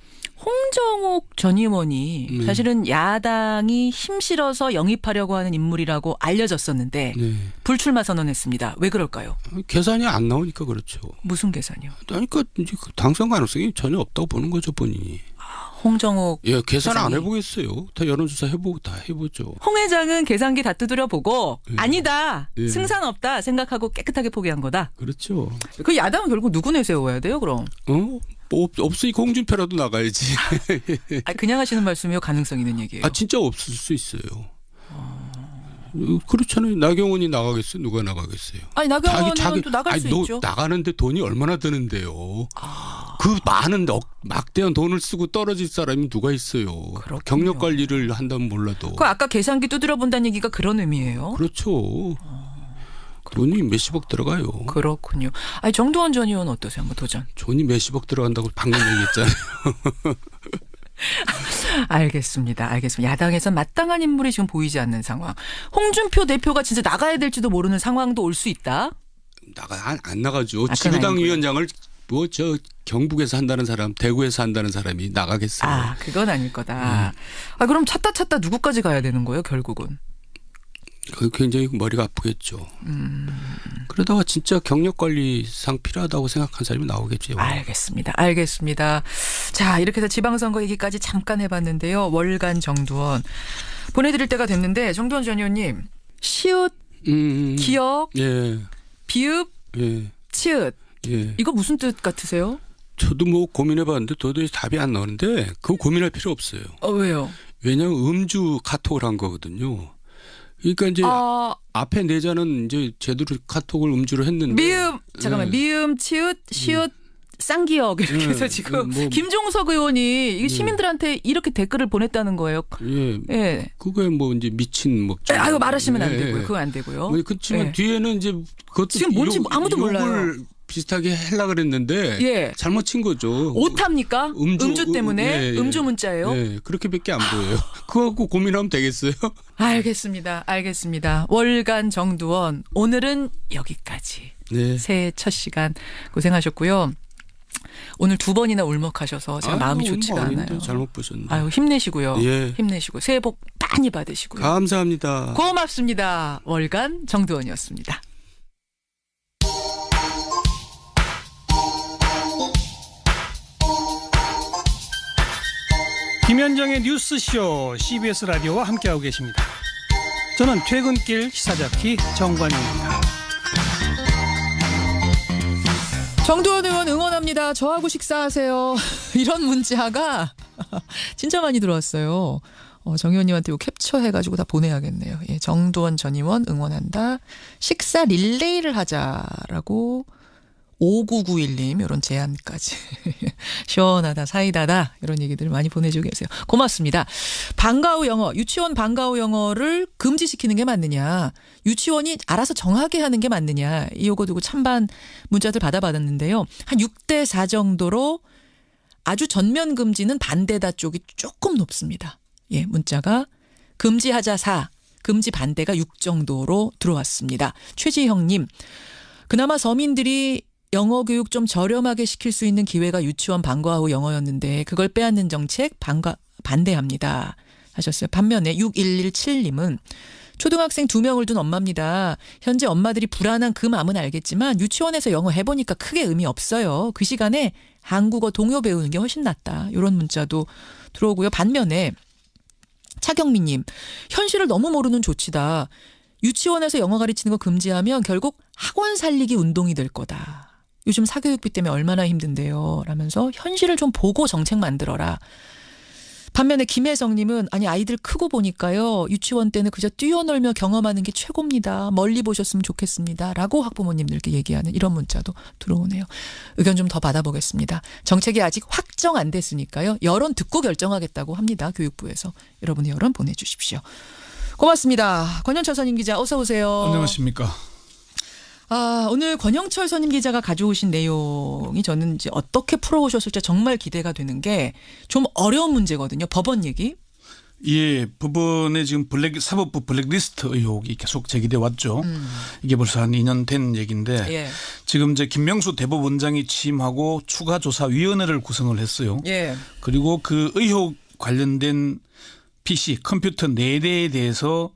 홍정욱 전 의원이 사실은 야당이 힘실어서 영입하려고 하는 인물이라고 알려졌었는데 불출마 선언했습니다. 왜 그럴까요? 계산이 안 나오니까 그렇죠. 무슨 계산이요? 그러니까 이제 당선 가능성이 전혀 없다고 보는 거죠, 본인이. 홍정욱 계산 안 해보겠어요. 다 여론조사 해보고 다 해보죠. 홍 회장은 계산기 다 두드려 보고 아니다. 승산 없다 생각하고 깨끗하게 포기한 거다. 그렇죠. 그 야당은 결국 누구 내세워야 돼요 그럼? 없으니까 홍준표라도 나가야지. 그냥 하시는 말씀이요? 가능성 있는 얘기예요? 진짜 없을 수 있어요. 그렇잖아요. 나경원이 나가겠어요? 누가 나가겠어요? 나경원은 또 나갈 수 있죠. 나가는데 돈이 얼마나 드는데요. 그 많은 막대한 돈을 쓰고 떨어질 사람이 누가 있어요. 그렇군요. 경력 관리를 한다면 몰라도. 아까 계산기 두드려 본다는 얘기가 그런 의미예요? 그렇죠. 돈이 몇십억 들어가요. 그렇군요. 정두원 전 의원 어떠세요? 한번 도전. 돈이 몇십억 들어간다고 방금 얘기했잖아요. 알겠습니다. 야당에서 마땅한 인물이 지금 보이지 않는 상황. 홍준표 대표가 진짜 나가야 될지도 모르는 상황도 올 수 있다? 안 나가죠. 지구당 위원장을 뭐 저 경북에서 한다는 사람, 대구에서 한다는 사람이 나가겠어요. 아, 그건 아닐 거다. 아, 그럼 찾다 누구까지 가야 되는 거예요, 결국은? 굉장히 머리가 아프겠죠. 그러다가 진짜 경력관리상 필요하다고 생각한 사람이 나오겠죠. 알겠습니다. 자, 이렇게 해서 지방선거 얘기까지 잠깐 해봤는데요. 월간 정두원 보내드릴 때가 됐는데, 정두원 전 의원님, 시읒, 기역, 예. 비읍, 예. 치읒, 예. 이거 무슨 뜻 같으세요? 저도 뭐 고민해봤는데 도저히 답이 안 나오는데 그거 고민할 필요 없어요. 왜요? 왜냐하면 음주 카톡을 한 거거든요. 그러니까 이제 앞에 네 자는 이제 제대로 카톡을 음주로 했는데. 미음, 치읒, 시읒, 쌍기역 이렇게 해서 지금 김종석 의원이 이게 시민들한테 이렇게 댓글을 보냈다는 거예요. 예. 그거에 뭐 이제 미친 먹죠. 아유, 말하시면 안 되고요. 그거 안 되고요. 그렇지만 뒤에는 이제 그것도 지금 뭔지 아무도 몰라요. 비슷하게 하려고 그랬는데 잘못 친 거죠. 오타입니까? 음주 때문에? 음주 문자예요? 네, 그렇게밖에 안 보여요. 그거 갖고 고민하면 되겠어요? 알겠습니다. 월간 정두원, 오늘은 여기까지. 네. 새해 첫 시간 고생하셨고요. 오늘 2번이나 울먹하셔서 제가 마음이 좋지가 않아요. 잘못 보셨네. 아유, 힘내시고요. 예. 힘내시고 새해 복 많이 받으시고요. 감사합니다. 고맙습니다. 월간 정두원이었습니다. 김현정의 뉴스쇼 CBS 라디오와 함께하고 계십니다. 저는 퇴근길 시사자키 정관용입니다. 정두원 의원 응원합니다. 저하고 식사하세요. 이런 문자가 진짜 많이 들어왔어요. 정 의원님한테 이거 캡처해가지고 다 보내야겠네요. 예, 정두원 전 의원 응원한다. 식사 릴레이를 하자라고 5991님 이런 제안까지. 시원하다 사이다다 이런 얘기들을 많이 보내주고 계세요. 고맙습니다. 방과 후 영어, 유치원 방과 후 영어를 금지시키는 게 맞느냐, 유치원이 알아서 정하게 하는 게 맞느냐, 이거 두고 찬반 문자들 받아봤는데요. 한 6대4 정도로 아주 전면 금지는 반대다 쪽이 조금 높습니다. 예, 문자가 금지하자 4, 금지 반대가 6 정도로 들어왔습니다. 최지형님, 그나마 서민들이 영어 교육 좀 저렴하게 시킬 수 있는 기회가 유치원 방과 후 영어였는데 그걸 빼앗는 정책 반대합니다 하셨어요. 반면에 6117님은 초등학생 2명을 둔 엄마입니다. 현재 엄마들이 불안한 그 마음은 알겠지만 유치원에서 영어 해보니까 크게 의미 없어요. 그 시간에 한국어 동요 배우는 게 훨씬 낫다. 이런 문자도 들어오고요. 반면에 차경미님, 현실을 너무 모르는 조치다. 유치원에서 영어 가르치는 거 금지하면 결국 학원 살리기 운동이 될 거다. 요즘 사교육비 때문에 얼마나 힘든데요. 라면서 현실을 좀 보고 정책 만들어라. 반면에 김혜성님은 아니 아이들 크고 보니까요. 유치원 때는 그저 뛰어놀며 경험하는 게 최고입니다. 멀리 보셨으면 좋겠습니다. 라고 학부모님들께 얘기하는 이런 문자도 들어오네요. 의견 좀 더 받아보겠습니다. 정책이 아직 확정 안 됐으니까요. 여론 듣고 결정하겠다고 합니다. 교육부에서. 여러분의 여론 보내주십시오. 고맙습니다. 권영철 선임 기자 어서 오세요. 안녕하십니까. 오늘 권영철 선임 기자가 가져오신 내용이 저는 이제 어떻게 풀어오셨을지 정말 기대가 되는 게 좀 어려운 문제거든요. 법원 얘기. 예, 법원에 지금 사법부 블랙리스트 의혹이 계속 제기돼 왔죠. 이게 벌써 한 2년 된 얘기인데 예. 지금 이제 김명수 대법원장이 취임하고 추가조사위원회를 구성을 했어요. 예. 그리고 그 의혹 관련된 PC 컴퓨터 4대에 대해서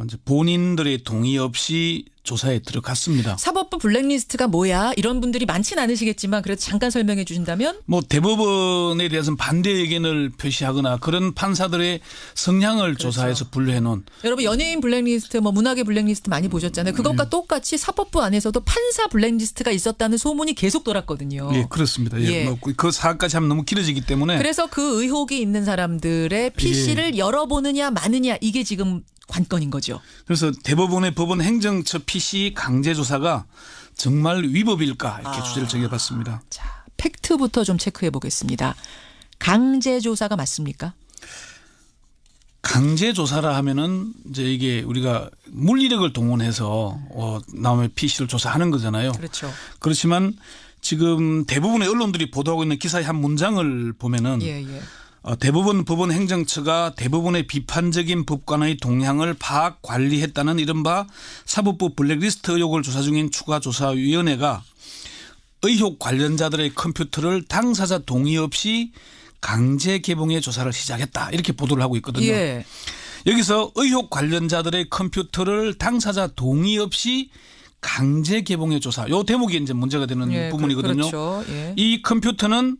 이제 본인들의 동의 없이 조사에 들어갔습니다. 사법부 블랙리스트가 뭐야? 이런 분들이 많진 않으시겠지만 그래도 잠깐 설명해 주신다면? 뭐 대법원에 대해서는 반대 의견을 표시하거나 그런 판사들의 성향을 그렇죠. 조사해서 분류해 놓은. 여러분 연예인 블랙리스트, 뭐 문학의 블랙리스트 많이 보셨잖아요. 그것과 똑같이 사법부 안에서도 판사 블랙리스트가 있었다는 소문이 계속 돌았거든요. 예, 그렇습니다. 예. 뭐 그 사안까지 하면 너무 길어지기 때문에. 그래서 그 의혹이 있는 사람들의 PC를 예. 열어보느냐 마느냐 이게 지금 관건인 거죠. 그래서 대법원의 법원 행정처 PC 강제 조사가 정말 위법일까 이렇게 주제를 정해봤습니다. 자, 팩트부터 좀 체크해 보겠습니다. 강제 조사가 맞습니까? 강제 조사라 하면은 이제 이게 우리가 물리력을 동원해서 남의 PC를 조사하는 거잖아요. 그렇죠. 그렇지만 지금 대부분의 언론들이 보도하고 있는 기사의 한 문장을 보면은. 예. 대법원 법원 행정처가 대법원의 비판적인 법관의 동향을 파악 관리했다는 이른바 사법부 블랙리스트 의혹을 조사 중인 추가조사위원회가 의혹 관련자들의 컴퓨터를 당사자 동의 없이 강제 개봉해 조사를 시작했다. 이렇게 보도를 하고 있거든요. 예. 여기서 의혹 관련자들의 컴퓨터를 당사자 동의 없이 강제 개봉해 조사. 요 대목이 이제 문제가 되는 부분이거든요. 그렇죠. 예. 이 컴퓨터는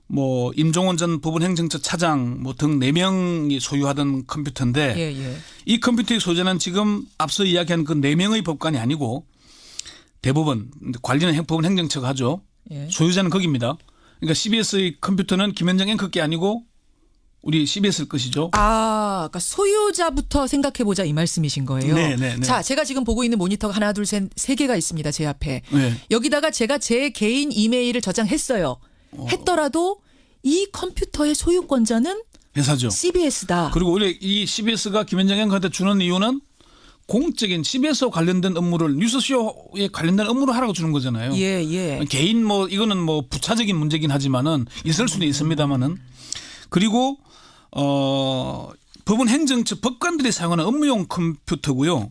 뭐 임종원 전 법원행정처 차장 뭐 등 4명이 소유하던 컴퓨터인데 이 컴퓨터의 소유자는 지금 앞서 이야기한 그 4명의 법관이 아니고 대법원 관리는 법원행정처가 하죠. 소유자는 거기입니다. 그러니까 CBS의 컴퓨터는 김현정 앵커께 아니고 우리 CBS 것이죠. 그러니까 소유자부터 생각해보자 이 말씀이신 거예요. 네. 자, 제가 지금 보고 있는 모니터가 하나, 둘, 셋, 3개가 있습니다. 제 앞에. 여기다가 제가 제 개인 이메일을 저장했어요. 했더라도 이 컴퓨터의 소유권자는 회사죠. CBS다. 그리고 원래 이 CBS가 김현정 앵커한테 주는 이유는 공적인 CBS와 관련된 업무를 뉴스쇼에 관련된 업무를 하라고 주는 거잖아요. 개인 뭐 이거는 뭐 부차적인 문제긴 하지만은 있을 수는 있습니다만은 그리고 법원 행정처 법관들이 사용하는 업무용 컴퓨터고요.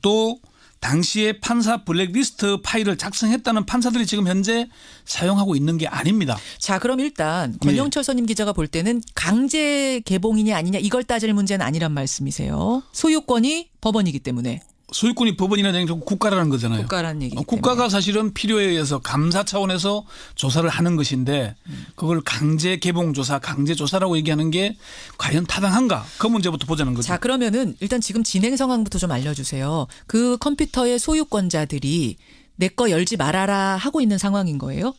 또 당시에 판사 블랙리스트 파일을 작성했다는 판사들이 지금 현재 사용하고 있는 게 아닙니다. 자, 그럼 일단 권영철 선임 기자가 볼 때는 강제 개봉이냐 아니냐 이걸 따질 문제는 아니란 말씀이세요. 소유권이 법원이기 때문에. 소유권이 법원이나 국가라는 거잖아요. 국가라는 얘기. 국가가 사실은 필요에 의해서 감사 차원에서 조사를 하는 것인데 그걸 강제 개봉 조사, 강제 조사라고 얘기하는 게 과연 타당한가? 그 문제부터 보자는 거죠. 자, 그러면은 일단 지금 진행 상황부터 좀 알려주세요. 그 컴퓨터의 소유권자들이 내 거 열지 말아라 하고 있는 상황인 거예요?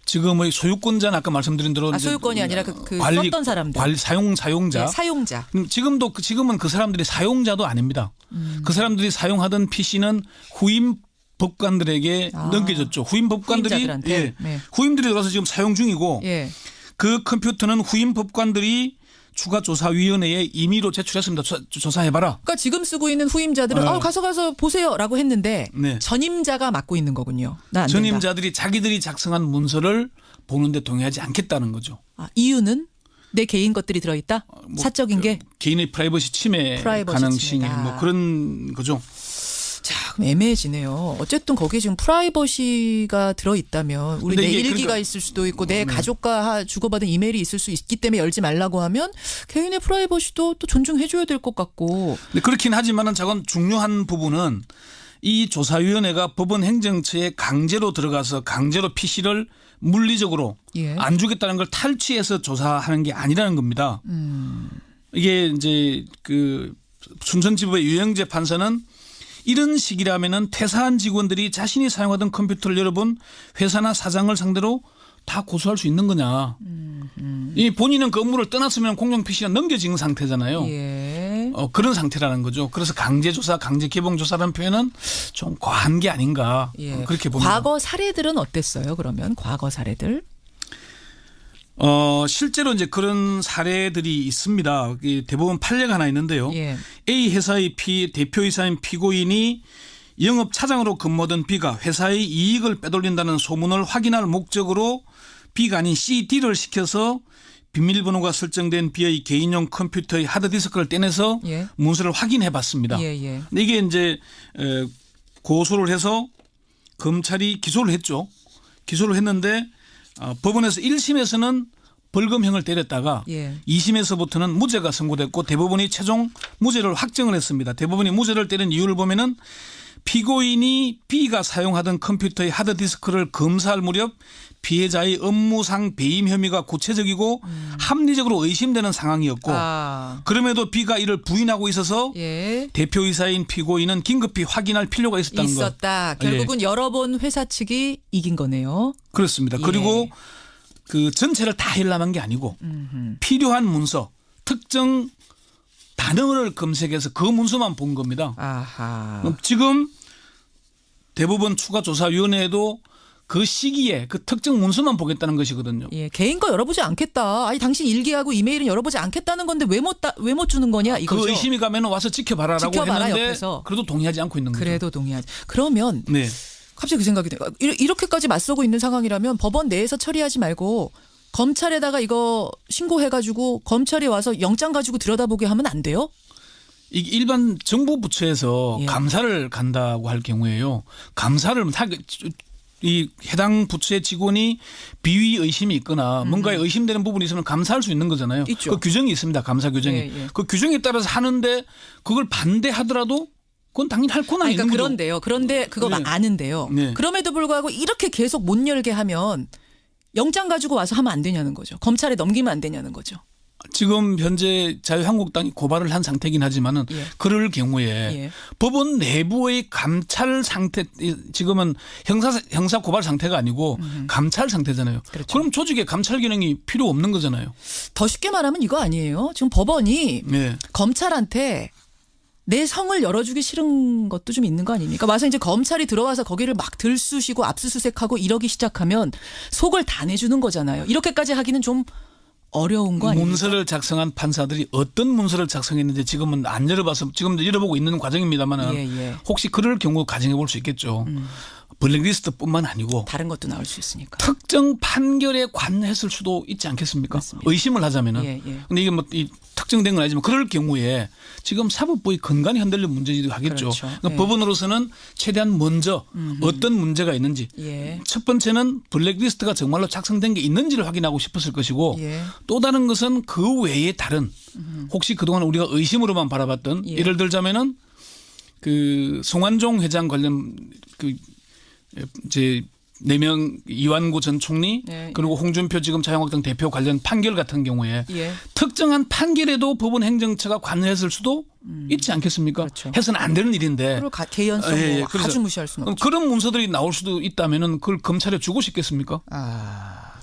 지금의 소유권자는 아까 말씀드린 대로 소유권이 아니라 썼던 사람들, 사용자. 사용자. 지금은 그 사람들이 사용자도 아닙니다. 그 사람들이 사용하던 PC는 후임 법관들에게 넘겨졌죠. 후임 법관들이 후임들이 들어서 지금 사용 중이고 그 컴퓨터는 후임 법관들이 추가 조사위원회에 임의로 제출했습니다. 조사해봐라. 그러니까 지금 쓰고 있는 후임자들은 가서 보세요라고 했는데 전임자가 맡고 있는 거군요. 전임자들이 자기들이 작성한 문서를 보는데 동의하지 않겠다는 거죠. 이유는? 내 개인 것들이 들어있다? 사적인 게? 개인의 프라이버시 침해 가능성이 뭐 그런 거죠. 자, 그럼 애매해지네요. 어쨌든 거기에 지금 프라이버시가 들어있다면 우리 내 일기가 있을 수도 있고 내 가족과 주고받은 이메일이 있을 수 있기 때문에 열지 말라고 하면 개인의 프라이버시도 또 존중해줘야 될 것 같고. 네, 그렇긴 하지만은 저건 중요한 부분은 이 조사위원회가 법원 행정처에 강제로 들어가서 강제로 PC를 물리적으로 안 주겠다는 걸 탈취해서 조사하는 게 아니라는 겁니다. 이게 이제 그 춘천지법의 유영재 판사는 이런 식이라면은 퇴사한 직원들이 자신이 사용하던 컴퓨터를 여러분 회사나 사장을 상대로 다 고소할 수 있는 거냐. 이 본인은 그 업무를 떠났으면 공용 PC가 넘겨진 상태잖아요. 그런 상태라는 거죠. 그래서 강제조사, 강제개봉조사라는 표현은 좀 과한 게 아닌가. 그렇게 봅니다. 과거 사례들은 어땠어요? 그러면 과거 사례들? 실제로 이제 그런 사례들이 있습니다. 대법원 판례가 하나 있는데요. A 회사의 대표이사인 피고인이 영업 차장으로 근무하던 B가 회사의 이익을 빼돌린다는 소문을 확인할 목적으로 B가 아닌 C, D를 시켜서 비밀번호가 설정된 B의 개인용 컴퓨터의 하드디스크를 떼내서 문서를 확인해 봤습니다. 이게 이제 고소를 해서 검찰이 기소를 했죠. 기소를 했는데 법원에서 1심에서는 벌금형을 때렸다가 2심에서부터는 무죄가 선고됐고 대법원이 최종 무죄를 확정을 했습니다. 대법원이 무죄를 때린 이유를 보면은 피고인이 B가 사용하던 컴퓨터의 하드디스크를 검사할 무렵 피해자의 업무상 배임 혐의가 구체적이고 합리적으로 의심되는 상황이었고 그럼에도 B가 이를 부인하고 있어서 대표이사인 피고인은 긴급히 확인할 필요가 있었다는 거. 결국은 여러 번 회사 측이 이긴 거네요. 그렇습니다. 그리고 그 전체를 다 열람한 게 아니고 필요한 문서, 특정 단어를 검색해서 그 문서만 본 겁니다. 지금 대법원 추가조사위원회에도 그 시기에 그 특정 문서만 보겠다는 것이거든요. 개인 거 열어보지 않겠다. 아니 당신 일기하고 이메일은 열어보지 않겠다는 건데 왜 못 주는 거냐 이거죠. 그 의심이 가면 와서 지켜봐라라고 했는데 옆에서. 그래도 동의하지 않고 있는 거죠. 그래도 동의하지. 그러면 갑자기 그 생각이 돼요. 이렇게까지 맞서고 있는 상황이라면 법원 내에서 처리하지 말고 검찰에다가 이거 신고해가지고 검찰이 와서 영장 가지고 들여다보게 하면 안 돼요? 이게 일반 정부 부처에서 감사를 간다고 할 경우에요. 감사를 이 해당 부처의 직원이 비위 의심이 있거나 뭔가에 의심되는 부분이 있으면 감사할 수 있는 거잖아요. 있죠. 그 규정이 있습니다. 감사 규정이. 예. 그 규정에 따라서 하는데 그걸 반대하더라도 그건 당연히 할 권한이 있는 거죠. 그런데요. 그런데 그거 네. 아는데요. 네. 그럼에도 불구하고 이렇게 계속 못 열게 하면 영장 가지고 와서 하면 안 되냐는 거죠. 검찰에 넘기면 안 되냐는 거죠. 지금 현재 자유한국당이 고발을 한 상태이긴 하지만은 그럴 경우에 법원 내부의 감찰 상태, 지금은 형사 고발 상태가 아니고 감찰 상태잖아요. 그렇죠. 그럼 조직에 감찰 기능이 필요 없는 거잖아요. 더 쉽게 말하면 이거 아니에요. 지금 법원이 검찰한테 내 성을 열어주기 싫은 것도 좀 있는 거 아닙니까? 와서 이제 검찰이 들어와서 거기를 막 들쑤시고 압수수색하고 이러기 시작하면 속을 다 내주는 거잖아요. 이렇게까지 하기는 좀 어려운 거 아닙니까? 문서를 작성한 판사들이 어떤 문서를 작성했는지 지금은 안 열어봐서 지금도 열어보고 있는 과정입니다만은 혹시 그럴 경우 가정해 볼 수 있겠죠. 블랙리스트뿐만 아니고 다른 것도 나올 수 있으니까 특정 판결에 관했을 수도 있지 않겠습니까? 맞습니다. 의심을 하자면은. 근데 이게 뭐 이 특정된 건 아니지만 그럴 경우에 지금 사법부의 근간이 흔들리는 문제이기도 하겠죠. 그렇죠. 그러니까 법원으로서는 최대한 먼저 어떤 문제가 있는지 첫 번째는 블랙리스트가 정말로 작성된 게 있는지를 확인하고 싶었을 것이고 또 다른 것은 그 외에 다른 혹시 그동안 우리가 의심으로만 바라봤던 예를 들자면은 그 송환종 회장 관련 그 이제 4명 이완구 전 총리 그리고 홍준표 지금 자유한국당 대표 관련 판결 같은 경우에 특정한 판결에도 법원 행정처가 관여했을 수도 있지 않겠습니까? 그렇죠. 해서는 안 되는 일인데. 그리고 개연성 뭐 아주 무시할 수는 없죠. 그런 문서들이 나올 수도 있다면은 그걸 검찰에 주고 싶겠습니까?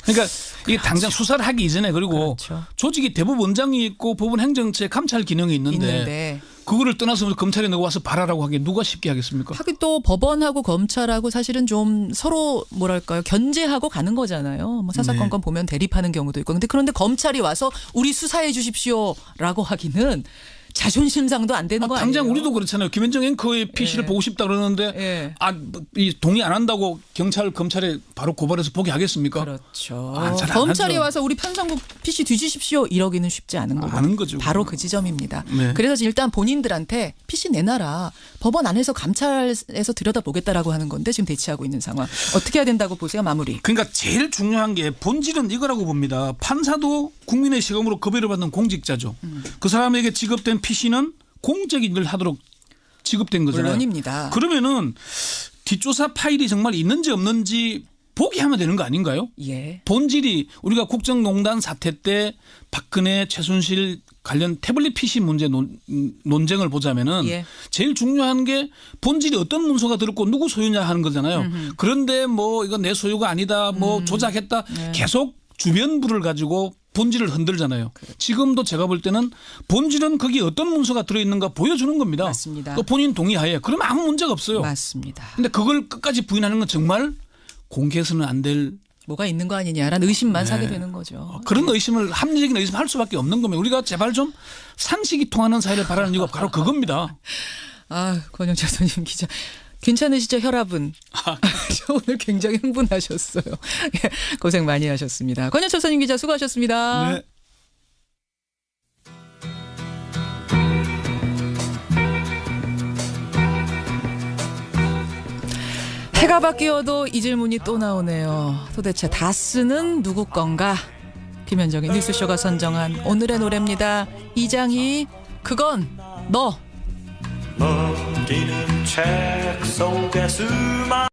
그러니까 이게 당장 수사를 하기 이전에 그리고 조직이 대법원장이 있고 법원 행정처에 감찰 기능이 있는데 그거를 떠나서 검찰에 넣어 와서 발하라고 하기에 누가 쉽게 하겠습니까? 하긴 또 법원하고 검찰하고 사실은 좀 서로 뭐랄까요 견제하고 가는 거잖아요. 뭐 사사건건 보면 대립하는 경우도 있고. 그런데 검찰이 와서 우리 수사해 주십시오라고 하기는 자존심상도 안 되는 거 아니에요? 당장 우리도 그렇잖아요. 김현정 앵커의 PC를 보고 싶다 그러는데 이 동의 안 한다고 검찰에 바로 고발해서 보게 하겠습니까? 그렇죠. 검찰이 와서 우리 편성국 PC 뒤지십시오 이러기는 쉽지 않은 거고. 아는 거죠. 바로 그 지점입니다. 그래서 일단 본인들한테 PC 내놔라. 법원 안에서 감찰에서 들여다보겠다라고 하는 건데 지금 대치하고 있는 상황. 어떻게 해야 된다고 보세요? 마무리. 그러니까 제일 중요한 게 본질은 이거라고 봅니다. 판사도 국민의 시금으로 급여를 받는 공직자죠. 그 사람에게 지급된 PC는 공적인 일을 하도록 지급된 거잖아요. 물론입니다. 그러면은 뒷조사 파일이 정말 있는지 없는지 보게 하면 되는 거 아닌가요? 본질이 우리가 국정농단 사태 때 박근혜, 최순실 관련 태블릿 PC 문제 논쟁을 보자면은 제일 중요한 게 본질이 어떤 문서가 들었고 누구 소유냐 하는 거잖아요. 그런데 뭐 이건 내 소유가 아니다, 뭐 조작했다, 계속 주변부를 가지고 본질을 흔들잖아요. 지금도 제가 볼 때는 본질은 거기 어떤 문서가 들어있는가 보여주는 겁니다. 맞습니다. 또 본인 동의하에. 그러면 아무 문제가 없어요. 맞습니다. 그런데 그걸 끝까지 부인하는 건 정말 공개해서는 안 될 뭐가 있는 거 아니냐라는 의심만 사게 되는 거죠. 그런 의심을 합리적인 의심을 할 수밖에 없는 겁니다. 우리가 제발 좀 상식이 통하는 사회를 바라는 이유가 바로 그겁니다. 권영철 선임 기자. 괜찮으시죠 혈압은? 오늘 굉장히 흥분하셨어요. 고생 많이 하셨습니다. 권영철 선임 기자 수고하셨습니다. 네. 해가 바뀌어도 이 질문이 또 나오네요. 도대체 다스는 누구 건가? 김현정의 뉴스쇼가 선정한 오늘의 노래입니다. 이장희 그건 너. 넘기는 책 속에 수많은